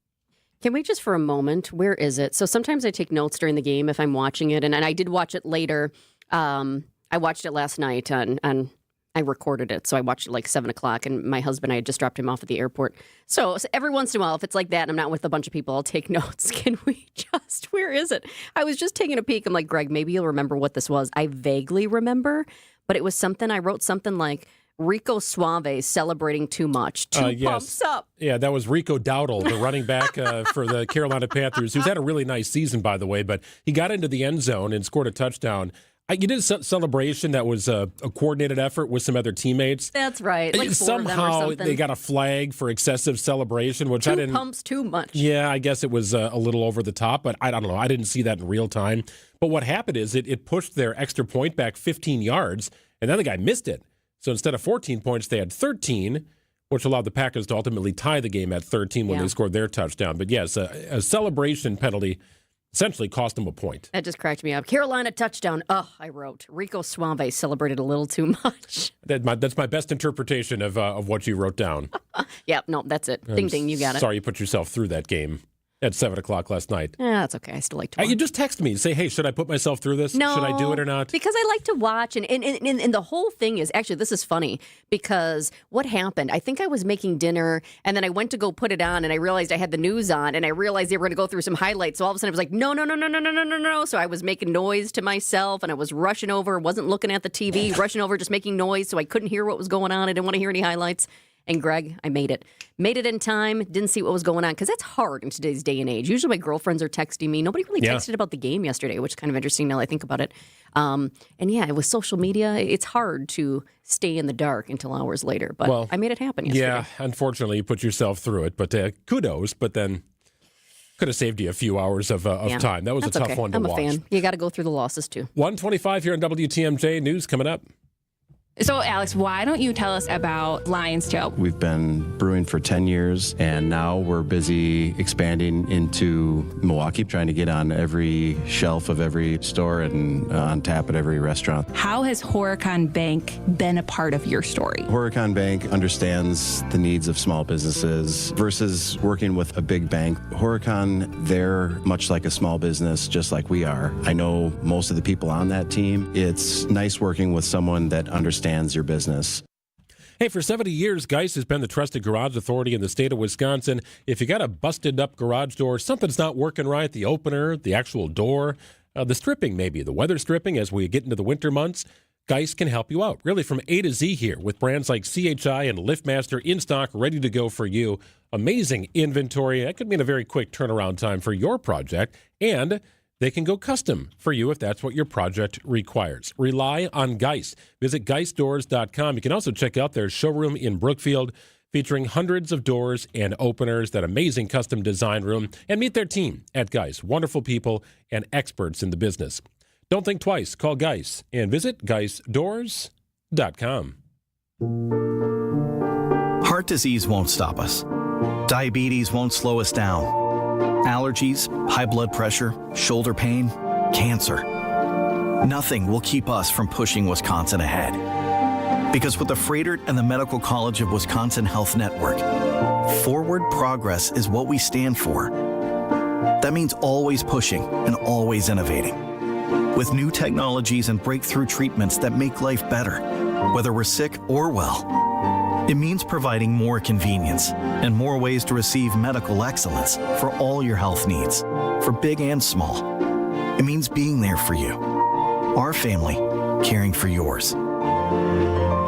Can we just for a moment, where is it? So sometimes I take notes during the game if I'm watching it, and I did watch it later. I watched it last night on I recorded it, so I watched it like 7 o'clock, and my husband, I had just dropped him off at the airport. So every once in a while, if it's like that and I'm not with a bunch of people, I'll take notes. Can we just, where is it? I was just taking a peek. I'm like, Greg, maybe you'll remember what this was. I vaguely remember, but it was something, I wrote something like, Rico Suave celebrating too much. Pumps up. Yeah, that was Rico Dowdle, the running back for the Carolina Panthers, who's had a really nice season, by the way, but he got into the end zone and scored a touchdown. You did a celebration that was a coordinated effort with some other teammates. That's right. Like somehow they got a flag for excessive celebration, which I didn't. Pumps too much. Yeah, I guess it was a little over the top, but I don't know. I didn't see that in real time. But what happened is it pushed their extra point back 15 yards, and then the guy missed it. So instead of 14 points, they had 13, which allowed the Packers to ultimately tie the game at 13 when they scored their touchdown. But yes, a celebration penalty essentially cost them a point. That just cracked me up. Carolina touchdown. I wrote. Rico Suave celebrated a little too much. That's my best interpretation of what you wrote down. Yeah, no, that's it. Ding, ding, you got it. Sorry you put yourself through that game. at 7 o'clock last night. Yeah, that's okay. I still like to watch. You just text me and say, hey, should I put myself through this? No. Should I do it or not? Because I like to watch. And the whole thing is, actually, this is funny because what happened, I think I was making dinner and then I went to go put it on and I realized I had the news on and I realized they were going to go through some highlights. So all of a sudden I was like, no. So I was making noise to myself and I was rushing over, wasn't looking at the TV, rushing over, just making noise. So I couldn't hear what was going on. I didn't want to hear any highlights. And Greg, I made it. Made it in time, didn't see what was going on, because that's hard in today's day and age. Usually my girlfriends are texting me. Nobody really texted about the game yesterday, which is kind of interesting now that I think about it. And yeah, with social media, it's hard to stay in the dark until hours later. But I made it happen yesterday. Yeah, unfortunately, you put yourself through it. But kudos, but then could have saved you a few hours of time. That was that's a tough okay. one to I'm watch. a fan. You got to go through the losses, too. 1:25 here on WTMJ. News coming up. So, Alex, why don't you tell us about Lion's Tail? We've been brewing for 10 years, and now we're busy expanding into Milwaukee, trying to get on every shelf of every store and on tap at every restaurant. How has Horicon Bank been a part of your story? Horicon Bank understands the needs of small businesses versus working with a big bank. Horicon, they're much like a small business, just like we are. I know most of the people on that team. It's nice working with someone that understands your business. Hey, for 70 years, Geist has been the trusted garage authority in the state of Wisconsin. If you got a busted up garage door, something's not working right, the opener, the actual door, the stripping maybe, the weather stripping as we get into the winter months, Geist can help you out. Really from A to Z here with brands like CHI and LiftMaster in stock, ready to go for you. Amazing inventory. That could mean a very quick turnaround time for your project, and they can go custom for you if that's what your project requires. Rely on Geist. Visit geistdoors.com. You can also check out their showroom in Brookfield featuring hundreds of doors and openers, that amazing custom design room, and meet their team at Geist. Wonderful people and experts in the business. Don't think twice. Call Geist and visit geistdoors.com. Heart disease won't stop us. Diabetes won't slow us down. Allergies, high blood pressure, shoulder pain, cancer. Nothing will keep us from pushing Wisconsin ahead. Because with the Freighter and the Medical College of Wisconsin Health Network, forward progress is what we stand for. That means always pushing and always innovating. With new technologies and breakthrough treatments that make life better, whether we're sick or well. It means providing more convenience and more ways to receive medical excellence for all your health needs, for big and small. It means being there for you, our family, caring for yours.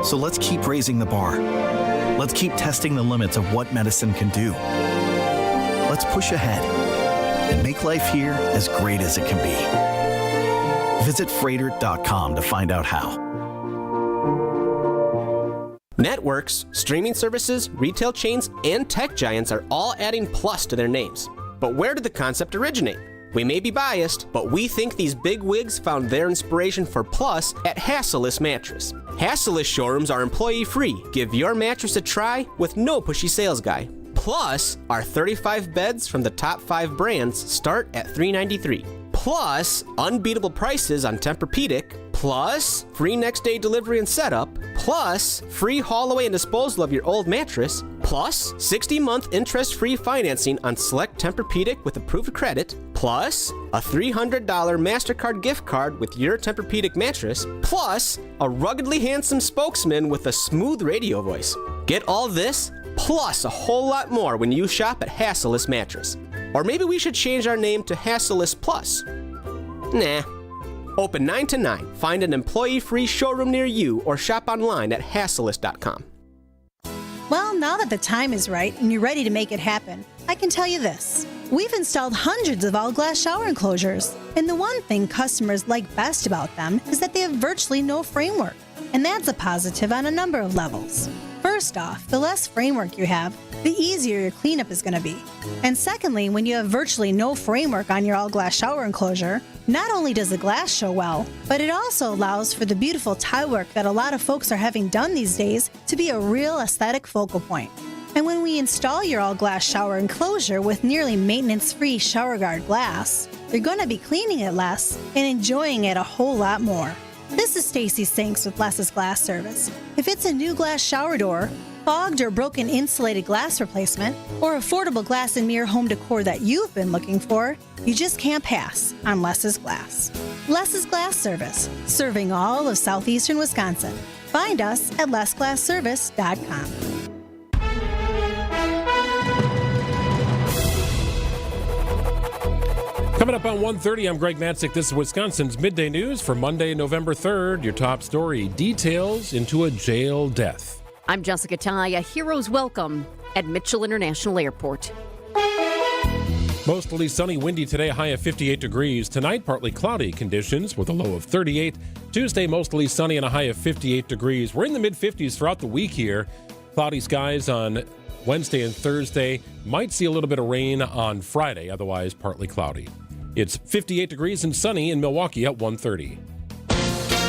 So let's keep raising the bar. Let's keep testing the limits of what medicine can do. Let's push ahead and make life here as great as it can be. Visit Freighter.com to find out how. Networks, streaming services, retail chains, and tech giants are all adding plus to their names. But where did the concept originate? We may be biased, but we think these big wigs found their inspiration for plus at Hasseless Mattress. Hasseless showrooms are employee-free. Give your mattress a try with no pushy sales guy. Plus, our 35 beds from the top 5 brands start at $393. Plus, unbeatable prices on Tempur-Pedic. Plus, free next-day delivery and setup. Plus, free haul away and disposal of your old mattress. Plus, 60-month interest-free financing on select Tempur-Pedic with approved credit. Plus, a $300 MasterCard gift card with your Tempur-Pedic mattress. Plus, a ruggedly handsome spokesman with a smooth radio voice. Get all this, plus a whole lot more when you shop at Hasseless Mattress. Or maybe we should change our name to Hasseless Plus. Nah. Open 9 to 9. Find an employee-free showroom near you or shop online at Hasseless.com. Well, now that the time is right and you're ready to make it happen, I can tell you this. We've installed hundreds of all-glass shower enclosures, and the one thing customers like best about them is that they have virtually no framework, and that's a positive on a number of levels. First off, the less framework you have, the easier your cleanup is going to be. And secondly, when you have virtually no framework on your all-glass shower enclosure, not only does the glass show well, but it also allows for the beautiful tile work that a lot of folks are having done these days to be a real aesthetic focal point. And when we install your all-glass shower enclosure with nearly maintenance-free shower guard glass, you're going to be cleaning it less and enjoying it a whole lot more. This is Stacy Sinks with Less's Glass Service. If it's a new glass shower door, fogged or broken insulated glass replacement, or affordable glass and mirror home decor that you've been looking for, you just can't pass on Less's Glass. Less's Glass Service, serving all of southeastern Wisconsin. Find us at lessglassservice.com. Coming up on 1:30, I'm Greg Matzek. This is Wisconsin's Midday News for Monday, November 3rd. Your top story, details into a jail death. I'm Jessica Tighe. A hero's welcome at Mitchell International Airport. Mostly sunny, windy today, a high of 58 degrees. Tonight, partly cloudy conditions with a low of 38. Tuesday, mostly sunny and a high of 58 degrees. We're in the mid-50s throughout the week here. Cloudy skies on Wednesday and Thursday. Might see a little bit of rain on Friday, otherwise partly cloudy. It's 58 degrees and sunny in Milwaukee at 1:30.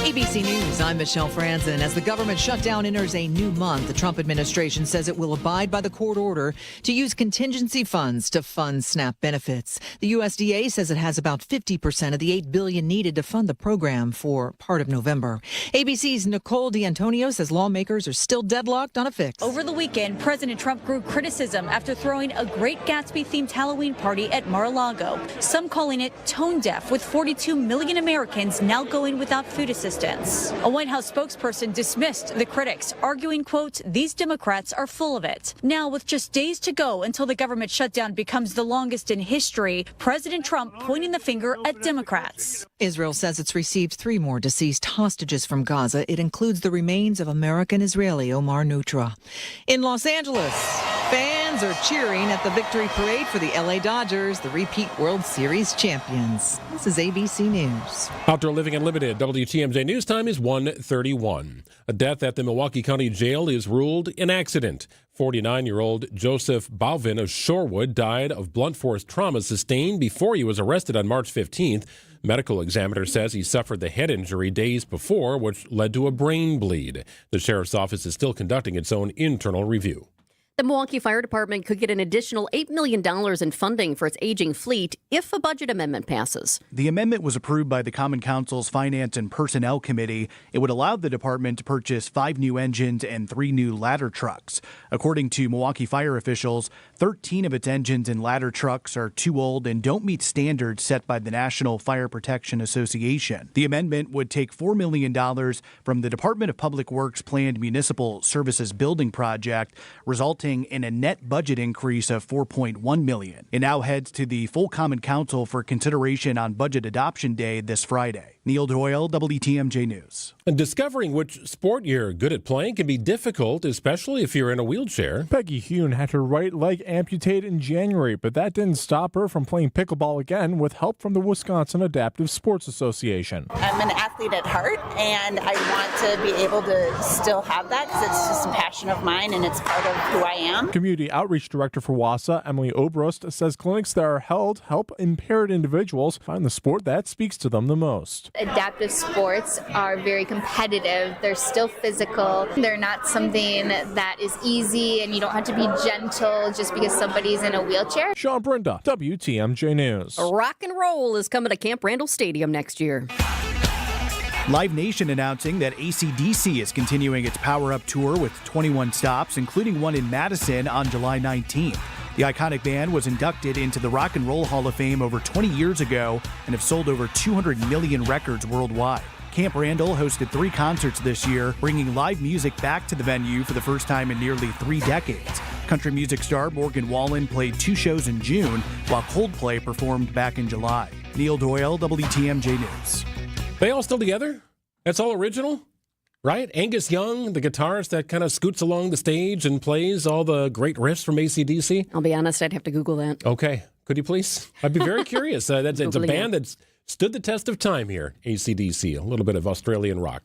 ABC News, I'm Michelle Franzen. As the government shutdown enters a new month, the Trump administration says it will abide by the court order to use contingency funds to fund SNAP benefits. The USDA says it has about 50% of the $8 billion needed to fund the program for part of November. ABC's Nicole D'Antonio says lawmakers are still deadlocked on a fix. Over the weekend, President Trump grew criticism after throwing a Great Gatsby-themed Halloween party at Mar-a-Lago. Some calling it tone-deaf, with 42 million Americans now going without food assistance. A White House spokesperson dismissed the critics, arguing, quote, these Democrats are full of it. Now, with just days to go until the government shutdown becomes the longest in history, President Trump pointing the finger at Democrats. Israel says it's received 3 more deceased hostages from Gaza. It includes the remains of American-Israeli Omar Nutra. In Los Angeles, fans are cheering at the victory parade for the LA Dodgers, the repeat World Series champions. This is ABC News. Outdoor Living Unlimited, WTMJ News time is 1:31. A death at the Milwaukee County Jail is ruled an accident. 49-year-old Joseph Balvin of Shorewood died of blunt force trauma sustained before he was arrested on March 15th. Medical examiner says he suffered the head injury days before, which led to a brain bleed. The sheriff's office is still conducting its own internal review. The Milwaukee Fire Department could get an additional $8 million in funding for its aging fleet if a budget amendment passes. The amendment was approved by the Common Council's Finance and Personnel Committee. It would allow the department to purchase 5 new engines and 3 new ladder trucks. According to Milwaukee fire officials, 13 of its engines and ladder trucks are too old and don't meet standards set by the National Fire Protection Association. The amendment would take $4 million from the Department of Public Works' planned municipal services building project, resulting in a net budget increase of $4.1 million. It now heads to the full Common Council for consideration on Budget Adoption Day this Friday. Neil Doyle, WTMJ News. And discovering which sport you're good at playing can be difficult, especially if you're in a wheelchair. Peggy Hune had her right leg amputated in January, but that didn't stop her from playing pickleball again with help from the Wisconsin Adaptive Sports Association. I'm an athlete at heart, and I want to be able to still have that because it's just a passion of mine and it's part of who I am. Community Outreach Director for WASA, Emily Obrust, says clinics that are held help impaired individuals find the sport that speaks to them the most. Adaptive sports are very competitive. They're still physical. They're not something that is easy, and you don't have to be gentle just because somebody's in a wheelchair. Sean Brinda, WTMJ News. Rock and roll is coming to Camp Randall Stadium next year. Live Nation announcing that AC/DC is continuing its Power Up Tour with 21 stops, including one in Madison on July 19th. The iconic band was inducted into the Rock and Roll Hall of Fame over 20 years ago and have sold over 200 million records worldwide. Camp Randall hosted 3 concerts this year, bringing live music back to the venue for the first time in nearly 3 decades. Country music star Morgan Wallen played 2 shows in June, while Coldplay performed back in July. Neil Doyle, WTMJ News. They all still together? That's all original? Right? Angus Young, the guitarist that kind of scoots along the stage and plays all the great riffs from AC/DC? I'll be honest, I'd have to Google that. Okay. Could you please? I'd be very curious. It's a band that's stood the test of time here, AC/DC, a little bit of Australian rock.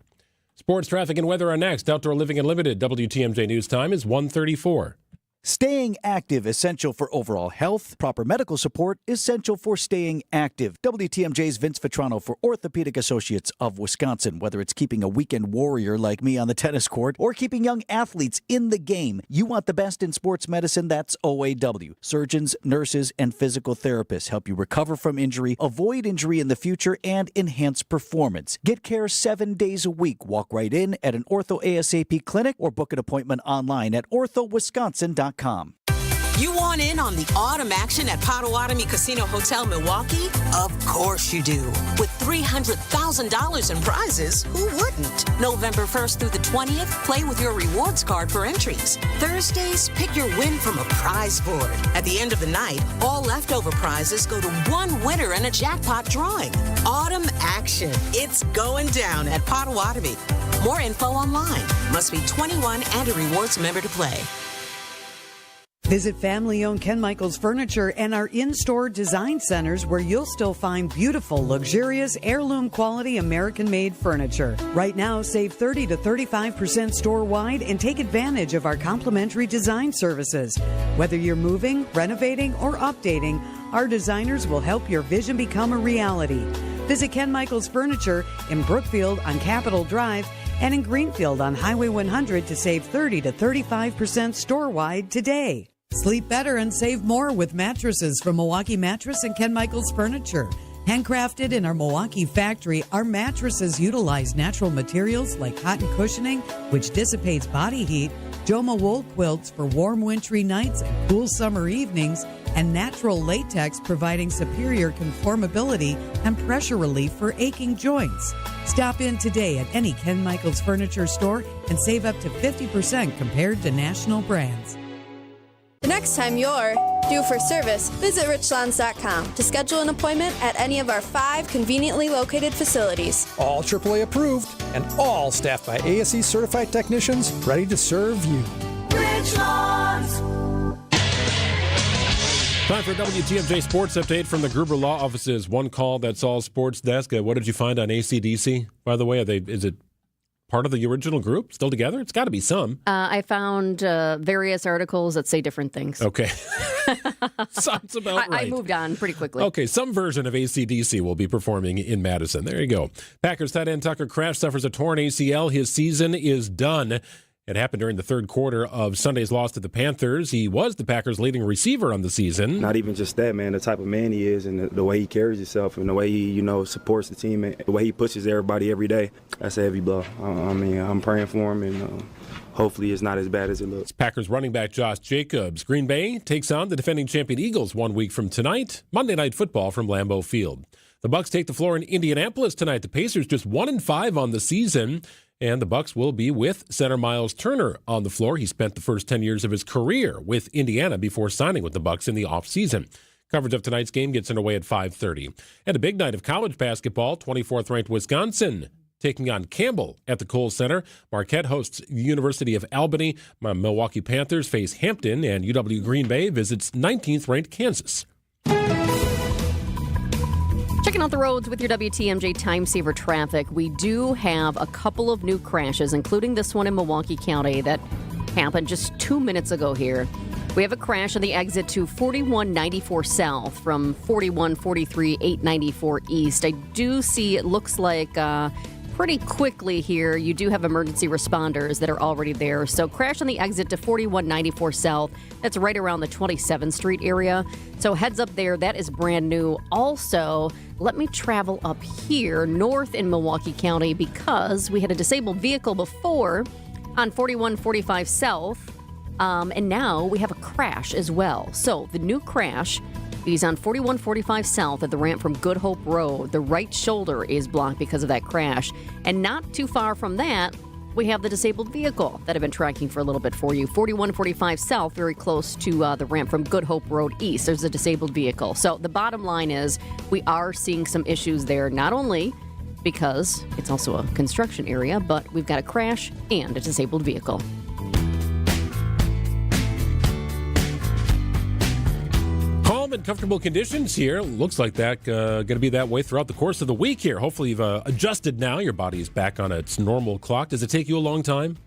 Sports, traffic, and weather are next. Outdoor Living Unlimited, WTMJ News time is 1:34. Staying active, essential for overall health. Proper medical support, essential for staying active. WTMJ's Vince Vitrano for Orthopedic Associates of Wisconsin. Whether it's keeping a weekend warrior like me on the tennis court or keeping young athletes in the game, you want the best in sports medicine, that's OAW. Surgeons, nurses, and physical therapists help you recover from injury, avoid injury in the future, and enhance performance. Get care 7 days a week. Walk right in at an Ortho ASAP clinic or book an appointment online at orthowisconsin.com. You want in on the autumn action at Potawatomi Casino Hotel Milwaukee? Of course you do. With $300,000 in prizes, who wouldn't? November 1st through the 20th, play with your rewards card for entries. Thursdays, pick your win from a prize board. At the end of the night, all leftover prizes go to one winner in a jackpot drawing. Autumn action. It's going down at Potawatomi. More info online. Must be 21 and a rewards member to play. Visit family-owned Ken Michaels Furniture and our in-store design centers where you'll still find beautiful, luxurious, heirloom-quality American-made furniture. Right now, save 30 to 35% store-wide and take advantage of our complimentary design services. Whether you're moving, renovating, or updating, our designers will help your vision become a reality. Visit Ken Michaels Furniture in Brookfield on Capitol Drive and in Greenfield on Highway 100 to save 30 to 35% store-wide today. Sleep better and save more with mattresses from Milwaukee Mattress and Ken Michaels Furniture. Handcrafted in our Milwaukee factory, our mattresses utilize natural materials like cotton cushioning, which dissipates body heat, Joma wool quilts for warm wintry nights and cool summer evenings, and natural latex providing superior conformability and pressure relief for aching joints. Stop in today at any Ken Michaels Furniture store and save up to 50% compared to national brands. The next time you're due for service, visit richlands.com to schedule an appointment at any of our 5 conveniently located facilities. All AAA approved and all staffed by ASE certified technicians ready to serve you. Richlands. Time for a WTMJ Sports Update from the Gruber Law Office's One Call That's All Sports Desk. What did you find on AC/DC? By the way, is it part of the original group? Still together? It's got to be some. I found various articles that say different things. Okay. Sounds about right. I moved on pretty quickly. Okay, some version of AC/DC will be performing in Madison. There you go. Packers tight end Tucker Kraft suffers a torn ACL. His season is done. It happened during the third quarter of Sunday's loss to the Panthers. He was the Packers' leading receiver on the season. Not even just that, man. The type of man he is and the way he carries himself and the way he, supports the team and the way he pushes everybody every day. That's a heavy blow. I'm praying for him and hopefully it's not as bad as it looks. Packers running back Josh Jacobs. Green Bay takes on the defending champion Eagles 1 week from tonight. Monday Night Football from Lambeau Field. The Bucs take the floor in Indianapolis tonight. The Pacers just 1-5 on the season. And the Bucs will be with center Miles Turner on the floor. He spent the first 10 years of his career with Indiana before signing with the Bucs in the offseason. Coverage of tonight's game gets underway at 5:30. And a big night of college basketball. 24th-ranked Wisconsin taking on Campbell at the Kohl Center. Marquette hosts the University of Albany. Milwaukee Panthers face Hampton, and UW Green Bay visits 19th-ranked Kansas. Checking out the roads with your WTMJ Time Saver traffic. We do have a couple of new crashes, including this one in Milwaukee County that happened just 2 minutes ago here. We have a crash on the exit to 4194 South from 4143 894 East. I do see it looks like pretty quickly here, you do have emergency responders that are already there. So crash on the exit to 4194 South. That's right around the 27th Street area. So heads up there, that is brand new. Also, let me travel up here north in Milwaukee County because we had a disabled vehicle before on 4145 South. And now we have a crash as well. So the new crash is on 4145 South at the ramp from Good Hope Road. The right shoulder is blocked because of that crash. And not too far from that, we have the disabled vehicle that I've been tracking for a little bit for you. 4145 South, very close to the ramp from Good Hope Road East. There's a disabled vehicle. So the bottom line is we are seeing some issues there, not only because it's also a construction area, but we've got a crash and a disabled vehicle. Calm and comfortable conditions here. Looks like that going to be that way throughout the course of the week here. Hopefully you've adjusted now. Your body is back on its normal clock. Does it take you a long time?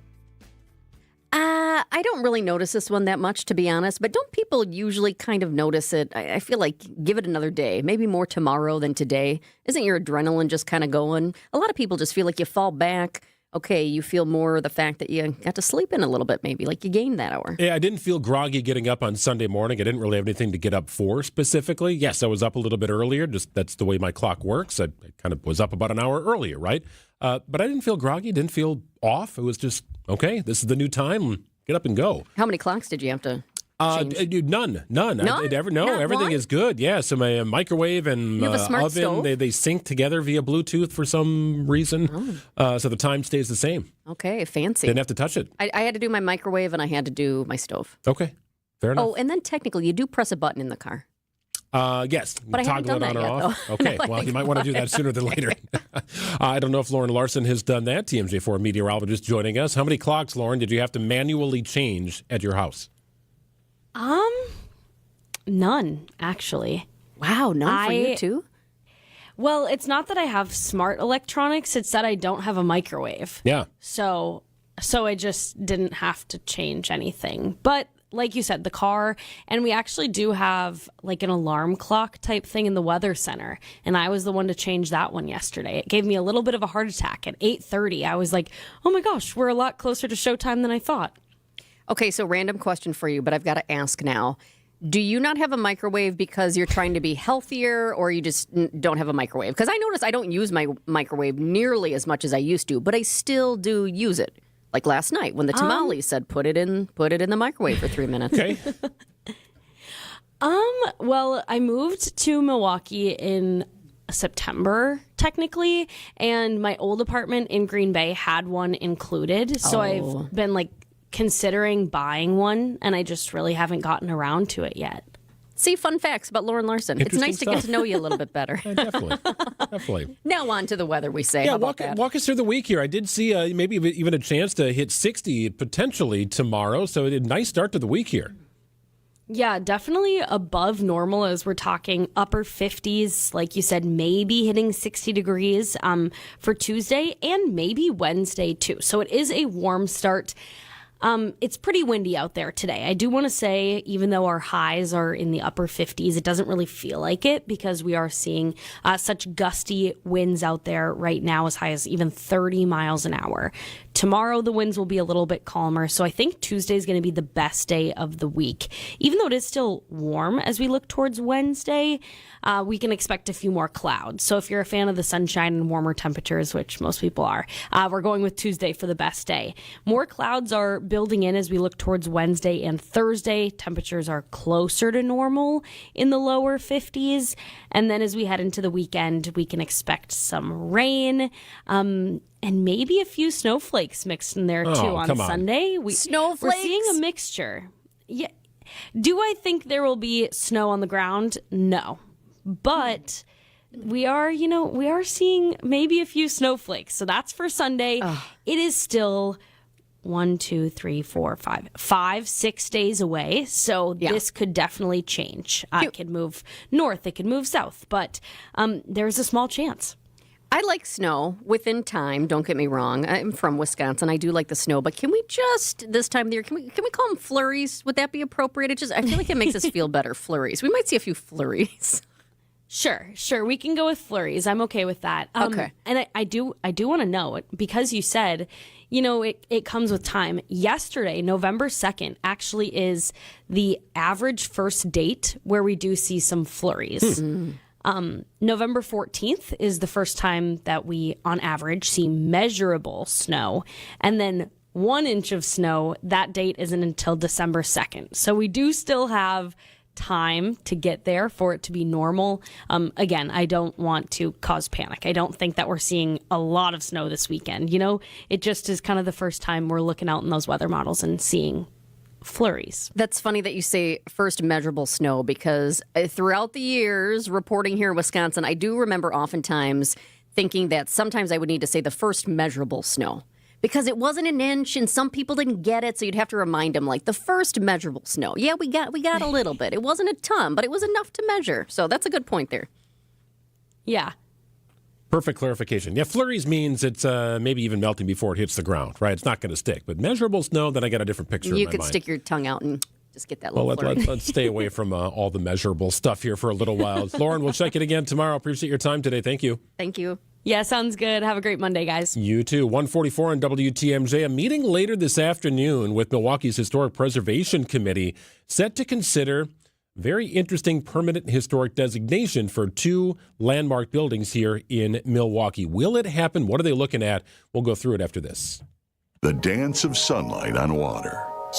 I don't really notice this one that much, to be honest, but don't people usually kind of notice it? I feel like give it another day, maybe more tomorrow than today. Isn't your adrenaline just kind of going? A lot of people just feel like you fall back. Okay, you feel more the fact that you got to sleep in a little bit, maybe, like you gained that hour. Yeah, I didn't feel groggy getting up on Sunday morning. I didn't really have anything to get up for specifically. Yes, I was up a little bit earlier. Just that's the way my clock works. I kind of was up about an hour earlier, right? But I didn't feel groggy, didn't feel off. It was just, okay, this is the new time. Get up and go. How many clocks did you have to change? None. None? Everything one? is good. Yeah, so my microwave and You have a smart oven, stove? they sync together via Bluetooth for some reason. So the time stays the same. Okay, fancy. Didn't have to touch it. I had to do my microwave and I had to do my stove. Okay, fair enough. Oh, and then technically you do press a button in the car. Yes. But I haven't Toggle done it that on or yet, off. though. Okay, well, you might want to do that sooner than later. I don't know if Lauren Larson has done that. TMJ4 meteorologist joining us. How many clocks, Lauren, did you have to manually change at your house? None, actually. Wow, none for you too? Well, it's not that I have smart electronics, it's that I don't have a microwave. Yeah. So I just didn't have to change anything. But like you said, the car, and we actually do have like an alarm clock type thing in the weather center. And I was the one to change that one yesterday. It gave me a little bit of a heart attack at 8:30. I was like, oh my gosh, we're a lot closer to showtime than I thought. Okay, so random question for you, but I've got to ask now. Do you not have a microwave because you're trying to be healthier, or you just don't have a microwave? Because I notice I don't use my microwave nearly as much as I used to, but I still do use it. Like last night when the tamales said put it in the microwave for 3 minutes. Okay. Well, I moved to Milwaukee in September, technically, and my old apartment in Green Bay had one included. So I've been like considering buying one, and I just really haven't gotten around to it yet. See, fun facts about Lauren Larson. It's nice to get to know you a little bit better. Definitely. Now on to the weather, we say. Yeah, How about that? walk us through the week here. I did see maybe even a chance to hit 60 potentially tomorrow, so a nice start to the week here. Yeah, definitely above normal as we're talking upper 50s, like you said, maybe hitting 60 degrees for Tuesday and maybe Wednesday too. So it is a warm start. It's pretty windy out there today. I do want to say, even though our highs are in the upper 50s, it doesn't really feel like it because we are seeing such gusty winds out there right now, as high as even 30 miles an hour. Tomorrow, the winds will be a little bit calmer, so I think Tuesday is going to be the best day of the week. Even though it is still warm as we look towards Wednesday, we can expect a few more clouds. So if you're a fan of the sunshine and warmer temperatures, which most people are, we're going with Tuesday for the best day. More clouds are building in as we look towards Wednesday and Thursday. Temperatures are closer to normal in the lower 50s. And then as we head into the weekend, we can expect some rain, and maybe a few snowflakes mixed in there too on Sunday. Snowflakes? We're seeing a mixture. Yeah. Do I think there will be snow on the ground? No. But we are seeing maybe a few snowflakes. So that's for Sunday. It is still 6 days away. So this could definitely change. It could move north. It could move south. But there's a small chance. I like snow within time. Don't get me wrong. I'm from Wisconsin. I do like the snow, but can we just this time of the year can we call them flurries? Would that be appropriate? I feel like it makes us feel better. Flurries. We might see a few flurries. Sure. We can go with flurries. I'm okay with that. Okay. And I do want to know, because you said, it comes with time. Yesterday, November 2nd, actually is the average first date where we do see some flurries. November 14th is the first time that we, on average, see measurable snow. And then 1 inch of snow, that date isn't until December 2nd. So we do still have time to get there for it to be normal. Again, I don't want to cause panic. I don't think that we're seeing a lot of snow this weekend. It just is kind of the first time we're looking out in those weather models and seeing flurries. That's funny that you say first measurable snow, because throughout the years reporting here in Wisconsin, I do remember oftentimes thinking that sometimes I would need to say the first measurable snow, because it wasn't an inch and some people didn't get it. So you'd have to remind them, like, the first measurable snow. Yeah, we got a little bit. It wasn't a ton, but it was enough to measure. So that's a good point there. Yeah. Perfect clarification. Yeah, flurries means it's maybe even melting before it hits the ground, right? It's not going to stick. But measurable snow, then I got a different picture in my You mind. could stick your tongue out and just get that little flurry. Let's stay away from all the measurable stuff here for a little while. Lauren, we'll check it again tomorrow. Appreciate your time today. Thank you. Thank you. Yeah, sounds good. Have a great Monday, guys. You too. 144 on WTMJ. A meeting later this afternoon with Milwaukee's Historic Preservation Committee set to consider very interesting permanent historic designation for 2 landmark buildings here in Milwaukee. Will it happen? What are they looking at? We'll go through it after this. The dance of sunlight on water.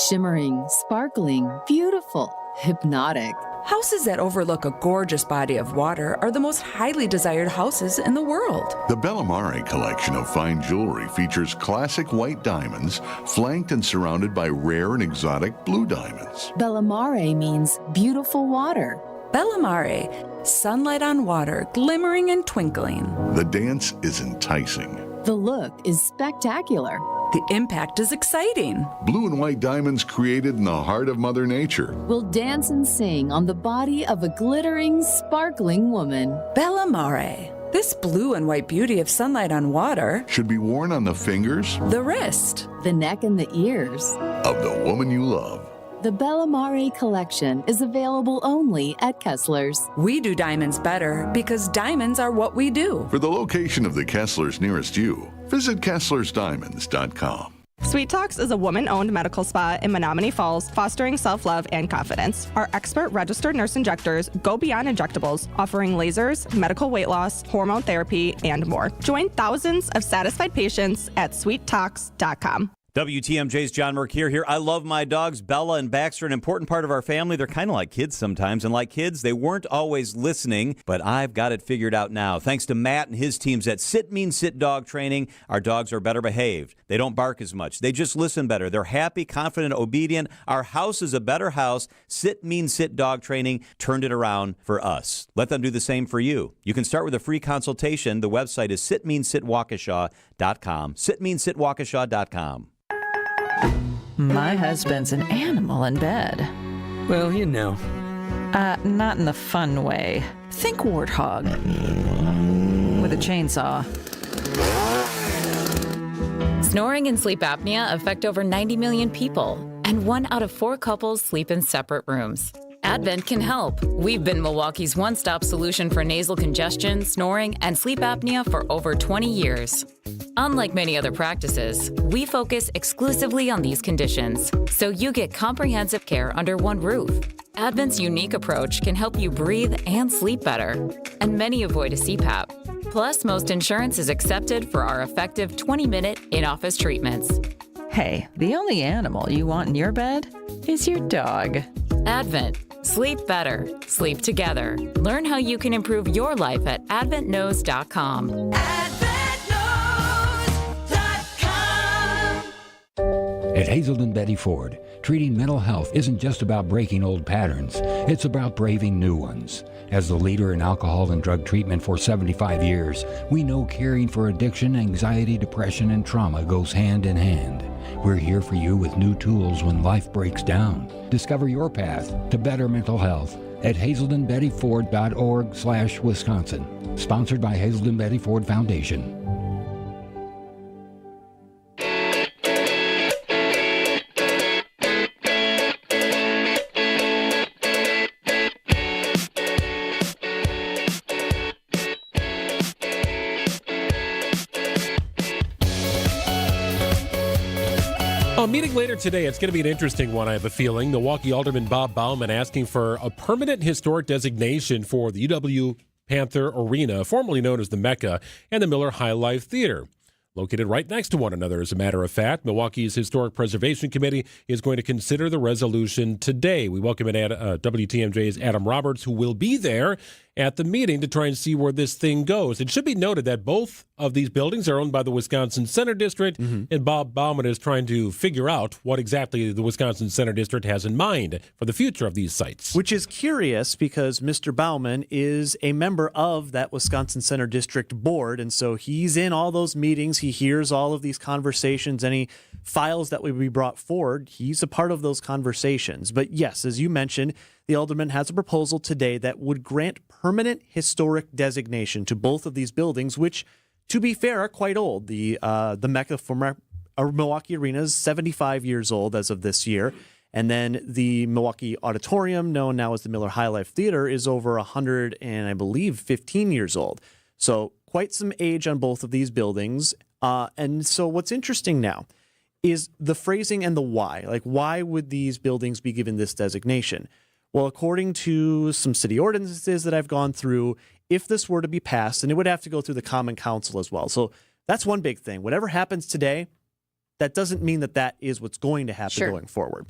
Shimmering, sparkling, beautiful, hypnotic. Houses that overlook a gorgeous body of water are the most highly desired houses in the world. The Bellamare collection of fine jewelry features classic white diamonds, flanked and surrounded by rare and exotic blue diamonds. Bellamare means beautiful water. Bellamare, sunlight on water, glimmering and twinkling. The dance is enticing. The look is spectacular. The impact is exciting. Blue and white diamonds created in the heart of Mother Nature will dance and sing on the body of a glittering, sparkling woman. Bellamare. This blue and white beauty of sunlight on water should be worn on the fingers, the wrist, the neck, and the ears of the woman you love. The Bellamare collection is available only at Kessler's. We do diamonds better because diamonds are what we do. For the location of the Kessler's nearest you, visit KesslersDiamonds.com. Sweet Talks is a woman-owned medical spa in Menominee Falls, fostering self-love and confidence. Our expert registered nurse injectors go beyond injectables, offering lasers, medical weight loss, hormone therapy, and more. Join thousands of satisfied patients at sweettalks.com. WTMJ's John Mercure here. I love my dogs, Bella and Baxter, an important part of our family. They're kind of like kids sometimes, and like kids, they weren't always listening, but I've got it figured out now. Thanks to Matt and his teams at Sit Means Sit Dog Training, our dogs are better behaved. They don't bark as much. They just listen better. They're happy, confident, obedient. Our house is a better house. Sit Means Sit Dog Training turned it around for us. Let them do the same for you. You can start with a free consultation. The website is sitmeansitwaukesha.com. Sitmeansitwaukesha.com. My husband's an animal in bed. Well, you know. Not in the fun way. Think warthog. With a chainsaw. Snoring and sleep apnea affect over 90 million people, and 1 out of 4 couples sleep in separate rooms. Advent can help. We've been Milwaukee's one-stop solution for nasal congestion, snoring, and sleep apnea for over 20 years. Unlike many other practices, we focus exclusively on these conditions, so you get comprehensive care under one roof. Advent's unique approach can help you breathe and sleep better, and many avoid a CPAP. Plus, most insurance is accepted for our effective 20-minute in-office treatments. Hey, the only animal you want in your bed is your dog. Advent. Sleep better. Sleep together. Learn how you can improve your life at adventknows.com. At Hazelden Betty Ford, treating mental health isn't just about breaking old patterns. It's about braving new ones. As the leader in alcohol and drug treatment for 75 years, we know caring for addiction, anxiety, depression, and trauma goes hand in hand. We're here for you with new tools when life breaks down. Discover your path to better mental health at hazeldenbettyford.org/Wisconsin. Sponsored by Hazelden Betty Ford Foundation. Meeting later today, it's going to be an interesting one, I have a feeling. Milwaukee Alderman Bob Bauman asking for a permanent historic designation for the UW Panther Arena, formerly known as the Mecca, and the Miller High Life Theater. Located right next to one another, as a matter of fact. Milwaukee's Historic Preservation Committee is going to consider the resolution today. We welcome in WTMJ's Adam Roberts, who will be there at the meeting to try and see where this thing goes. It should be noted that both of these buildings are owned by the Wisconsin Center District, and Bob Bauman is trying to figure out what exactly the Wisconsin Center District has in mind for the future of these sites. Which is curious because Mr. Bauman is a member of that Wisconsin Center District board, and so he's in all those meetings. He hears all of these conversations, any files that would be brought forward. He's a part of those conversations. But yes, as you mentioned, the alderman has a proposal today that would grant permanent historic designation to both of these buildings, which, to be fair, are quite old. The Mecca for Milwaukee Arena is 75 years old as of this year. And then the Milwaukee Auditorium, known now as the Miller High Life Theater, is over 100 and I believe 15 years old. So quite some age on both of these buildings. And so what's interesting now is the phrasing and the why. Like, why would these buildings be given this designation? Well, according to some city ordinances that I've gone through, if this were to be passed, and it would have to go through the Common Council as well. So that's one big thing. Whatever happens today, that doesn't mean that that is what's going to happen going forward.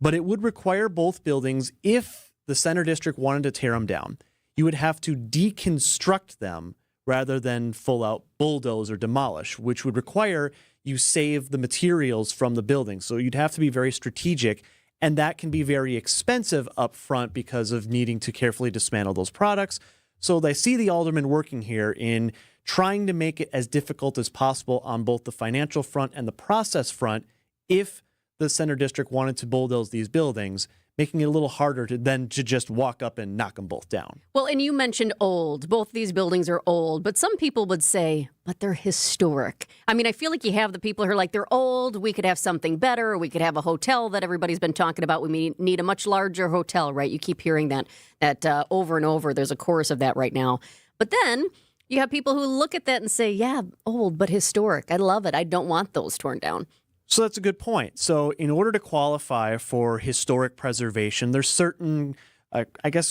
But it would require both buildings, if the Center District wanted to tear them down, you would have to deconstruct them rather than full out bulldoze or demolish, which would require you save the materials from the building. So you'd have to be very strategic, and that can be very expensive up front because of needing to carefully dismantle those products. So they see the alderman working here in trying to make it as difficult as possible on both the financial front and the process front if the Center District wanted to bulldoze these buildings, making it a little harder to just walk up and knock them both down. Well, and you mentioned old. Both these buildings are old, but some people would say, but they're historic. I mean, I feel like you have the people who are like, they're old, we could have something better, we could have a hotel that everybody's been talking about. We need a much larger hotel, right? You keep hearing that over and over. There's a chorus of that right now. But then you have people who look at that and say, yeah, old, but historic. I love it. I don't want those torn down. So that's a good point. So in order to qualify for historic preservation, there's certain,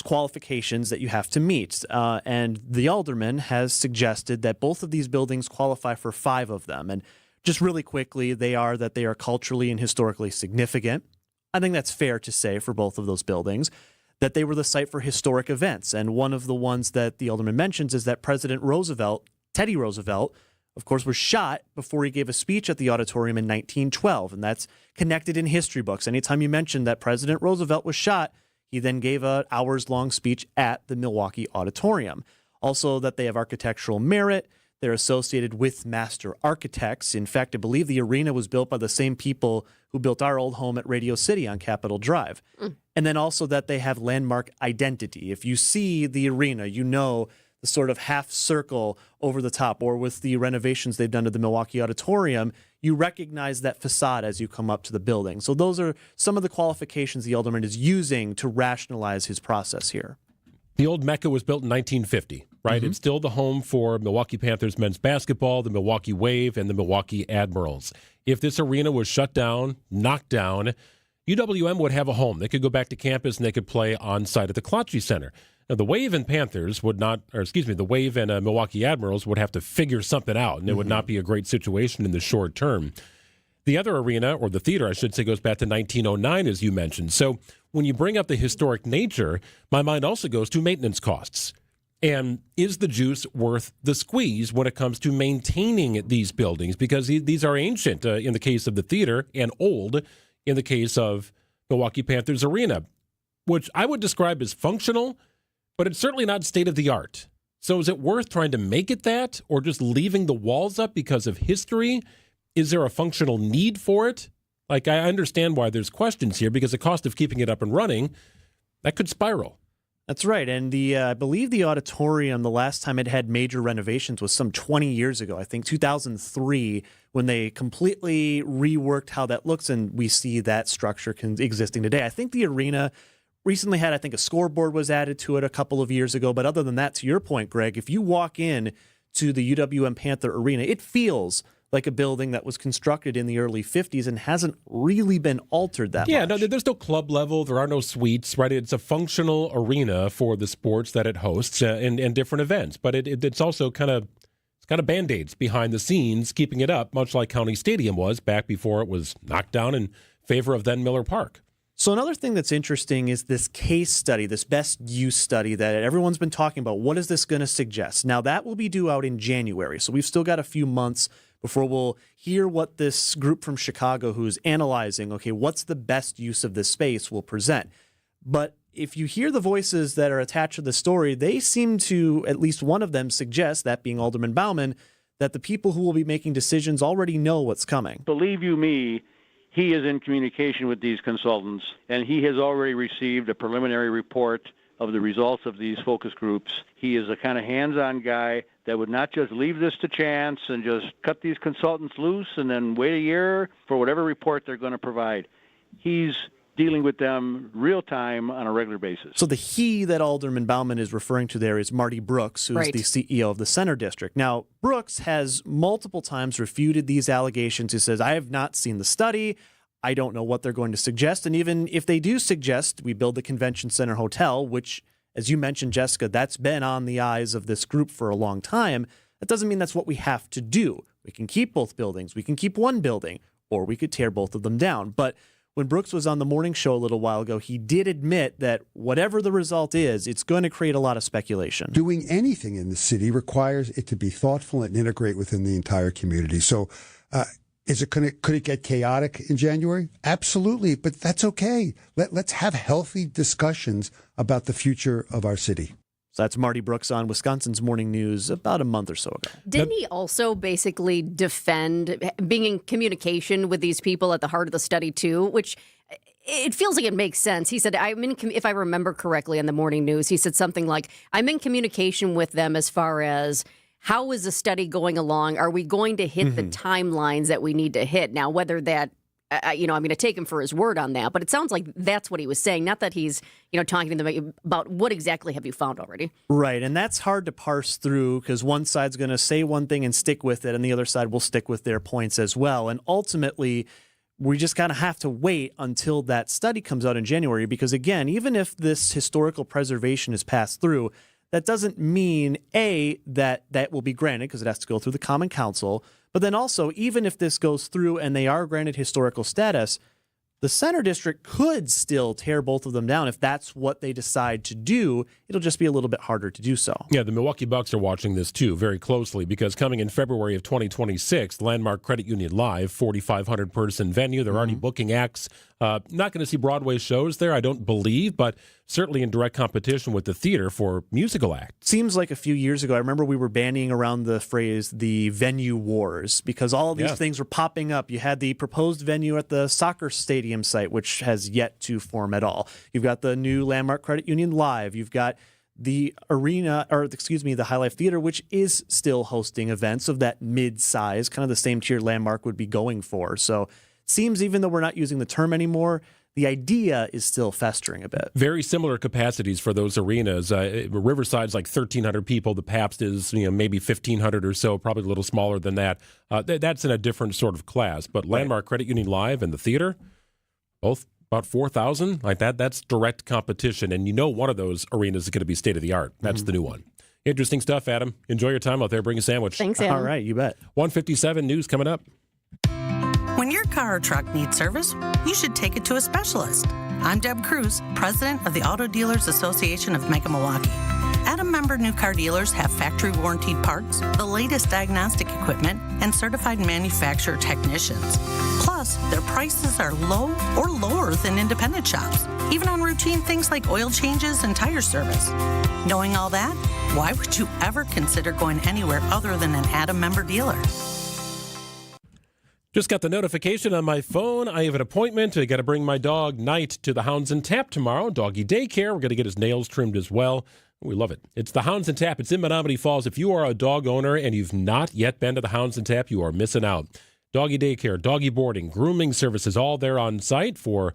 qualifications that you have to meet. And the alderman has suggested that both of these buildings qualify for 5 of them. And just really quickly, they are culturally and historically significant. I think that's fair to say for both of those buildings, that they were the site for historic events. And one of the ones that the alderman mentions is that President Roosevelt, Teddy Roosevelt, of course, was shot before he gave a speech at the auditorium in 1912, and that's connected in history books. Anytime you mention that President Roosevelt was shot, he then gave an hours-long speech at the Milwaukee Auditorium. Also, that they have architectural merit. They're associated with master architects. In fact, I believe the arena was built by the same people who built our old home at Radio City on Capitol Drive. And then also that they have landmark identity. If you see the arena, you know the sort of half circle over the top, or with the renovations they've done to the Milwaukee Auditorium, you recognize that facade as you come up to the building. So those are some of the qualifications the alderman is using to rationalize his process here. The old Mecca was built in 1950, right? Mm-hmm. It's still the home for Milwaukee Panthers men's basketball, the Milwaukee Wave, and the Milwaukee Admirals. If this arena was shut down, knocked down, UWM would have a home. They could go back to campus and they could play on site at the Klotche Center. Now, the Wave and Panthers would not, the Wave and Milwaukee Admirals would have to figure something out, and it would not be a great situation in the short term. The other arena, or the theater, I should say, goes back to 1909, as you mentioned. So when you bring up the historic nature, my mind also goes to maintenance costs. And is the juice worth the squeeze when it comes to maintaining these buildings? Because these are ancient in the case of the theater and old in the case of Milwaukee Panthers Arena, which I would describe as functional, but it's certainly not state-of-the-art. So is it worth trying to make it that, or just leaving the walls up because of history? Is there a functional need for it? Like, I understand why there's questions here, because the cost of keeping it up and running, that could spiral. That's right. And I believe the auditorium, the last time it had major renovations was some 20 years ago, I think 2003, when they completely reworked how that looks, and we see that structure existing today. I think the arena recently had, a scoreboard was added to it a couple of years ago. But other than that, to your point, Greg, if you walk in to the UWM Panther Arena, it feels like a building that was constructed in the early 50s and hasn't really been altered that much. Yeah, no, there's no club level. There are no suites, right? It's a functional arena for the sports that it hosts and different events. But it's also kind of Band-Aids behind the scenes, keeping it up, much like County Stadium was back before it was knocked down in favor of then Miller Park. So another thing that's interesting is this case study, this best use study that everyone's been talking about. What is this going to suggest? Now, that will be due out in January, so we've still got a few months before we'll hear what this group from Chicago who's analyzing, okay, what's the best use of this space will present. But if you hear the voices that are attached to the story, they seem to, at least one of them suggest, that being Alderman Bauman, that the people who will be making decisions already know what's coming. Believe you me, he is in communication with these consultants, and he has already received a preliminary report of the results of these focus groups. He is a kind of hands-on guy that would not just leave this to chance and just cut these consultants loose and then wait a year for whatever report they're going to provide. He's dealing with them real time on a regular basis. So the he that Alderman Bauman is referring to there is Marty Brooks, who's the CEO of the Center District. Now, Brooks has multiple times refuted these allegations. He says, I have not seen the study. I don't know what they're going to suggest. And even if they do suggest we build the Convention Center Hotel, which, as you mentioned, Jessica, that's been on the eyes of this group for a long time, that doesn't mean that's what we have to do. We can keep both buildings. We can keep one building, or we could tear both of them down. But when Brooks was on the morning show a little while ago, he did admit that whatever the result is, it's going to create a lot of speculation. Doing anything in the city requires it to be thoughtful and integrate within the entire community. So, could it get chaotic in January? Absolutely, but that's okay. Let's have healthy discussions about the future of our city. So that's Marty Brooks on Wisconsin's Morning News about a month or so ago. Didn't he also basically defend being in communication with these people at the heart of the study too, which it feels like it makes sense. He said, if I remember correctly in the Morning News, he said something like, I'm in communication with them as far as how is the study going along? Are we going to hit the timelines that we need to hit? Now, whether that, I'm going to take him for his word on that, but it sounds like that's what he was saying. Not that he's, talking to them about what exactly have you found already. Right, and that's hard to parse through because one side's going to say one thing and stick with it, and the other side will stick with their points as well. And ultimately, we just kind of have to wait until that study comes out in January because, again, even if this historical preservation is passed through, that doesn't mean, A, that will be granted because it has to go through the Common Council. But then also, even if this goes through and they are granted historical status, the Center District could still tear both of them down if that's what they decide to do. It'll just be a little bit harder to do so. Yeah, the Milwaukee Bucks are watching this too very closely because coming in February of 2026, Landmark Credit Union Live, 4,500-person venue. They're already booking acts. Not going to see Broadway shows there, I don't believe, but certainly in direct competition with the theater for musical acts. Seems like a few years ago, I remember we were bandying around the phrase the venue wars because all of these things were popping up. You had the proposed venue at the soccer stadium site, which has yet to form at all. You've got the new Landmark Credit Union Live. You've got the the High Life Theater, which is still hosting events of that mid-size, kind of the same tier Landmark would be going for. So seems even though we're not using the term anymore, the idea is still festering a bit. Very similar capacities for those arenas. Riverside's like 1,300 people. The Pabst is maybe 1,500 or so, probably a little smaller than that. That's in a different sort of class. But Landmark Credit Union Live and the theater, both about 4,000, like that. That's direct competition. And one of those arenas is going to be state-of-the-art. That's the new one. Interesting stuff, Adam. Enjoy your time out there. Bring a sandwich. Thanks, Adam. All right, you bet. 1:57 news coming up. When your car or truck needs service, you should take it to a specialist. I'm Deb Cruz, president of the Auto Dealers Association of Mega Milwaukee. Adam member new car dealers have factory warranted parts, the latest diagnostic equipment, and certified manufacturer technicians. Plus, their prices are low or lower than independent shops, even on routine things like oil changes and tire service. Knowing all that, why would you ever consider going anywhere other than an Adam member dealer? Just got the notification on my phone. I have an appointment. I got to bring my dog, Knight, to the Hounds and Tap tomorrow. Doggy daycare. We're going to get his nails trimmed as well. We love it. It's the Hounds and Tap. It's in Menominee Falls. If you are a dog owner and you've not yet been to the Hounds and Tap, you are missing out. Doggy daycare, doggy boarding, grooming services, all there on site for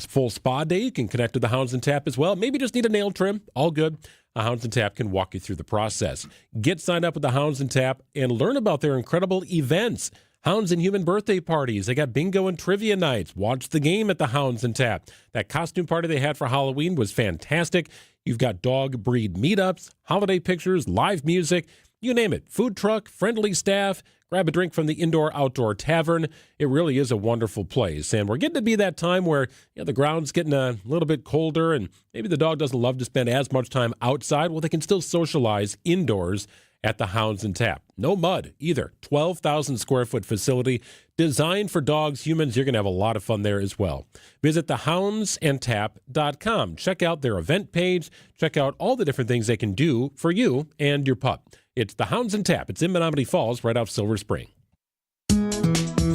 full spa day. You can connect to the Hounds and Tap as well. Maybe just need a nail trim. All good. Hounds and Tap can walk you through the process. Get signed up with the Hounds and Tap and learn about their incredible events. Hounds and Human birthday parties. They got bingo and trivia nights. Watch the game at the Hounds and Tap. That costume party they had for Halloween was fantastic. You've got dog breed meetups, holiday pictures, live music, you name it. Food truck, friendly staff. Grab a drink from the indoor-outdoor tavern. It really is a wonderful place. And we're getting to be that time where the ground's getting a little bit colder and maybe the dog doesn't love to spend as much time outside. Well, they can still socialize indoors at the Hounds and Tap. No mud either. 12,000 square foot facility designed for dogs, humans. You're going to have a lot of fun there as well. Visit thehoundsandtap.com. Check out their event page. Check out all the different things they can do for you and your pup. It's the Hounds and Tap. It's in Menominee Falls, right off Silver Spring.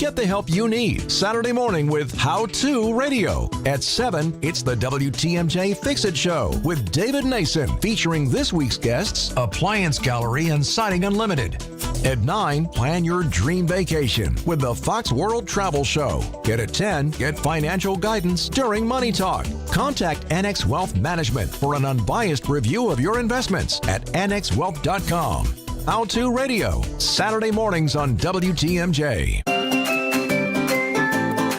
Get the help you need Saturday morning with How To Radio. At 7, it's the WTMJ Fix-It Show with David Nason, featuring this week's guests, Appliance Gallery and Siding Unlimited. At 9, plan your dream vacation with the Fox World Travel Show. At 10, get financial guidance during Money Talk. Contact Annex Wealth Management for an unbiased review of your investments at annexwealth.com. How To Radio, Saturday mornings on WTMJ.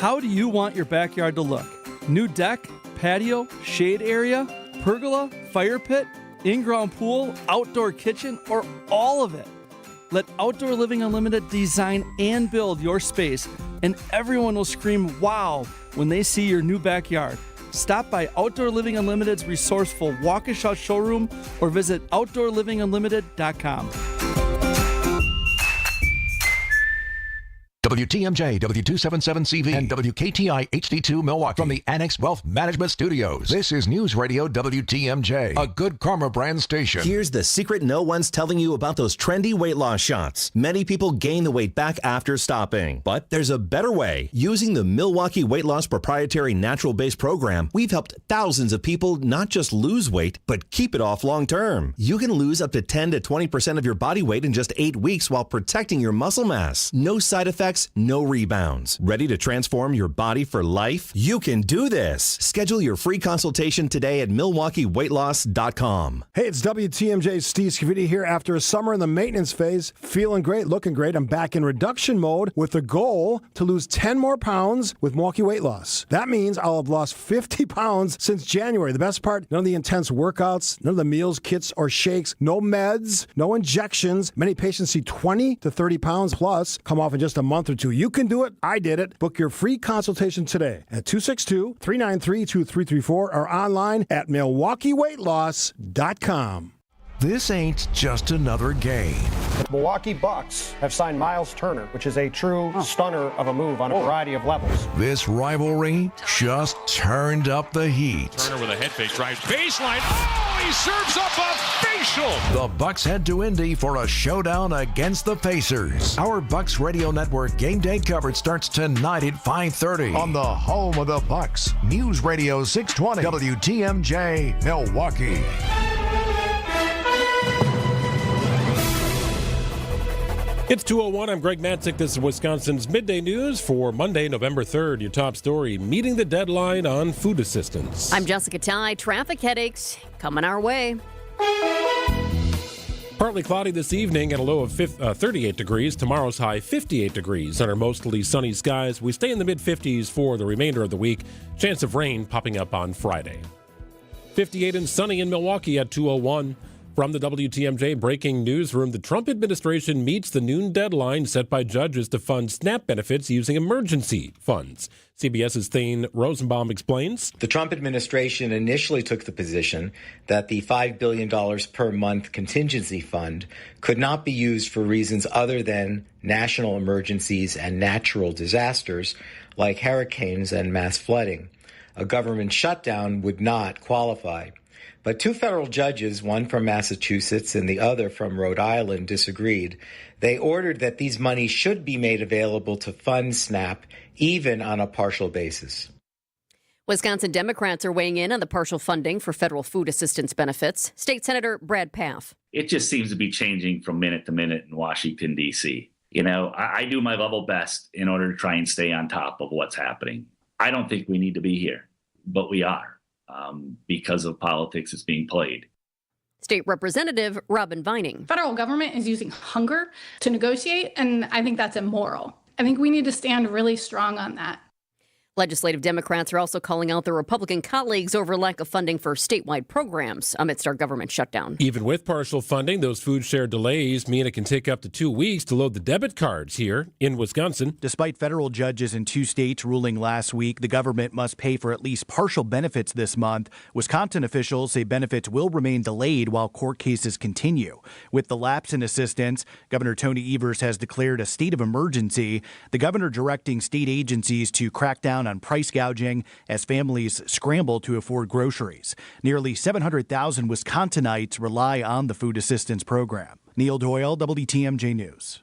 How do you want your backyard to look? New deck, patio, shade area, pergola, fire pit, in-ground pool, outdoor kitchen, or all of it? Let Outdoor Living Unlimited design and build your space, and everyone will scream wow when they see your new backyard. Stop by Outdoor Living Unlimited's resourceful Waukesha showroom or visit OutdoorLivingUnlimited.com. WTMJ, W277CV, and WKTI HD2 Milwaukee from the Annex Wealth Management Studios. This is News Radio WTMJ, a Good Karma brand station. Here's the secret no one's telling you about those trendy weight loss shots. Many people gain the weight back after stopping, but there's a better way. Using the Milwaukee Weight Loss proprietary natural-based program, we've helped thousands of people not just lose weight, but keep it off long-term. You can lose up to 10 to 20% of your body weight in just 8 weeks while protecting your muscle mass. No side effects, no rebounds. Ready to transform your body for life? You can do this. Schedule your free consultation today at MilwaukeeWeightLoss.com. Hey, it's WTMJ's Steve Scavidi here. After a summer in the maintenance phase, feeling great, looking great, I'm back in reduction mode with the goal to lose 10 more pounds with Milwaukee Weight Loss. That means I'll have lost 50 pounds since January. The best part, none of the intense workouts, none of the meals, kits, or shakes, no meds, no injections. Many patients see 20 to 30 pounds plus come off in just a month or two. You can do it. I did it. Book your free consultation today at 262-393-2334 or online at MilwaukeeWeightLoss.com. This ain't just another game. The Milwaukee Bucks have signed Miles Turner, which is a true stunner of a move on a variety of levels. This rivalry just turned up the heat. Turner with a head fake drives baseline. Oh, he serves up a facial. The Bucks head to Indy for a showdown against the Pacers. Our Bucks Radio Network game day coverage starts tonight at 5:30 on the home of the Bucks, News Radio 620 WTMJ Milwaukee. It's 2:01. I'm Greg Matzek. This is Wisconsin's Midday News for Monday, November 3rd. Your top story, meeting the deadline on food assistance. I'm Jessica Tighe. Traffic headaches coming our way. Partly cloudy this evening at a low of 38 degrees. Tomorrow's high 58 degrees. Under mostly sunny skies, we stay in the mid-50s for the remainder of the week. Chance of rain popping up on Friday. 58 and sunny in Milwaukee at 2:01. From the WTMJ Breaking Newsroom, the Trump administration meets the noon deadline set by judges to fund SNAP benefits using emergency funds. CBS's Thane Rosenbaum explains. The Trump administration initially took the position that the $5 billion per month contingency fund could not be used for reasons other than national emergencies and natural disasters like hurricanes and mass flooding. A government shutdown would not qualify. But two federal judges, one from Massachusetts and the other from Rhode Island, disagreed. They ordered that these monies should be made available to fund SNAP, even on a partial basis. Wisconsin Democrats are weighing in on the partial funding for federal food assistance benefits. State Senator Brad Pfaff. It just seems to be changing from minute to minute in Washington, D.C. You know, I do my level best in order to try and stay on top of what's happening. I don't think we need to be here, but we are. Because of politics that's being played. State Representative Robin Vining. Federal government is using hunger to negotiate, and I think that's immoral. I think we need to stand really strong on that. Legislative Democrats are also calling out their Republican colleagues over lack of funding for statewide programs amidst our government shutdown. Even with partial funding, those food share delays mean it can take up to 2 weeks to load the debit cards here in Wisconsin. Despite federal judges in 2 states ruling last week the government must pay for at least partial benefits this month, Wisconsin officials say benefits will remain delayed while court cases continue. With the lapse in assistance, Governor Tony Evers has declared a state of emergency, the governor directing state agencies to crack down on price gouging as families scramble to afford groceries. Nearly 700,000 Wisconsinites rely on the food assistance program. Neil Doyle, WTMJ News.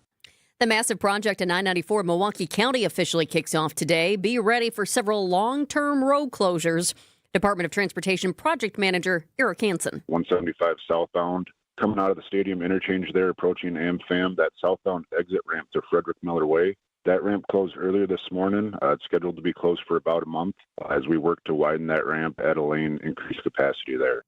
The massive project in I-94 Milwaukee County officially kicks off today. Be ready for several long-term road closures. Department of Transportation Project Manager Eric Hansen. 175 southbound, coming out of the stadium interchange there, approaching AmFam, that southbound exit ramp to Frederick Miller Way. That ramp closed earlier this morning. It's scheduled to be closed for about a month as we work to widen that ramp, add a lane, increase capacity there.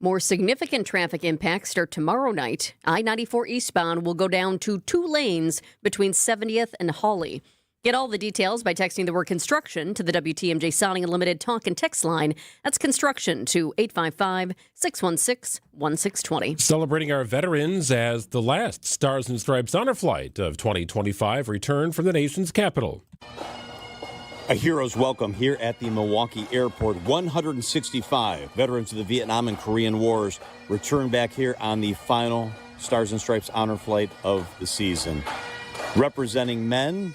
More significant traffic impacts start tomorrow night. I-94 eastbound will go down to 2 lanes between 70th and Hawley. Get all the details by texting the word construction to the WTMJ Sounding Unlimited talk and text line. That's construction to 855-616-1620. Celebrating our veterans as the last Stars and Stripes honor flight of 2025 returned from the nation's capital. A hero's welcome here at the Milwaukee Airport. 165 veterans of the Vietnam and Korean Wars return back here on the final Stars and Stripes honor flight of the season. Representing men,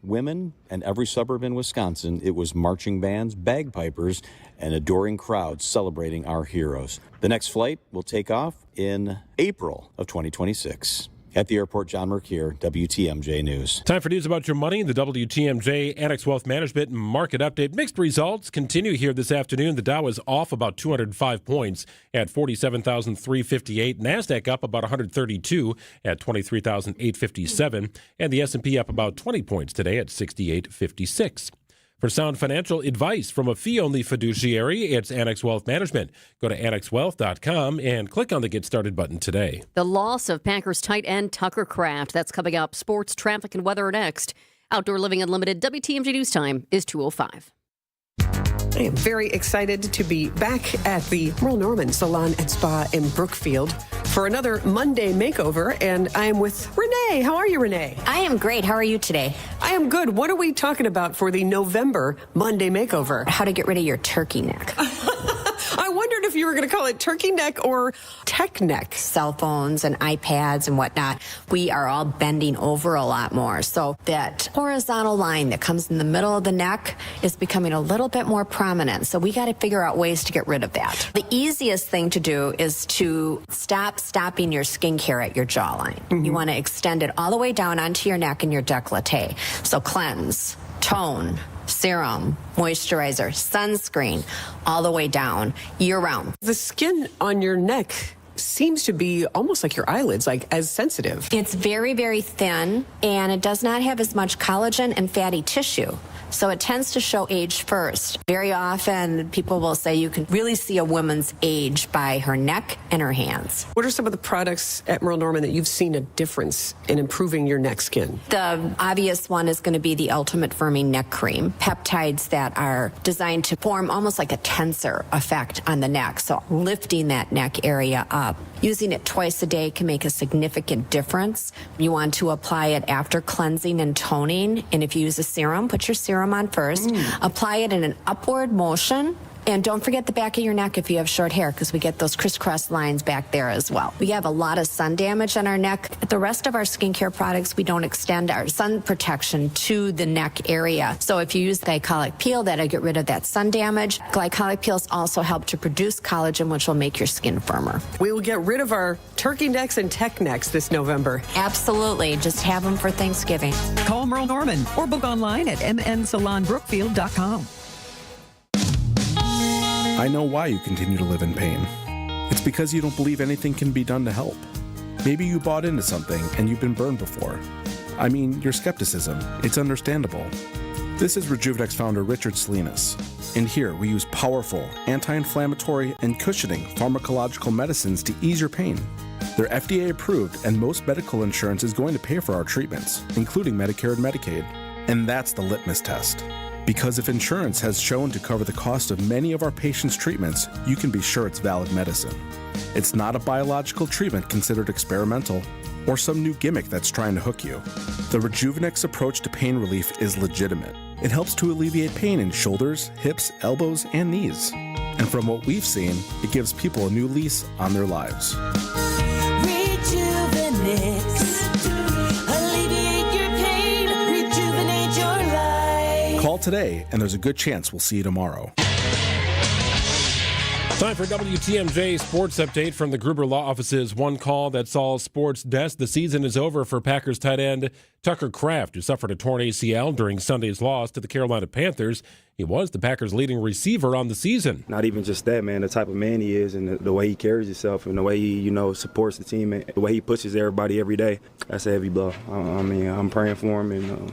women, and every suburb in Wisconsin, it was marching bands, bagpipers, and adoring crowds celebrating our heroes. The next flight will take off in April of 2026. At the airport, John Mercure, WTMJ News. Time for news about your money. The WTMJ Annex Wealth Management Market Update. Mixed results continue here this afternoon. The Dow is off about 205 points at 47,358. NASDAQ up about 132 at 23,857. And the S&P up about 20 points today at 6856. For sound financial advice from a fee-only fiduciary, it's Annex Wealth Management. Go to annexwealth.com and click on the Get Started button today. The loss of Packers tight end Tucker Kraft. That's coming up. Sports, traffic, and weather are next. Outdoor Living Unlimited WTMJ News Time is 2:05. I am very excited to be back at the Merle Norman Salon and Spa in Brookfield for another Monday makeover, and I am with Renee. How are you, Renee? I am great. How are you today? I am good. What are we talking about for the November Monday makeover? How to get rid of your turkey neck. I wondered if you were going to call it turkey neck or tech neck. Cell phones and iPads and whatnot, we are all bending over a lot more. So that horizontal line that comes in the middle of the neck is becoming a little bit more prominent. So we got to figure out ways to get rid of that. The easiest thing to do is to stopping your skincare at your jawline. Mm-hmm. You want to extend it all the way down onto your neck and your décolleté. So cleanse, tone, serum, moisturizer, sunscreen, all the way down year-round. The skin on your neck seems to be almost like your eyelids, like as sensitive. It's very, very thin, and it does not have as much collagen and fatty tissue. So it tends to show age first. Very often, people will say you can really see a woman's age by her neck and her hands. What are some of the products at Merle Norman that you've seen a difference in improving your neck skin? The obvious one is going to be the Ultimate Firming Neck Cream. Peptides that are designed to form almost like a tensor effect on the neck, so lifting that neck area up. Using it twice a day can make a significant difference. You want to apply it after cleansing and toning, and if you use a serum, put your serum on first. Apply it in an upward motion. And don't forget the back of your neck if you have short hair, because we get those crisscross lines back there as well. We have a lot of sun damage on our neck. The rest of our skincare products, we don't extend our sun protection to the neck area. So if you use glycolic peel, that'll get rid of that sun damage. Glycolic peels also help to produce collagen, which will make your skin firmer. We will get rid of our turkey necks and tech necks this November. Absolutely. Just have them for Thanksgiving. Call Merle Norman or book online at mnsalonbrookfield.com. I know why you continue to live in pain. It's because you don't believe anything can be done to help. Maybe you bought into something and you've been burned before. I mean, your skepticism, it's understandable. This is Rejuvenex founder Richard Salinas, and here we use powerful anti-inflammatory and cushioning pharmacological medicines to ease your pain. They're FDA approved, and most medical insurance is going to pay for our treatments, including Medicare and Medicaid. And that's the litmus test. Because if insurance has shown to cover the cost of many of our patients' treatments, you can be sure it's valid medicine. It's not a biological treatment considered experimental or some new gimmick that's trying to hook you. The Rejuvenex approach to pain relief is legitimate. It helps to alleviate pain in shoulders, hips, elbows, and knees. And from what we've seen, it gives people a new lease on their lives. Call today, and there's a good chance we'll see you tomorrow. Time for WTMJ Sports Update from the Gruber Law Office's One Call That's All Sports Desk. The season is over for Packers tight end Tucker Kraft, who suffered a torn ACL during Sunday's loss to the Carolina Panthers. He was the Packers' leading receiver on the season. Not even just that, man, the type of man he is and the way he carries himself and the way he, supports the team and the way he pushes everybody every day, that's a heavy blow. I'm praying for him and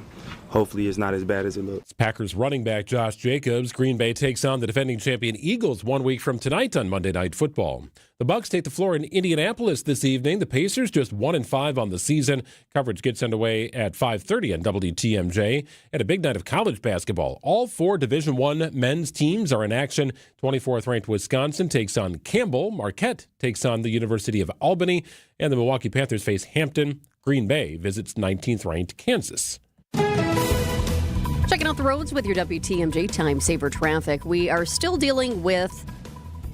hopefully it's not as bad as it looks. Packers running back Josh Jacobs. Green Bay takes on the defending champion Eagles 1 week from tonight on Monday Night Football. The Bucs take the floor in Indianapolis this evening. The Pacers just 1-5 on the season. Coverage gets underway at 5:30 on WTMJ. And a big night of college basketball. All 4 Division I men's teams are in action. 24th ranked Wisconsin takes on Campbell. Marquette takes on the University of Albany. And the Milwaukee Panthers face Hampton. Green Bay visits 19th ranked Kansas. Checking out the roads with your WTMJ Time Saver traffic. We are still dealing with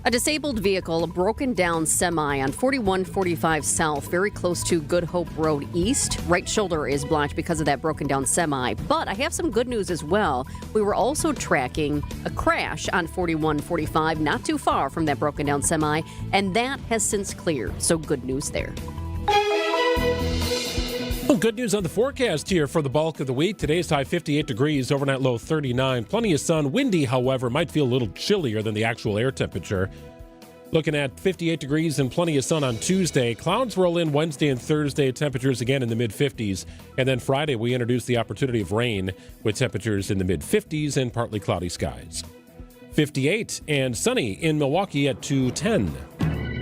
a disabled vehicle, a broken down semi on 4145 South, very close to Good Hope Road East. Right shoulder is blocked because of that broken down semi. But I have some good news as well. We were also tracking a crash on 4145, not too far from that broken down semi, and that has since cleared. So good news there. Well, good news on the forecast here for the bulk of the week. Today's high 58 degrees, overnight low 39. Plenty of sun. Windy, however, might feel a little chillier than the actual air temperature. Looking at 58 degrees and plenty of sun on Tuesday. Clouds roll in Wednesday and Thursday. Temperatures again in the mid-50s. And then Friday, we introduce the opportunity of rain with temperatures in the mid-50s and partly cloudy skies. 58 and sunny in Milwaukee at 210.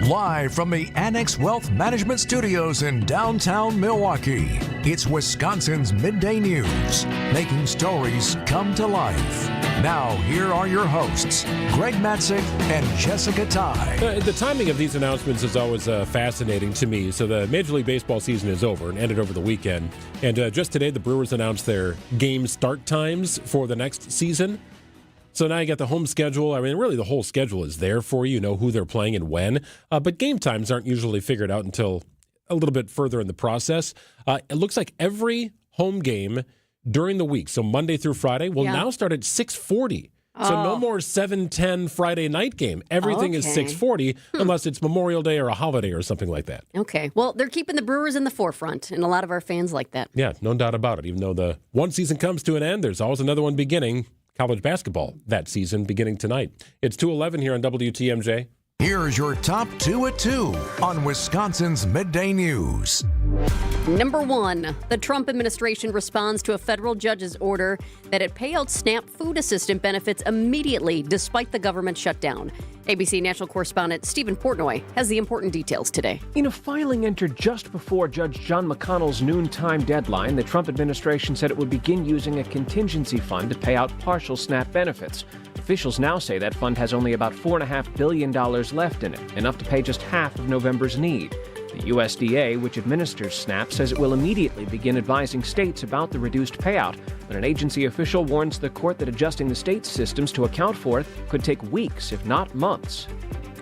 Live from the Annex Wealth Management Studios in downtown Milwaukee, it's Wisconsin's Midday News, making stories come to life. Now, here are your hosts, Greg Matzek and Jessica Tighe. The timing of these announcements is always fascinating to me. So the Major League Baseball season is over and ended over the weekend. And just today, the Brewers announced their game start times for the next season. So now you got the home schedule. I mean, really, the whole schedule is there for you. You know who they're playing and when. But game times aren't usually figured out until a little bit further in the process. It looks like every home game during the week, so Monday through Friday, will now start at 6:40. So no more 7:10 Friday night game. Everything is 6:40 unless it's Memorial Day or a holiday or something like that. Okay. Well, they're keeping the Brewers in the forefront, and a lot of our fans like that. Yeah, no doubt about it. Even though the one season comes to an end, there's always another one beginning. College basketball that season beginning tonight. It's 2:11 here on WTMJ. Here's your top 2 at 2 on Wisconsin's Midday News. Number 1, the Trump administration responds to a federal judge's order that it pay out SNAP food assistance benefits immediately despite the government shutdown. ABC national correspondent Stephen Portnoy has the important details today. In a filing entered just before Judge John McConnell's noontime deadline, the Trump administration said it would begin using a contingency fund to pay out partial SNAP benefits. Officials now say that fund has only about $4.5 billion left in it, enough to pay just half of November's need. The USDA, which administers SNAP, says it will immediately begin advising states about the reduced payout, but an agency official warns the court that adjusting the state's systems to account for it could take weeks, if not months.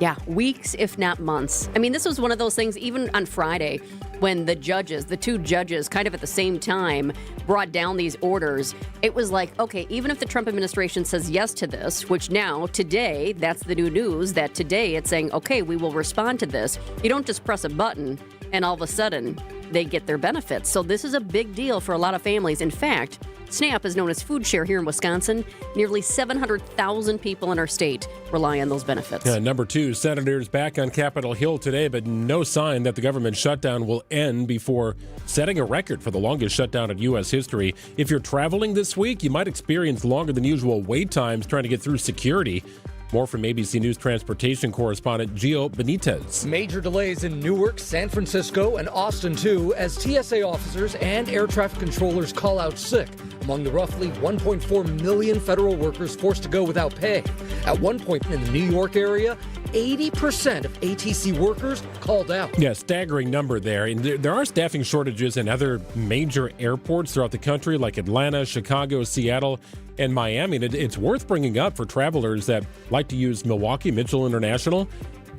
Yeah, weeks, if not months. I mean, this was one of those things, even on Friday, when the two judges, kind of at the same time, brought down these orders. It was like, okay, even if the Trump administration says yes to this, which now, today, that's the new news, that today it's saying, okay, we will respond to this. You don't just press a button and all of a sudden they get their benefits. So this is a big deal for a lot of families. In fact, SNAP is known as food share here in Wisconsin. Nearly 700,000 people in our state rely on those benefits. Number 2, senators back on Capitol Hill today, but no sign that the government shutdown will end before setting a record for the longest shutdown in U.S. history. If you're traveling this week, you might experience longer than usual wait times trying to get through security. More from ABC News transportation correspondent Gio Benitez. Major delays in Newark, San Francisco, and Austin, too, as TSA officers and air traffic controllers call out sick among the roughly 1.4 million federal workers forced to go without pay. At one point in the New York area, 80% of ATC workers called out. Yeah, staggering number there. And there are staffing shortages in other major airports throughout the country, like Atlanta, Chicago, Seattle, and Miami. And it's worth bringing up for travelers that like to use Milwaukee, Mitchell International,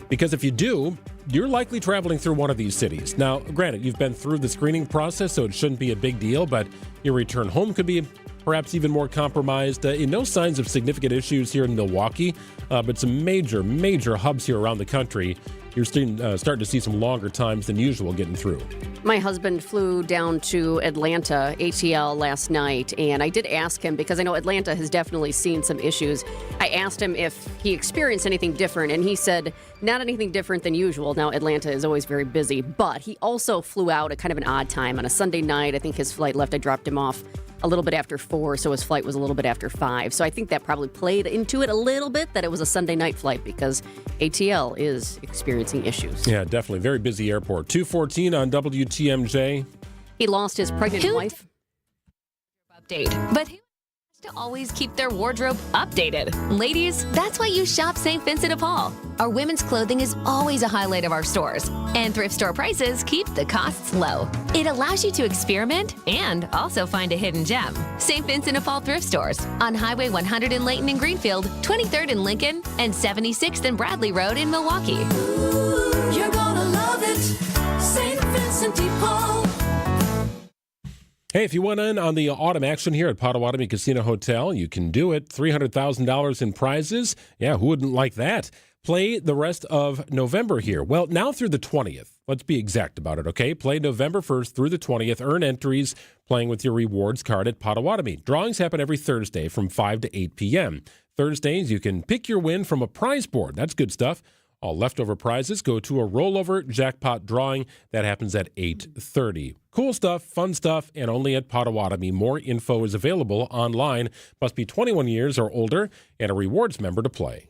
because if you do, you're likely traveling through one of these cities. Now, granted, you've been through the screening process, so it shouldn't be a big deal, but your return home could be perhaps even more compromised. No signs of significant issues here in Milwaukee, but some major hubs here around the country you're starting to see some longer times than usual getting through. My husband flew down to Atlanta, ATL, last night, and I did ask him, because I know Atlanta has definitely seen some issues. I asked him if he experienced anything different, and he said not anything different than usual. Now, Atlanta is always very busy, but he also flew out at kind of an odd time on a Sunday night. I think his flight left, I dropped him off a little bit after 4, so his flight was a little bit after 5. So I think that probably played into it a little bit, that it was a Sunday night flight, because ATL is experiencing issues. Yeah, definitely. Very busy airport. 2:14 on WTMJ. He lost his pregnant wife. Update. But who has to always keep their wardrobe updated? Ladies, that's why you shop St. Vincent de Paul. Our women's clothing is always a highlight of our stores, and thrift store prices keep the costs low. It allows you to experiment and also find a hidden gem. St. Vincent de Paul thrift stores on Highway 100 in Layton and Greenfield, 23rd in Lincoln, and 76th and Bradley Road in Milwaukee. Ooh, you're gonna love it, St. Vincent de Paul. Hey, if you want in on the autumn action here at Potawatomi Casino Hotel, you can do it. $300,000 in prizes. Yeah, who wouldn't like that? Play the rest of November here. Well, now through the 20th. Let's be exact about it, okay? Play November 1st through the 20th. Earn entries playing with your rewards card at Potawatomi. Drawings happen every Thursday from 5 to 8 p.m. Thursdays, you can pick your win from a prize board. That's good stuff. All leftover prizes go to a rollover jackpot drawing. That happens at 8:30. Cool stuff, fun stuff, and only at Potawatomi. More info is available online. Must be 21 years or older and a rewards member to play.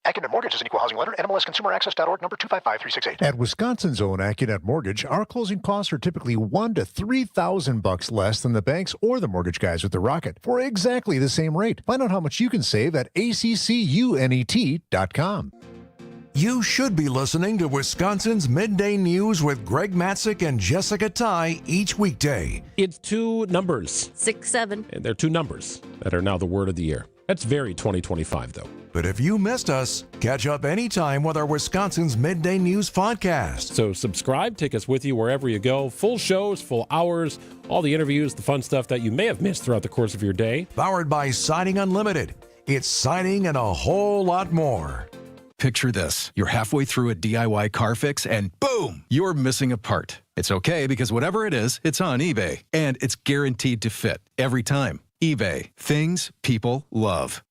AccuNet Mortgage is an equal housing lender. NMLSConsumerAccess.org, number 255368. At Wisconsin's own AccuNet Mortgage, our closing costs are typically $1,000 to $3,000 less than the banks or the mortgage guys with the Rocket for exactly the same rate. Find out how much you can save at accunet.com. You should be listening to Wisconsin's Midday News with Greg Matzek and Jessica Tighe each weekday. It's two numbers. 6, 7. And they're two numbers that are now the word of the year. That's very 2025, though. But if you missed us, catch up anytime with our Wisconsin's Midday News podcast. So subscribe, take us with you wherever you go. Full shows, full hours, all the interviews, the fun stuff that you may have missed throughout the course of your day. Powered by Siding Unlimited. It's siding and a whole lot more. Picture this. You're halfway through a DIY car fix and boom, you're missing a part. It's okay because whatever it is, it's on eBay. And it's guaranteed to fit every time. eBay. Things people love.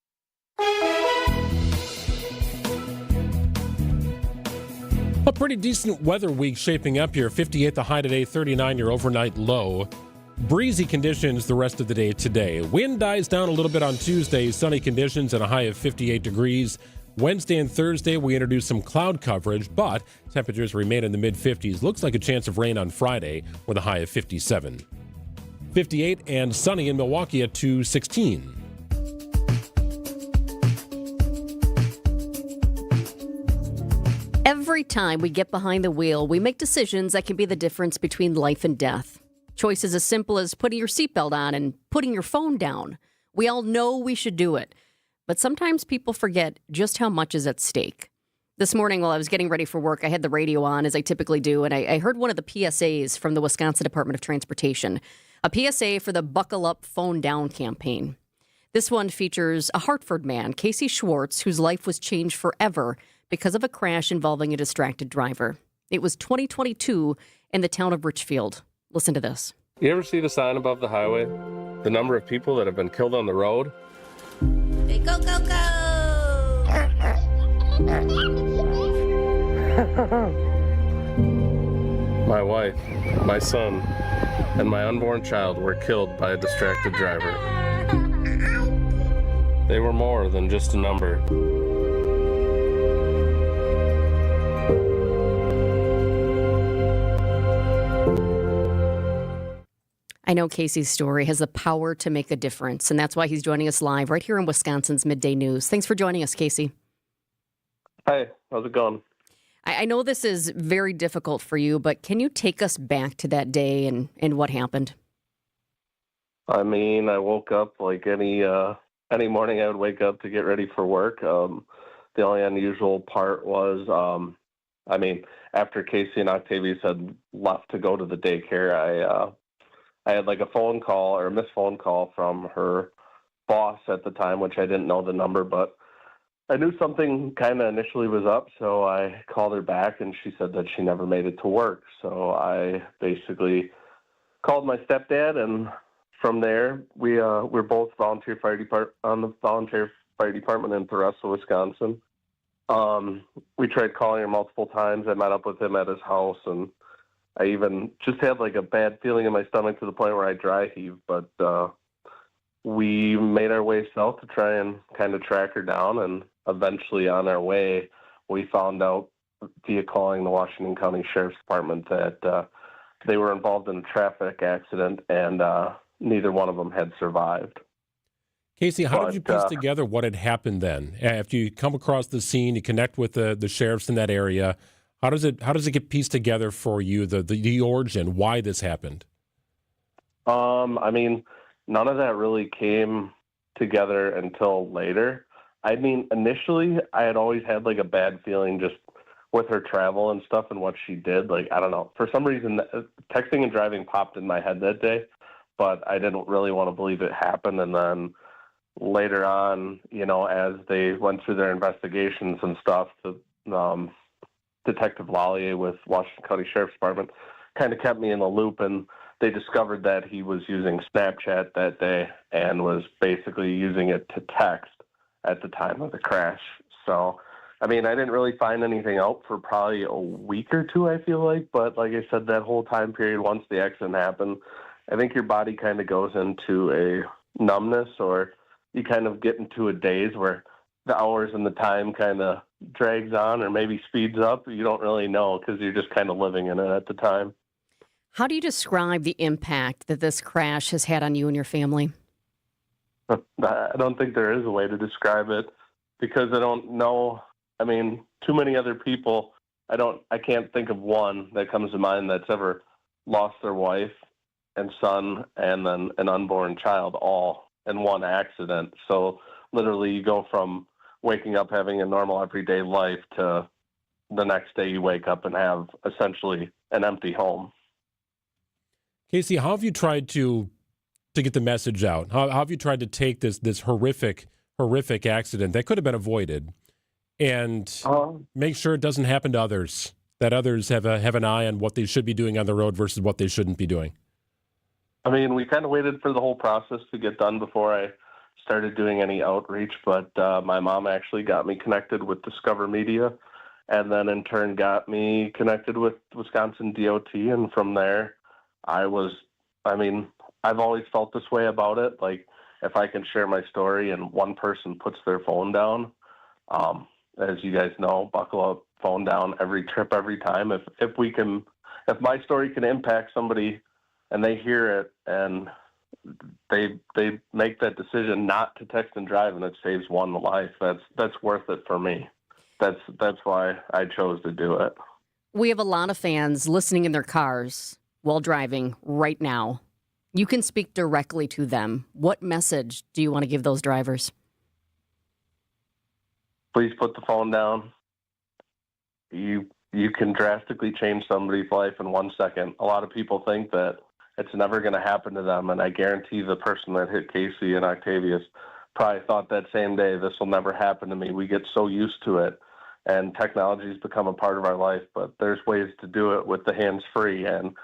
A pretty decent weather week shaping up here. 58 the high today, 39 your overnight low. Breezy conditions the rest of the day today. Wind dies down a little bit on Tuesday. Sunny conditions and a high of 58 degrees. Wednesday and Thursday, we introduce some cloud coverage, but temperatures remain in the mid-50s. Looks like a chance of rain on Friday with a high of 57. 58 and sunny in Milwaukee at 216. Every time we get behind the wheel, we make decisions that can be the difference between life and death. Choices as simple as putting your seatbelt on and putting your phone down. We all know we should do it. But sometimes people forget just how much is at stake. This morning while I was getting ready for work, I had the radio on, as I typically do, and I heard one of the PSAs from the Wisconsin Department of Transportation, a PSA for the Buckle Up, Phone Down campaign. This one features a Hartford man, Casey Schwartz, whose life was changed forever because of a crash involving a distracted driver. It was 2022 in the town of Richfield. Listen to this. You ever see the sign above the highway? The number of people that have been killed on the road? Hey, go, go, go! My wife, my son, and my unborn child were killed by a distracted driver. They were more than just a number. I know Casey's story has the power to make a difference, and that's why he's joining us live right here in Wisconsin's Midday News. Thanks for joining us, Casey. Hey, how's it going? I know this is very difficult for you, but can you take us back to that day and what happened? I mean, I woke up like any morning I would wake up to get ready for work. The only unusual part was, after Casey and Octavius had left to go to the daycare, I had like a phone call or a missed phone call from her boss at the time, which I didn't know the number, but I knew something kind of initially was up, so I called her back, and she said that she never made it to work. So I basically called my stepdad, and from there, we're both on the volunteer fire department in Theresa, Wisconsin. We tried calling him multiple times. I met up with him at his house, and I even just had like a bad feeling in my stomach to the point where I dry heaved. But we made our way south to try and kind of track her down, and eventually on our way, we found out via calling the Washington County Sheriff's Department that they were involved in a traffic accident, and neither one of them had survived. Casey, how did you piece together what had happened then? After you come across the scene, you connect with the sheriffs in that area. How does it get pieced together for you, the origin, why this happened? I mean, none of that really came together until later. I mean, initially, I had always had like a bad feeling just with her travel and stuff and what she did. Like, I don't know, for some reason, texting and driving popped in my head that day, but I didn't really want to believe it happened. And then later on, you know, as they went through their investigations and stuff, Detective Lallier with Washington County Sheriff's Department kind of kept me in the loop, and they discovered that he was using Snapchat that day and was basically using it to text at the time of the crash. So, I mean, I didn't really find anything out for probably a week or two, I feel like. But like I said, that whole time period, once the accident happened, I think your body kind of goes into a numbness, or you kind of get into a daze where the hours and the time kind of drags on or maybe speeds up. You don't really know because you're just kind of living in it at the time. How do you describe the impact that this crash has had on you and your family? I don't think there is a way to describe it because I don't know. I mean, too many other people. I can't think of one that comes to mind that's ever lost their wife and son and then an unborn child all in one accident. So literally you go from waking up having a normal everyday life to the next day you wake up and have essentially an empty home. Casey, how have you tried to get the message out? How have you tried to take this horrific accident that could have been avoided and make sure it doesn't happen to others, that others have an eye on what they should be doing on the road versus what they shouldn't be doing? I mean, we kind of waited for the whole process to get done before I started doing any outreach, but my mom actually got me connected with Discover Media, and then in turn got me connected with Wisconsin DOT, and from there I've always felt this way about it. Like, if I can share my story and one person puts their phone down, as you guys know, buckle up, phone down every trip, every time. If my story can impact somebody and they hear it and they make that decision not to text and drive and it saves one life, that's worth it for me. That's why I chose to do it. We have a lot of fans listening in their cars while driving right now. You can speak directly to them. What message do you want to give those drivers? Please put the phone down. You can drastically change somebody's life in 1 second. A lot of people think that it's never going to happen to them, and I guarantee the person that hit Casey and Octavius probably thought that same day, this will never happen to me. We get so used to it, and technology has become a part of our life, but there's ways to do it with the hands-free, and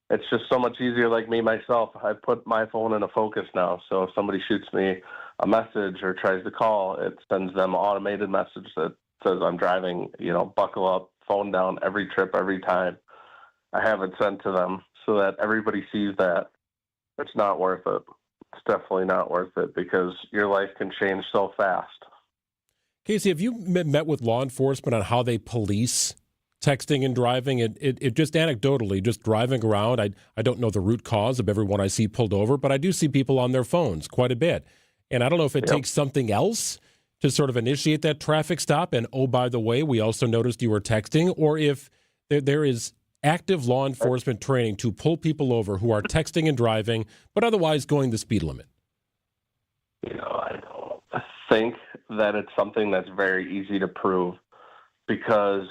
it's just so much easier. Like me, myself, I put my phone in a focus now, so if somebody shoots me a message or tries to call, it sends them an automated message that says I'm driving, buckle up, phone down every trip, every time. I have it sent to them so that everybody sees that it's not worth it. It's definitely not worth it because your life can change so fast. Casey, have you met with law enforcement on how they police texting and driving? It just anecdotally, just driving around, I don't know the root cause of everyone I see pulled over, but I do see people on their phones quite a bit. And I don't know if it takes something else to sort of initiate that traffic stop. And, oh, by the way, we also noticed you were texting, or if there is active law enforcement training to pull people over who are texting and driving, but otherwise going the speed limit. I don't think that it's something that's very easy to prove because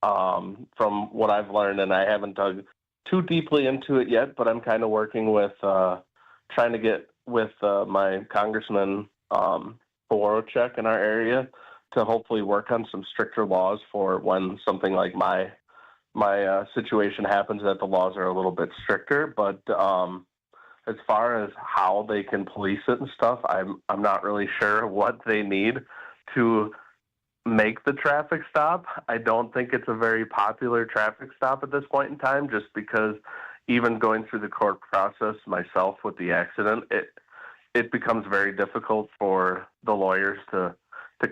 from what I've learned, and I haven't dug too deeply into it yet, but I'm kind of working with trying to get with my congressman Check in our area to hopefully work on some stricter laws for when something like my situation happens, that the laws are a little bit stricter. But as far as how they can police it and stuff, I'm not really sure what they need to make the traffic stop. I don't think it's a very popular traffic stop at this point in time, just because even going through the court process myself with the accident, it becomes very difficult for the lawyers to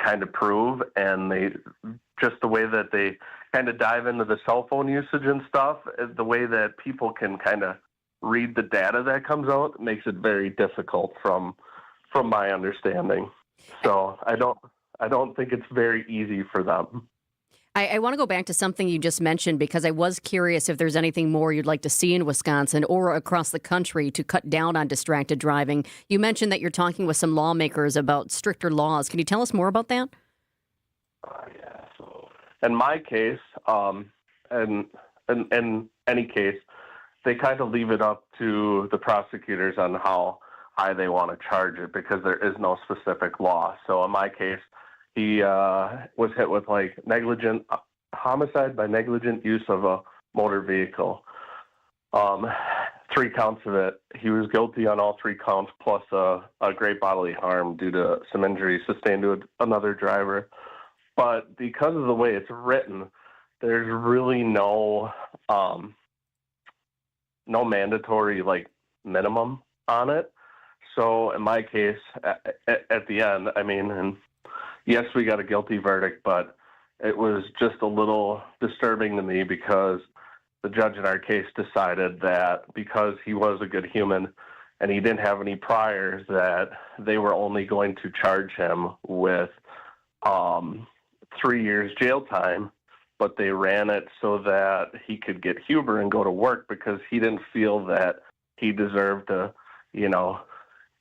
kind of prove, and they just the way that they kind of dive into the cell phone usage and stuff, the way that people can kind of read the data that comes out makes it very difficult from my understanding. So I don't think it's very easy for them. I want to go back to something you just mentioned, because I was curious if there's anything more you'd like to see in Wisconsin or across the country to cut down on distracted driving. You mentioned that you're talking with some lawmakers about stricter laws. Can you tell us more about that? Yeah. So in my case, and in any case, they kind of leave it up to the prosecutors on how high they want to charge it, because there is no specific law. So in my case, he was hit with like negligent homicide by negligent use of a motor vehicle. 3 counts of it. He was guilty on all 3 counts, plus a great bodily harm due to some injuries sustained to another driver. But because of the way it's written, there's really no mandatory like minimum on it. So in my case, at the end, I mean, and yes, we got a guilty verdict, but it was just a little disturbing to me because the judge in our case decided that because he was a good human and he didn't have any priors, that they were only going to charge him with 3 years jail time, but they ran it so that he could get Huber and go to work because he didn't feel that he deserved to,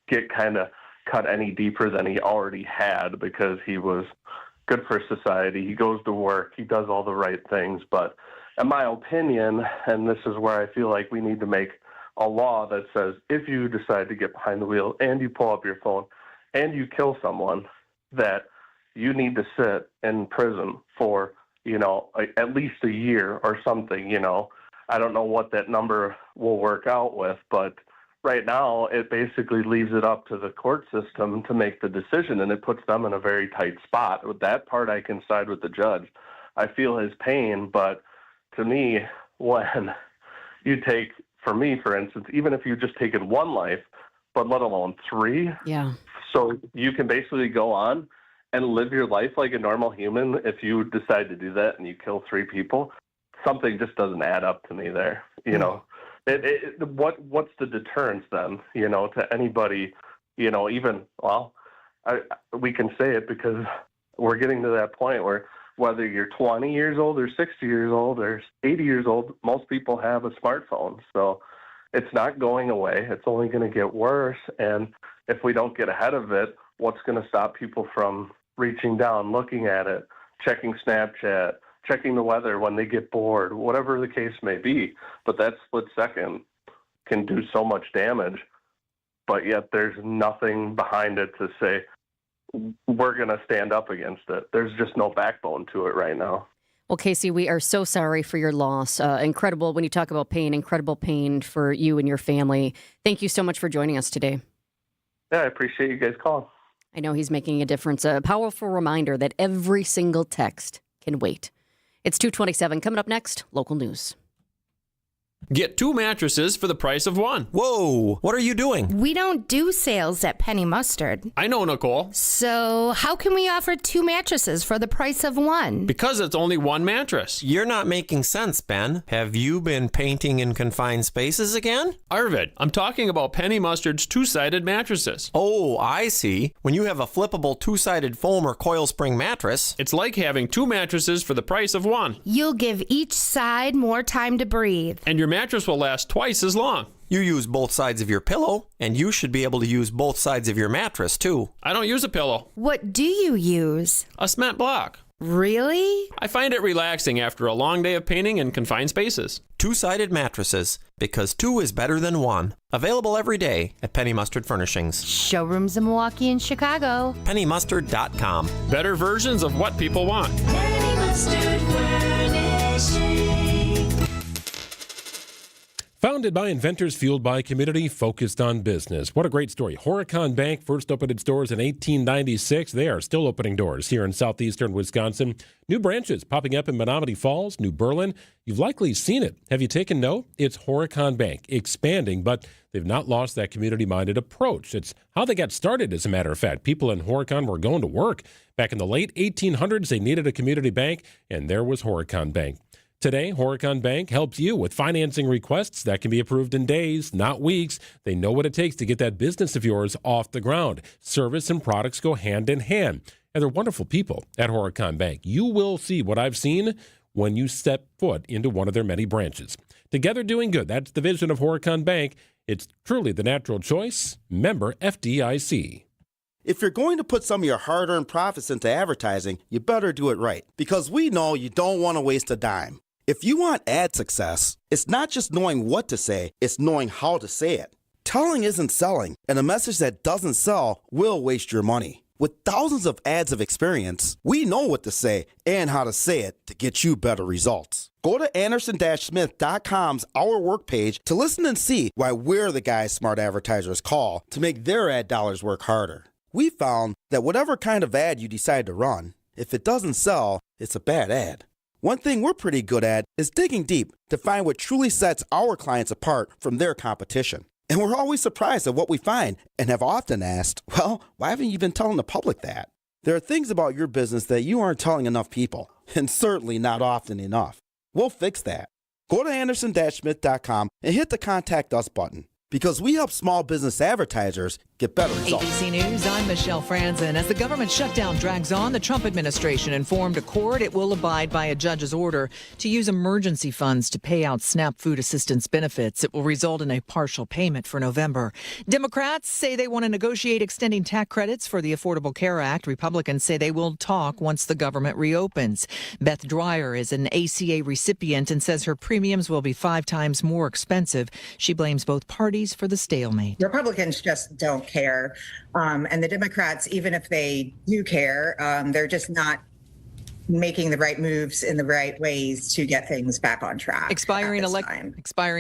get kind of cut any deeper than he already had, because he was good for society. He goes to work. He does all the right things. But in my opinion, and this is where I feel like we need to make a law that says if you decide to get behind the wheel and you pull up your phone and you kill someone, that you need to sit in prison for, at least a year or something. I don't know what that number will work out with, but right now, it basically leaves it up to the court system to make the decision, and it puts them in a very tight spot. With that part, I can side with the judge. I feel his pain, but to me, when you take, for me, for instance, even if you just taken 1 life, but let alone 3, yeah. So you can basically go on and live your life like a normal human if you decide to do that and you kill 3 people. Something just doesn't add up to me there, What's the deterrence then, to anybody, even, we can say it because we're getting to that point where whether you're 20 years old or 60 years old or 80 years old, most people have a smartphone. So it's not going away. It's only going to get worse. And if we don't get ahead of it, what's going to stop people from reaching down, looking at it, checking Snapchat, checking the weather when they get bored, whatever the case may be. But that split second can do so much damage, but yet there's nothing behind it to say we're going to stand up against it. There's just no backbone to it right now. Well, Casey, we are so sorry for your loss. Incredible, when you talk about pain, incredible pain for you and your family. Thank you so much for joining us today. Yeah, I appreciate you guys calling. I know he's making a difference. A powerful reminder that every single text can wait. It's 2:27. Coming up next, local news. Get 2 mattresses for the price of 1. Whoa, what are you doing? We don't do sales at Penny Mustard. I know, Nicole. So how can we offer 2 mattresses for the price of 1? Because it's only 1 mattress. You're not making sense, Ben. Have you been painting in confined spaces again? Arvid, I'm talking about Penny Mustard's 2-sided mattresses. Oh, I see. When you have a flippable 2-sided foam or coil spring mattress, it's like having 2 mattresses for the price of 1. You'll give each side more time to breathe. And your mattress will last twice as long. You use both sides of your pillow, and you should be able to use both sides of your mattress, too. I don't use a pillow. What do you use? A cement block. Really? I find it relaxing after a long day of painting in confined spaces. Two-sided mattresses, because two is better than one. Available every day at Penny Mustard Furnishings. Showrooms in Milwaukee and Chicago. PennyMustard.com. Better versions of what people want. Penny Mustard Furnishing. Founded by inventors, fueled by community, focused on business. What a great story. Horicon Bank first opened its doors in 1896. They are still opening doors here in southeastern Wisconsin. New branches popping up in Menominee Falls, New Berlin. You've likely seen it. Have you taken note? It's Horicon Bank, expanding, but they've not lost that community-minded approach. It's how they got started, as a matter of fact. People in Horicon were going to work. Back in the late 1800s, they needed a community bank, and there was Horicon Bank. Today, Horicon Bank helps you with financing requests that can be approved in days, not weeks. They know what it takes to get that business of yours off the ground. Service and products go hand in hand. And they're wonderful people at Horicon Bank. You will see what I've seen when you step foot into one of their many branches. Together doing good. That's the vision of Horicon Bank. It's truly the natural choice. Member FDIC. If you're going to put some of your hard-earned profits into advertising, you better do it right. Because we know you don't want to waste a dime. If you want ad success, it's not just knowing what to say, it's knowing how to say it. Telling isn't selling, and a message that doesn't sell will waste your money. With thousands of ads of experience, we know what to say and how to say it to get you better results. Go to Anderson-Smith.com's Our Work page to listen and see why we're the guys smart advertisers call to make their ad dollars work harder. We found that whatever kind of ad you decide to run, if it doesn't sell, it's a bad ad. One thing we're pretty good at is digging deep to find what truly sets our clients apart from their competition. And we're always surprised at what we find and have often asked, well, why haven't you been telling the public that? There are things about your business that you aren't telling enough people, and certainly not often enough. We'll fix that. Go to Anderson-Smith.com and hit the Contact Us button. Because we help small business advertisers get better results. ABC News, I'm Michelle Franzen. As the government shutdown drags on, the Trump administration informed a court it will abide by a judge's order to use emergency funds to pay out SNAP food assistance benefits. It will result in a partial payment for November. Democrats say they want to negotiate extending tax credits for the Affordable Care Act. Republicans say they will talk once the government reopens. Beth Dwyer is an ACA recipient and says her premiums will be 5 times more expensive. She blames both parties for the stalemate. Republicans just don't care. And the Democrats, even if they do care, they're just not making the right moves in the right ways to get things back on track. Expiring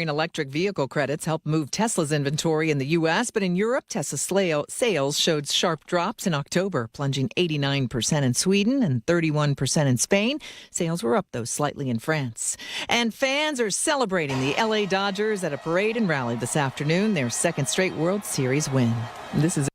electric vehicle credits help move Tesla's inventory in the U.S., but in Europe, Tesla sales showed sharp drops in October, plunging 89% in Sweden and 31% in Spain. Sales were up, though, slightly in France. And fans are celebrating the L.A. Dodgers at a parade and rally this afternoon, their second straight World Series win. This is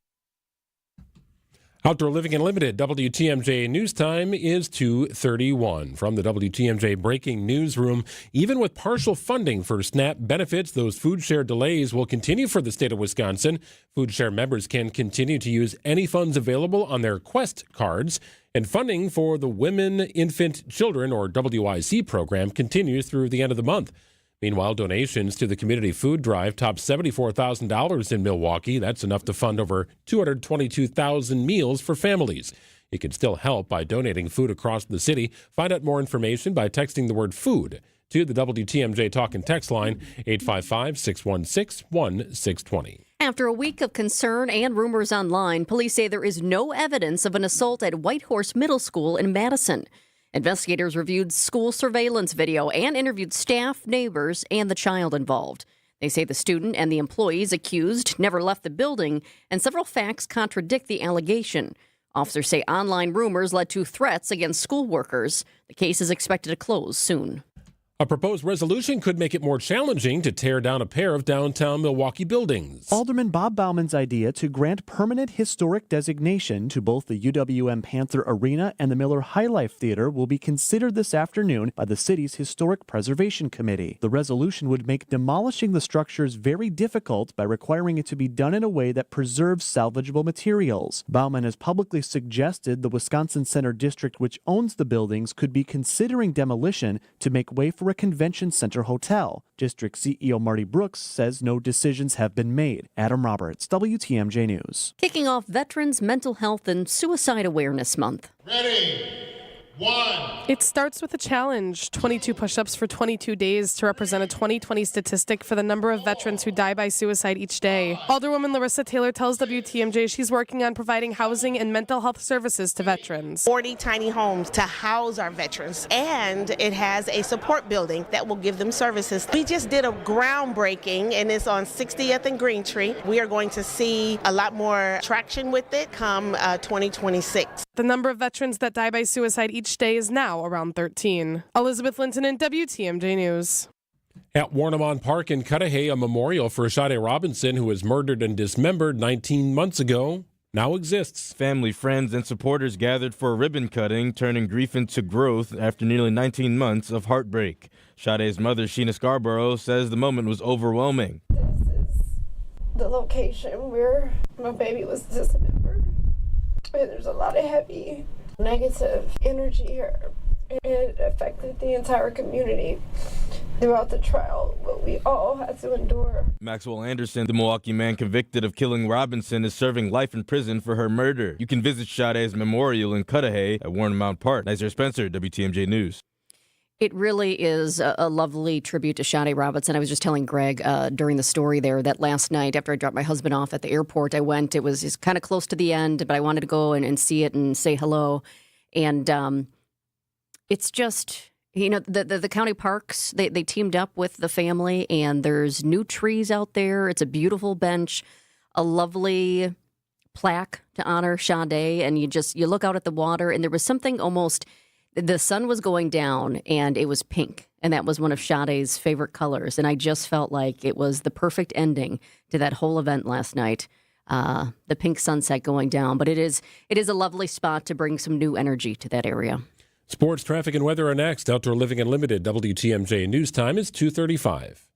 Outdoor Living Unlimited, WTMJ News Time is 2:31. From the WTMJ Breaking Newsroom, even with partial funding for SNAP benefits, those food share delays will continue for the state of Wisconsin. Food share members can continue to use any funds available on their Quest cards. And funding for the Women, Infant, Children, or WIC program continues through the end of the month. Meanwhile, donations to the community food drive topped $74,000 in Milwaukee. That's enough to fund over 222,000 meals for families. You can still help by donating food across the city. Find out more information by texting the word food to the WTMJ Talk and Text line, 855-616-1620. After a week of concern and rumors online, police say there is no evidence of an assault at Whitehorse Middle School in Madison. Investigators reviewed school surveillance video and interviewed staff, neighbors, and the child involved. They say the student and the employees accused never left the building, and several facts contradict the allegation. Officers say online rumors led to threats against school workers. The case is expected to close soon. A proposed resolution could make it more challenging to tear down a pair of downtown Milwaukee buildings. Alderman Bob Bauman's idea to grant permanent historic designation to both the UWM Panther Arena and the Miller High Life Theater will be considered this afternoon by the city's Historic Preservation Committee. The resolution would make demolishing the structures very difficult by requiring it to be done in a way that preserves salvageable materials. Bauman has publicly suggested the Wisconsin Center District, which owns the buildings, could be considering demolition to make way for a convention center hotel. District CEO Marty Brooks says no decisions have been made. Adam Roberts, WTMJ News. Kicking off Veterans Mental Health and Suicide Awareness Month. Ready. It starts with a challenge, 22 push-ups for 22 days to represent a 2020 statistic for the number of veterans who die by suicide each day. Alderwoman Larissa Taylor tells WTMJ she's working on providing housing and mental health services to veterans. 40 tiny homes to house our veterans, and it has a support building that will give them services. We just did a groundbreaking, and it's on 60th and Greentree. We are going to see a lot more traction with it come 2026. The number of veterans that die by suicide each day is now around 13. Elizabeth Linton in WTMJ News. At Warnemont Park in Cudahy, a memorial for Sade Robinson, who was murdered and dismembered 19 months ago, now exists. Family, friends, and supporters gathered for a ribbon cutting, turning grief into growth after nearly 19 months of heartbreak. Sade's mother, Sheena Scarborough, says the moment was overwhelming. This is the location where my baby was dismembered. And there's a lot of heavy, negative energy here. It affected the entire community throughout the trial, what we all had to endure. Maxwell Anderson, the Milwaukee man convicted of killing Robinson, is serving life in prison for her murder. You can visit Sade's memorial in Cudahy at Warnemount Park. Nizer Spencer, WTMJ News. It really is a lovely tribute to Sade Robinson. I was just telling Greg during the story there that last night after I dropped my husband off at the airport, I went. It was kind of close to the end, but I wanted to go and see it and say hello. And it's just, you know, the county parks, they teamed up with the family, and there's new trees out there. It's a beautiful bench, a lovely plaque to honor Sade. And you look out at the water, and there was something almost... The sun was going down, and it was pink, and that was one of Sade's favorite colors. And I just felt like it was the perfect ending to that whole event last night, the pink sunset going down. But it is a lovely spot to bring some new energy to that area. Sports, traffic, and weather are next. Outdoor Living Unlimited, WTMJ News Time is 2:35.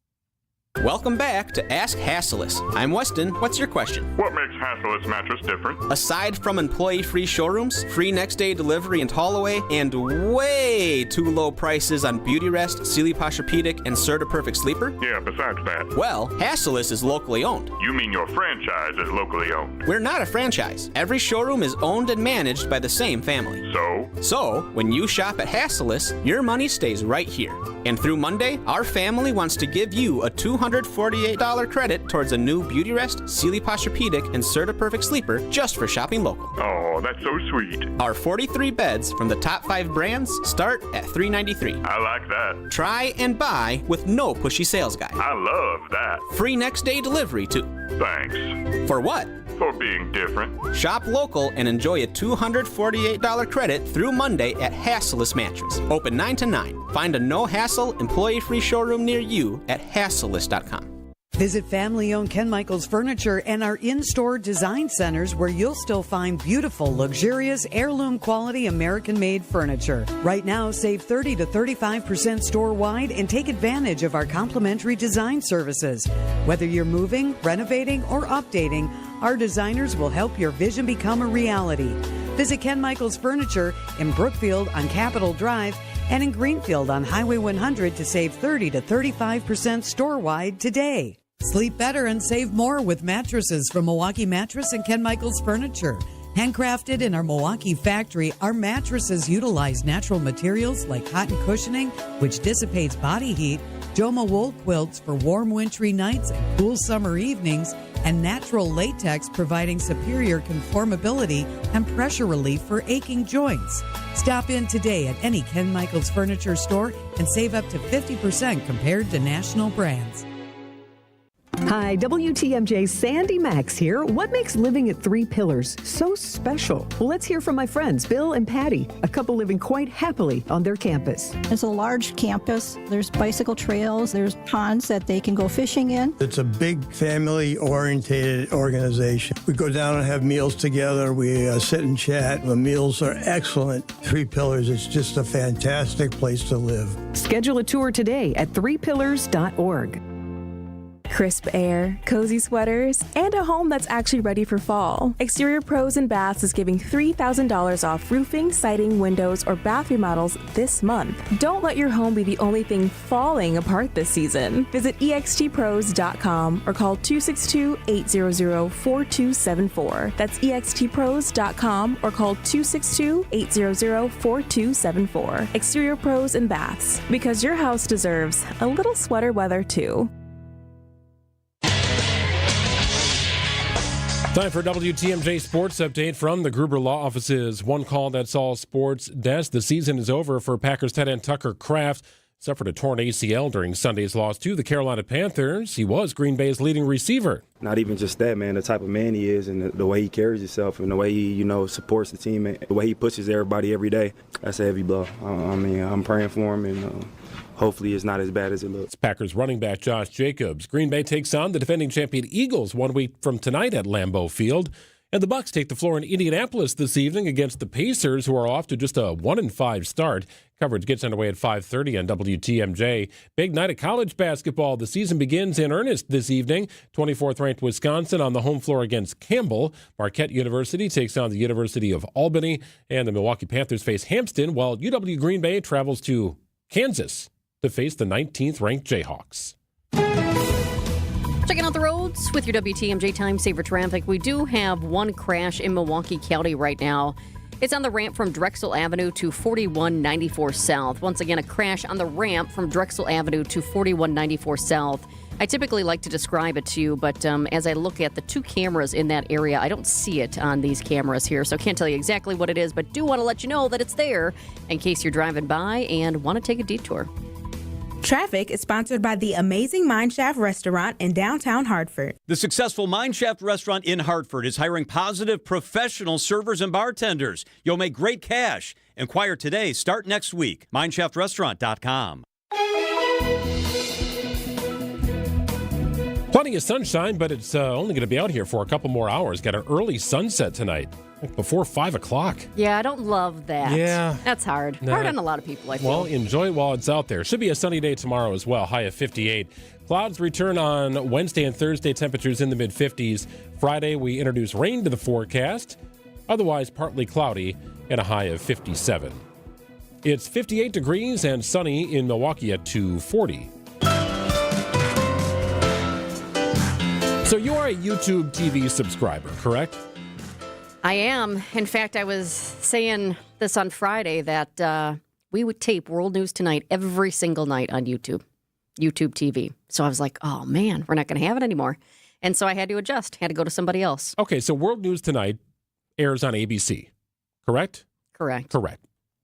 Welcome back to Ask Hasselus. I'm Weston. What's your question? What makes Hasselus mattress different? Aside from employee-free showrooms, free next-day delivery and haul away, and way too low prices on Beauty Rest, Sealy Posturepedic, and Serta Perfect Sleeper? Yeah, besides that. Well, Hasselus is locally owned. You mean your franchise is locally owned? We're not a franchise. Every showroom is owned and managed by the same family. So, when you shop at Hasselus, your money stays right here. And through Monday, our family wants to give you a $248 credit towards a new Beauty Rest, Sealy Posturepedic, and Serta Perfect Sleeper just for shopping local. Oh, that's so sweet. Our 43 beds from the top 5 brands start at $393. I like that. Try and buy with no pushy sales guy. I love that. Free next day delivery too. Thanks. For what? For being different. Shop local and enjoy a $248 credit through Monday at Hasselus Mattress. Open 9 to 9. Find a no-hassle, employee-free showroom near you at hasselus.com. Visit family-owned Ken Michaels Furniture and our in-store design centers where you'll still find beautiful, luxurious, heirloom-quality American-made furniture. Right now, save 30 to 35% store-wide and take advantage of our complimentary design services. Whether you're moving, renovating, or updating, our designers will help your vision become a reality. Visit Ken Michaels Furniture in Brookfield on Capitol Drive and in Greenfield on Highway 100 to save 30 to 35% store-wide today. Sleep better and save more with mattresses from Milwaukee Mattress and Ken Michaels Furniture. Handcrafted in our Milwaukee factory, our mattresses utilize natural materials like cotton cushioning, which dissipates body heat, Joma wool quilts for warm wintry nights and cool summer evenings, and natural latex providing superior conformability and pressure relief for aching joints. Stop in today at any Ken Michaels Furniture store and save up to 50% compared to national brands. Hi, WTMJ's Sandy Max here. What makes living at Three Pillars so special? Well, let's hear from my friends, Bill and Patty, a couple living quite happily on their campus. It's a large campus. There's bicycle trails. There's ponds that they can go fishing in. It's a big family-oriented organization. We go down and have meals together. We sit and chat. The meals are excellent. Three Pillars, it's just a fantastic place to live. Schedule a tour today at threepillars.org. Crisp air, cozy sweaters, and a home that's actually ready for fall. Exterior Pros and Baths is giving $3,000 off roofing, siding, windows, or bath remodels this month. Don't let your home be the only thing falling apart this season. Visit extpros.com or call 262-800-4274. That's extpros.com or call 262-800-4274. Exterior Pros and Baths, because your house deserves a little sweater weather too. Time for WTMJ Sports Update from the Gruber Law Office's One Call That's All Sports Desk. The season is over for Packers tight end Tucker Kraft. Suffered a torn ACL during Sunday's loss to the Carolina Panthers. He was Green Bay's leading receiver. Not even just that, man, the type of man he is and the way he carries himself and the way he, supports the team and the way he pushes everybody every day. That's a heavy blow. I'm praying for him and hopefully it's not as bad as it looks. Packers running back Josh Jacobs. Green Bay takes on the defending champion Eagles 1 week from tonight at Lambeau Field. And the Bucs take the floor in Indianapolis this evening against the Pacers, who are off to just a 1-5 start. Coverage gets underway at 5:30 on WTMJ. Big night of college basketball. The season begins in earnest this evening. 24th-ranked Wisconsin on the home floor against Campbell. Marquette University takes on the University of Albany. And the Milwaukee Panthers face Hampton, while UW Green Bay travels to Kansas to face the 19th-ranked Jayhawks. Checking out the roads with your WTMJ Time Saver traffic. We do have one crash in Milwaukee County right now. It's on the ramp from Drexel Avenue to 4194 South. Once again, a crash on the ramp from Drexel Avenue to 4194 South. I typically like to describe it to you, but as I look at the two cameras in that area, I don't see it on these cameras here, so I can't tell you exactly what it is, but do want to let you know that it's there in case you're driving by and want to take a detour. Traffic is sponsored by the amazing Mineshaft Restaurant in downtown Hartford. The successful Mineshaft Restaurant in Hartford is hiring positive professional servers and bartenders. You'll make great cash. Inquire today. Start next week. MineShaftRestaurant.com. Plenty of sunshine, but it's only going to be out here for a couple more hours. Got an early sunset tonight, before 5 o'clock. Yeah, I don't love that. Yeah. That's hard. Hard on a lot of people, I feel. Well, enjoy it while it's out there. Should be a sunny day tomorrow as well, high of 58. Clouds return on Wednesday and Thursday, temperatures in the mid-50s. Friday, we introduce rain to the forecast. Otherwise, partly cloudy and a high of 57. It's 58 degrees and sunny in Milwaukee at 240. So you are a YouTube TV subscriber, correct? I am. In fact, I was saying this on Friday that we would tape World News Tonight every single night on YouTube TV. So I was like, oh, man, we're not going to have it anymore. And so I had to adjust, had to go to somebody else. Okay, so World News Tonight airs on ABC, correct? Correct.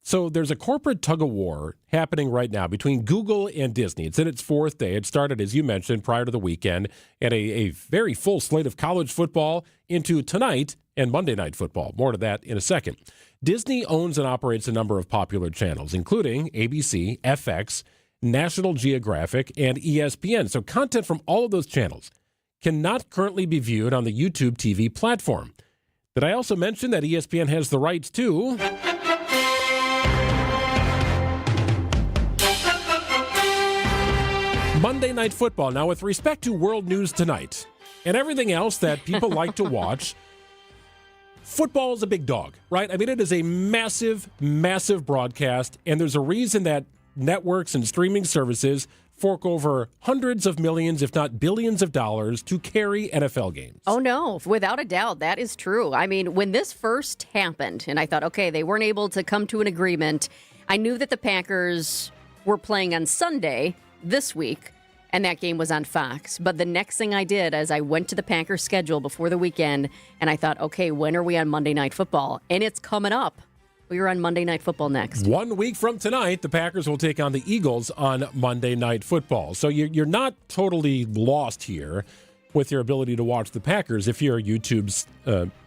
So there's a corporate tug-of-war happening right now between Google and Disney. It's in its fourth day. It started, as you mentioned, prior to the weekend, and a very full slate of college football into tonight and Monday Night Football. More to that in a second. Disney owns and operates a number of popular channels, including ABC, FX, National Geographic, and ESPN. So content from all of those channels cannot currently be viewed on the YouTube TV platform. Did I also mention that ESPN has the rights to Monday Night Football? Now, with respect to World News Tonight and everything else that people like to watch, football is a big dog, right? I mean, it is a massive, massive broadcast, and there's a reason that networks and streaming services fork over hundreds of millions, if not billions of dollars to carry NFL games. Oh, no. Without a doubt, that is true. I mean, when this first happened, and I thought, okay, they weren't able to come to an agreement, I knew that the Packers were playing on Sunday this week, and that game was on Fox. But the next thing I did is I went to the Packers schedule before the weekend, and I thought, okay, when are we on Monday Night Football? And it's coming up. We are on Monday Night Football next. 1 week from tonight, the Packers will take on the Eagles on Monday Night Football. So you're not totally lost here with your ability to watch the Packers if you're a YouTube's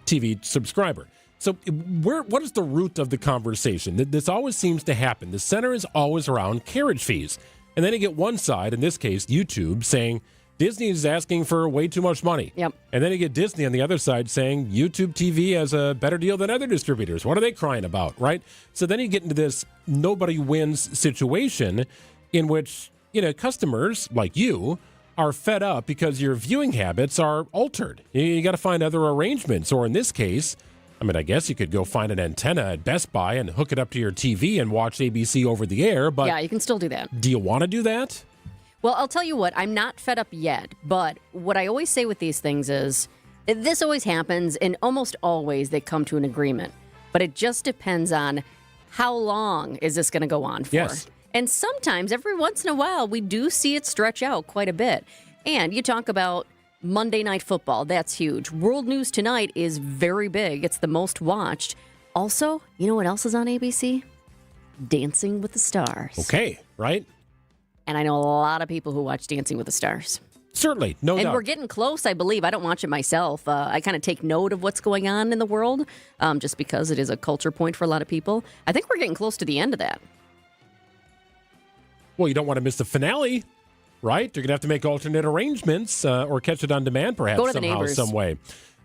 TV subscriber. So what is the root of the conversation? This always seems to happen. The center is always around carriage fees. And then you get one side, in this case, YouTube, saying Disney is asking for way too much money. Yep. And then you get Disney on the other side saying YouTube TV has a better deal than other distributors. What are they crying about, right? So then you get into this nobody wins situation in which, customers like you are fed up because your viewing habits are altered. You got to find other arrangements, or in this case, I guess you could go find an antenna at Best Buy and hook it up to your TV and watch ABC over the air, but... Yeah, you can still do that. Do you want to do that? Well, I'll tell you what, I'm not fed up yet, but what I always say with these things is, this always happens, and almost always they come to an agreement, but it just depends on how long is this going to go on for. Yes. And sometimes, every once in a while, we do see it stretch out quite a bit. And you talk about Monday Night Football. That's huge. World News Tonight is very big. It's the most watched. Also, you know what else is on ABC? Dancing with the Stars. Okay, right? And I know a lot of people who watch Dancing with the Stars. Certainly, no doubt. And we're getting close, I believe. I don't watch it myself. I kind of take note of what's going on in the world, just because it is a culture point for a lot of people. I think we're getting close to the end of that. Well, you don't want to miss the finale, right? You're going to have to make alternate arrangements or catch it on demand, perhaps, Go to the somehow, neighbors. some way.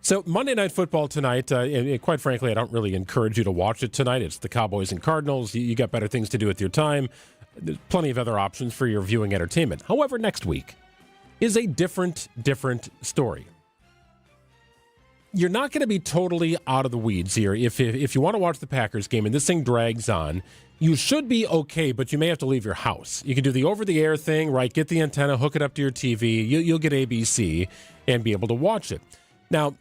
So Monday Night Football tonight, and quite frankly, I don't really encourage you to watch it tonight. It's the Cowboys and Cardinals. You got better things to do with your time. There's plenty of other options for your viewing entertainment. However, next week is a different story. You're not going to be totally out of the weeds here. If you want to watch the Packers game and this thing drags on, you should be okay, but you may have to leave your house. You can do the over-the-air thing, right? Get the antenna, hook it up to your TV. You'll get ABC and be able to watch it. Now,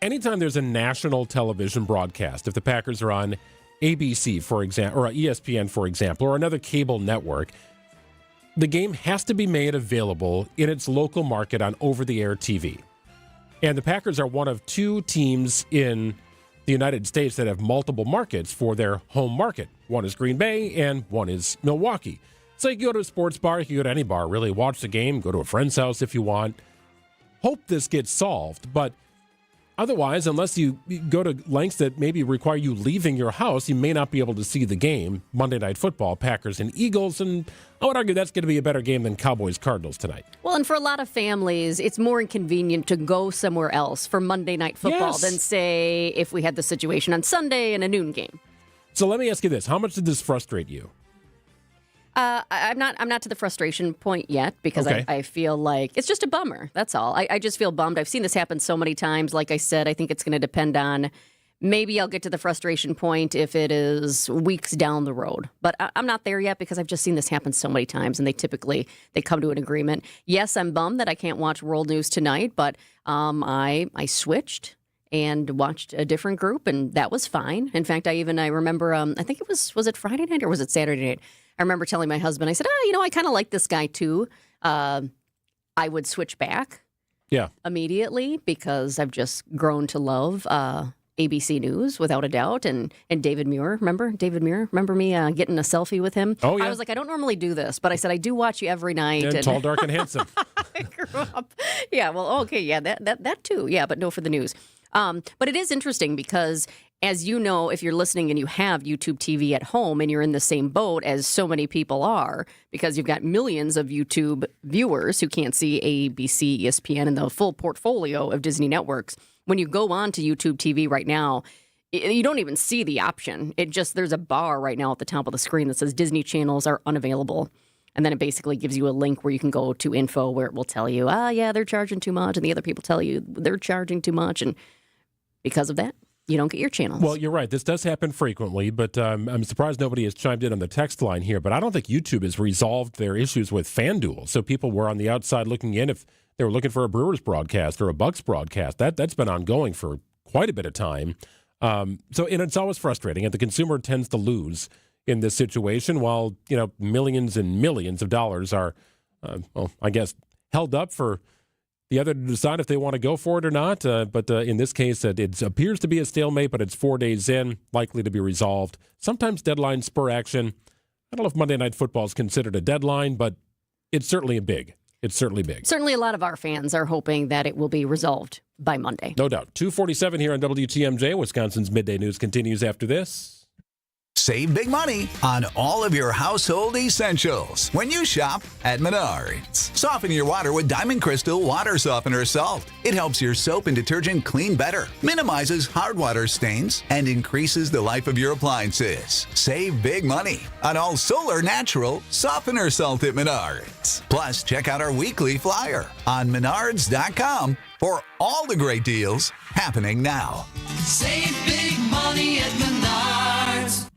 anytime there's a national television broadcast, if the Packers are on ABC, for example, or ESPN, for example, or another cable network, the game has to be made available in its local market on over-the-air TV. And the Packers are one of two teams in the United States that have multiple markets for their home market. One is Green Bay and one is Milwaukee. So you can go to a sports bar, you can go to any bar, really, watch the game, go to a friend's house if you want. Hope this gets solved, but otherwise, unless you go to lengths that maybe require you leaving your house, you may not be able to see the game, Monday Night Football, Packers and Eagles, and I would argue that's going to be a better game than Cowboys-Cardinals tonight. Well, and for a lot of families, it's more inconvenient to go somewhere else for Monday Night Football than, say, if we had the situation on Sunday in a noon game. So let me ask you this. How much did this frustrate you? I'm not to the frustration point yet because Okay. I feel like it's just a bummer. That's all. I just feel bummed. I've seen this happen so many times. Like I said, I think it's going to depend on, maybe I'll get to the frustration point if it is weeks down the road. But I'm not there yet because I've just seen this happen so many times, and they come to an agreement. Yes, I'm bummed that I can't watch World News Tonight, but I switched and watched a different group, and that was fine. In fact, I remember, I think it was it Friday night or was it Saturday night? I remember telling my husband, I said, I kind of like this guy too. I would switch back immediately because I've just grown to love ABC News without a doubt. And David Muir, remember David Muir? Remember me getting a selfie with him? Oh, yeah. I was like, I don't normally do this, but I said, I do watch you every night. And tall, dark, and handsome. I grew up. Yeah, well, okay, yeah, that too. Yeah, but no for the news. But it is interesting because, as you know, if you're listening and you have YouTube TV at home and you're in the same boat as so many people are, because you've got millions of YouTube viewers who can't see ABC, ESPN, and the full portfolio of Disney networks, when you go on to YouTube TV right now, you don't even see the option. There's a bar right now at the top of the screen that says Disney channels are unavailable. And then it basically gives you a link where you can go to info where it will tell you, they're charging too much. And the other people tell you they're charging too much. And because of that, you don't get your channels. Well, you're right. This does happen frequently, but I'm surprised nobody has chimed in on the text line here. But I don't think YouTube has resolved their issues with FanDuel. So people were on the outside looking in if they were looking for a Brewers broadcast or a Bucks broadcast. That's been ongoing for quite a bit of time. And it's always frustrating, and the consumer tends to lose in this situation while, millions and millions of dollars are, I guess, held up for the other to decide if they want to go for it or not. But in this case, it appears to be a stalemate, but it's 4 days in, likely to be resolved. Sometimes deadlines spur action. I don't know if Monday Night Football is considered a deadline, but it's certainly big. It's certainly big. Certainly a lot of our fans are hoping that it will be resolved by Monday. No doubt. 2:47 here on WTMJ. Wisconsin's Midday News continues after this. Save big money on all of your household essentials when you shop at Menards. Soften your water with Diamond Crystal Water Softener Salt. It helps your soap and detergent clean better, minimizes hard water stains, and increases the life of your appliances. Save big money on all Solar Natural Softener Salt at Menards. Plus, check out our weekly flyer on Menards.com for all the great deals happening now. Save big money at Menards.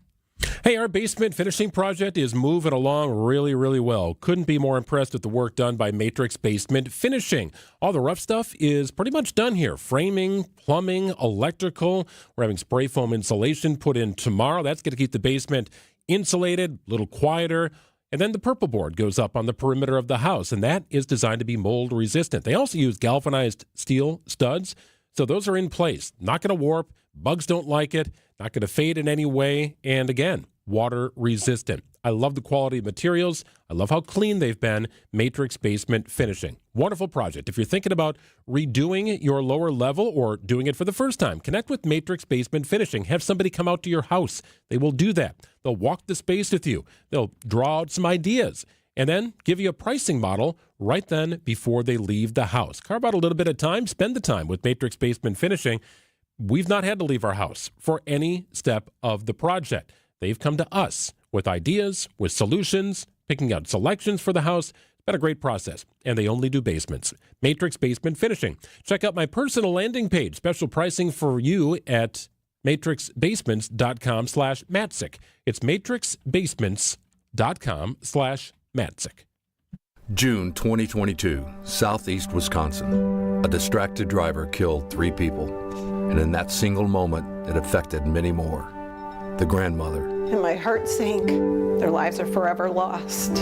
Hey, our basement finishing project is moving along really, really well. Couldn't be more impressed with the work done by Matrix Basement Finishing. All the rough stuff is pretty much done here. Framing, plumbing, electrical. We're having spray foam insulation put in tomorrow. That's going to keep the basement insulated, a little quieter. And then the purple board goes up on the perimeter of the house, and that is designed to be mold resistant. They also use galvanized steel studs, so those are in place. Not going to warp. Bugs don't like it. Not going to fade in any way. And again, water resistant. I love the quality of materials. I love how clean they've been. Matrix Basement Finishing. Wonderful project. If you're thinking about redoing your lower level or doing it for the first time, connect with Matrix Basement Finishing. Have somebody come out to your house. They will do that. They'll walk the space with you. They'll draw out some ideas and then give you a pricing model right then before they leave the house. Carve out a little bit of time. Spend the time with Matrix Basement Finishing. We've not had to leave our house for any step of the project. They've come to us with ideas, with solutions, picking out selections for the house. It's been a great process, and they only do basements. Matrix Basement Finishing. Check out my personal landing page. Special pricing for you at matrixbasements.com/Matzek. It's matrixbasements.com/Matzek. June 2022, southeast Wisconsin. A distracted driver killed 3 people, and in that single moment, it affected many more. The grandmother. And my heart sank. Their lives are forever lost.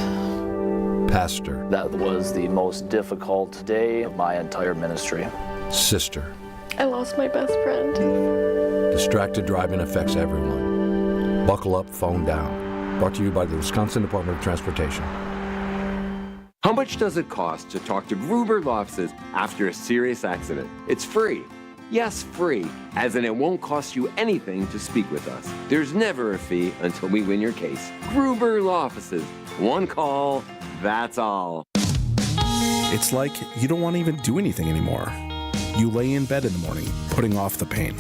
Pastor. That was the most difficult day of my entire ministry. Sister. I lost my best friend. Distracted driving affects everyone. Buckle up, phone down. Brought to you by the Wisconsin Department of Transportation. How much does it cost to talk to Gruber Law Offices after a serious accident? It's free. Yes, free, as in it won't cost you anything to speak with us. There's never a fee until we win your case. Gruber Law Offices. One call, that's all. It's like you don't want to even do anything anymore. You lay in bed in the morning, putting off the pain.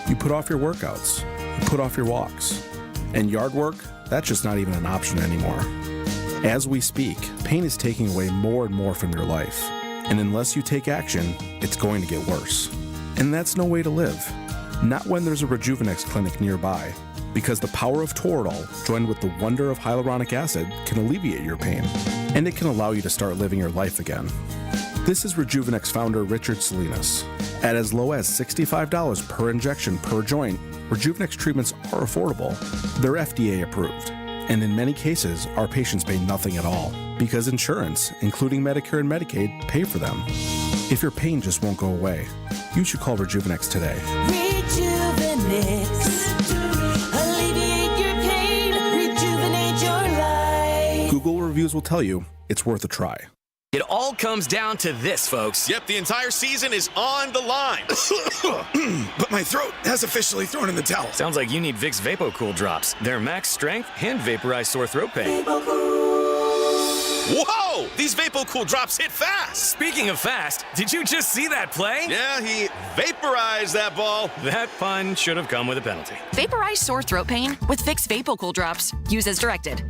You put off your workouts. You put off your walks. And yard work, that's just not even an option anymore. As we speak, pain is taking away more and more from your life. And unless you take action, it's going to get worse. And that's no way to live. Not when there's a Rejuvenex clinic nearby. Because the power of Toradol, joined with the wonder of hyaluronic acid, can alleviate your pain. And it can allow you to start living your life again. This is Rejuvenex founder Richard Salinas. At as low as $65 per injection per joint, Rejuvenex treatments are affordable. They're FDA approved. And in many cases, our patients pay nothing at all. Because insurance, including Medicare and Medicaid, pay for them. If your pain just won't go away, you should call Rejuvenex today. Rejuvenex. Alleviate your pain. Rejuvenate your life. Google reviews will tell you it's worth a try. It all comes down to this, folks. Yep, the entire season is on the line. But my throat has officially thrown in the towel. Sounds like you need Vicks VapoCool drops. They're max strength and vaporize sore throat pain. Whoa! These VapoCool drops hit fast. Speaking of fast, did you just see that play? Yeah, he vaporized that ball. That pun should have come with a penalty. Vaporize sore throat pain with Vicks VapoCool drops. Use as directed.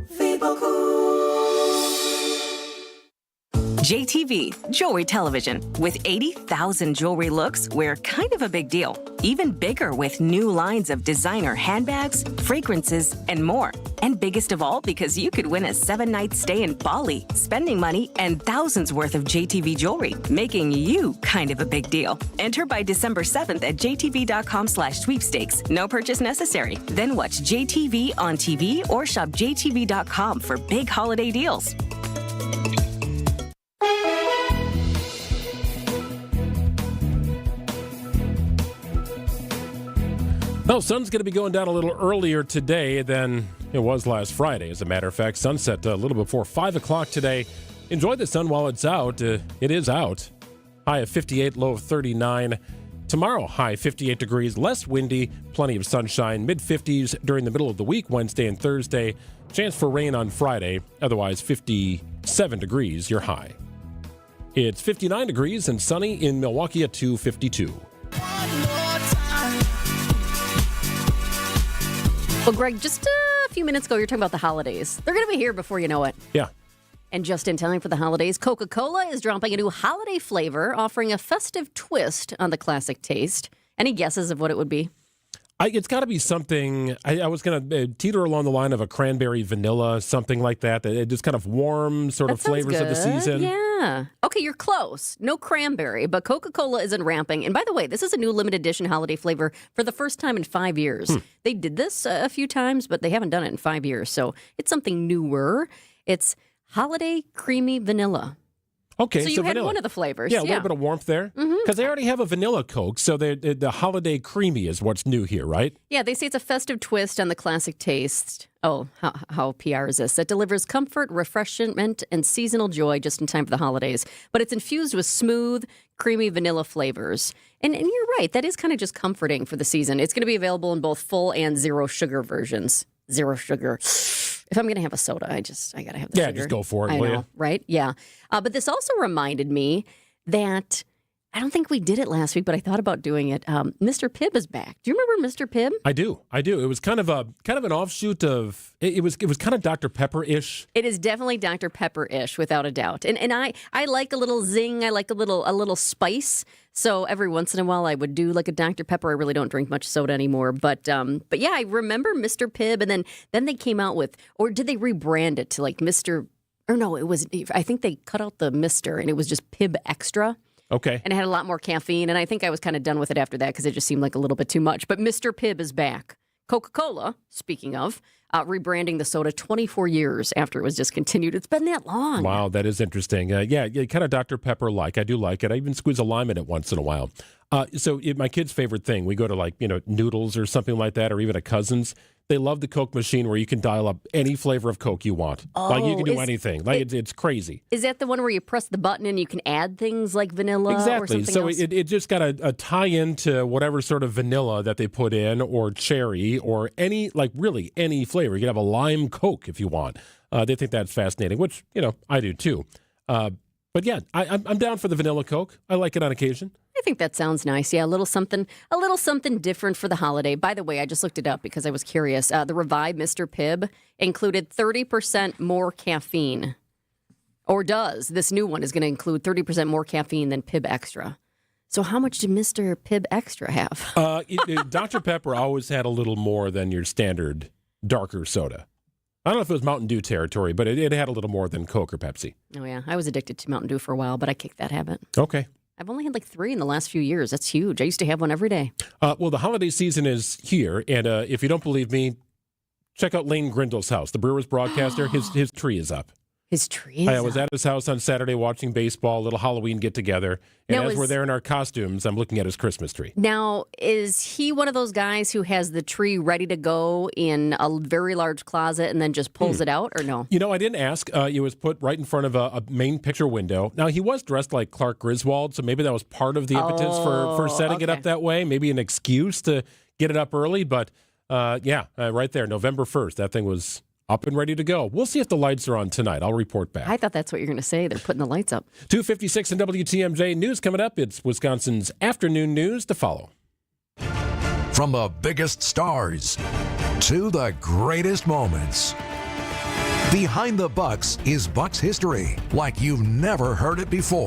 JTV, Jewelry Television. With 80,000 jewelry looks, we're kind of a big deal. Even bigger with new lines of designer handbags, fragrances, and more. And biggest of all, because you could win a 7-night stay in Bali, spending money, and thousands worth of JTV jewelry, making you kind of a big deal. Enter by December 7th at jtv.com/sweepstakes. No purchase necessary. Then watch JTV on TV or shop jtv.com for big holiday deals. Well, sun's going to be going down a little earlier today than it was last Friday. As a matter of fact, sunset a little before 5 o'clock today. Enjoy the sun while it's out. It is out. High of 58, low of 39. Tomorrow, high 58 degrees, less windy, plenty of sunshine, mid-50s during the middle of the week, Wednesday and Thursday. Chance for rain on Friday, otherwise 57 degrees, your high. It's 59 degrees and sunny in Milwaukee at 2:52. Well, Greg, just a few minutes ago, you were talking about the holidays. They're going to be here before you know it. Yeah. And just in time for the holidays, Coca-Cola is dropping a new holiday flavor, offering a festive twist on the classic taste. Any guesses of what it would be? It's got to be something. I was going to teeter along the line of a cranberry vanilla, something like that. That just kind of warm sort of flavors good. of the season. Yeah. Okay, you're close. No cranberry, but Coca-Cola isn't ramping. And by the way, this is a new limited edition holiday flavor for the first time in 5 years. They did this a few times, but they haven't done it in 5 years. So it's something newer. It's holiday creamy vanilla. Okay, so you had vanilla. one of the flavors. Yeah, a little bit of warmth there. Because they already have a vanilla Coke, so the holiday creamy is what's new here, right? Yeah, they say it's a festive twist on the classic taste. Oh, how PR is this? That delivers comfort, refreshment, and seasonal joy just in time for the holidays. But it's infused with smooth, creamy vanilla flavors. And you're right, that is kind of just comforting for the season. It's going to be available in both full and zero sugar versions. Zero sugar. If I'm going to have a soda, I got to have the sugar. Yeah, just go for it, I will know, you? right? Yeah. But this also reminded me that I don't think we did it last week, but I thought about doing it. Mr. Pibb is back. Do you remember Mr. Pibb? I do. It was kind of an offshoot of it was kind of Dr. Pepper-ish. It is definitely Dr. Pepper-ish, without a doubt. And I like a little zing. I like a little spice. So every once in a while, I would do like a Dr. Pepper. I really don't drink much soda anymore, but yeah, I remember Mr. Pibb, and then they came out with, or did they rebrand it to like Mr. Or no, it was. I think they cut out the Mr. and it was just Pibb Extra. Okay. And it had a lot more caffeine, and I think I was kind of done with it after that because it just seemed like a little bit too much. But Mr. Pibb is back. Coca-Cola, speaking of, rebranding the soda 24 years after it was discontinued. It's been that long. Wow, that is interesting. Yeah, kind of Dr. Pepper-like. I do like it. I even squeeze a lime in it once in a while. My kid's favorite thing, we go to Noodles or something like that, or even a Cousin's. They love the Coke machine where you can dial up any flavor of Coke you want. You can do anything. It's crazy. Is that the one where you press the button and you can add things like vanilla exactly. or something So else? it just got a tie into whatever sort of vanilla that they put in, or cherry, or really any flavor. You can have a lime Coke if you want. They think that's fascinating, which, I do too. But yeah, I'm down for the vanilla Coke. I like it on occasion. I think that sounds nice. Yeah, a little something different for the holiday. By the way, I just looked it up because I was curious. The revived Mr. Pibb included 30% more caffeine. Or does. This new one is going to include 30% more caffeine than Pibb Extra. So how much did Mr. Pibb Extra have? Dr. Pepper always had a little more than your standard darker soda. I don't know if it was Mountain Dew territory, but it had a little more than Coke or Pepsi. Oh, yeah. I was addicted to Mountain Dew for a while, but I kicked that habit. Okay. I've only had like 3 in the last few years. That's huge. I used to have one every day. Well, the holiday season is here, and if you don't believe me, check out Lane Grindle's house. The Brewers broadcaster, his tree is up. His tree is I was at his house on Saturday watching baseball, a little Halloween get-together. And as we're there in our costumes, I'm looking at his Christmas tree. Now, is he one of those guys who has the tree ready to go in a very large closet and then just pulls it out, or no? I didn't ask. It was put right in front of a main picture window. Now, he was dressed like Clark Griswold, so maybe that was part of the impetus for setting it up that way. Maybe an excuse to get it up early. But, right there, November 1st, that thing was up and ready to go. We'll see if the lights are on tonight. I'll report back. I thought that's what you're going to say. They're putting the lights up. 2:56 in WTMJ News coming up. It's Wisconsin's afternoon news to follow. From the biggest stars to the greatest moments, Behind the Bucks is Bucks history like you've never heard it before.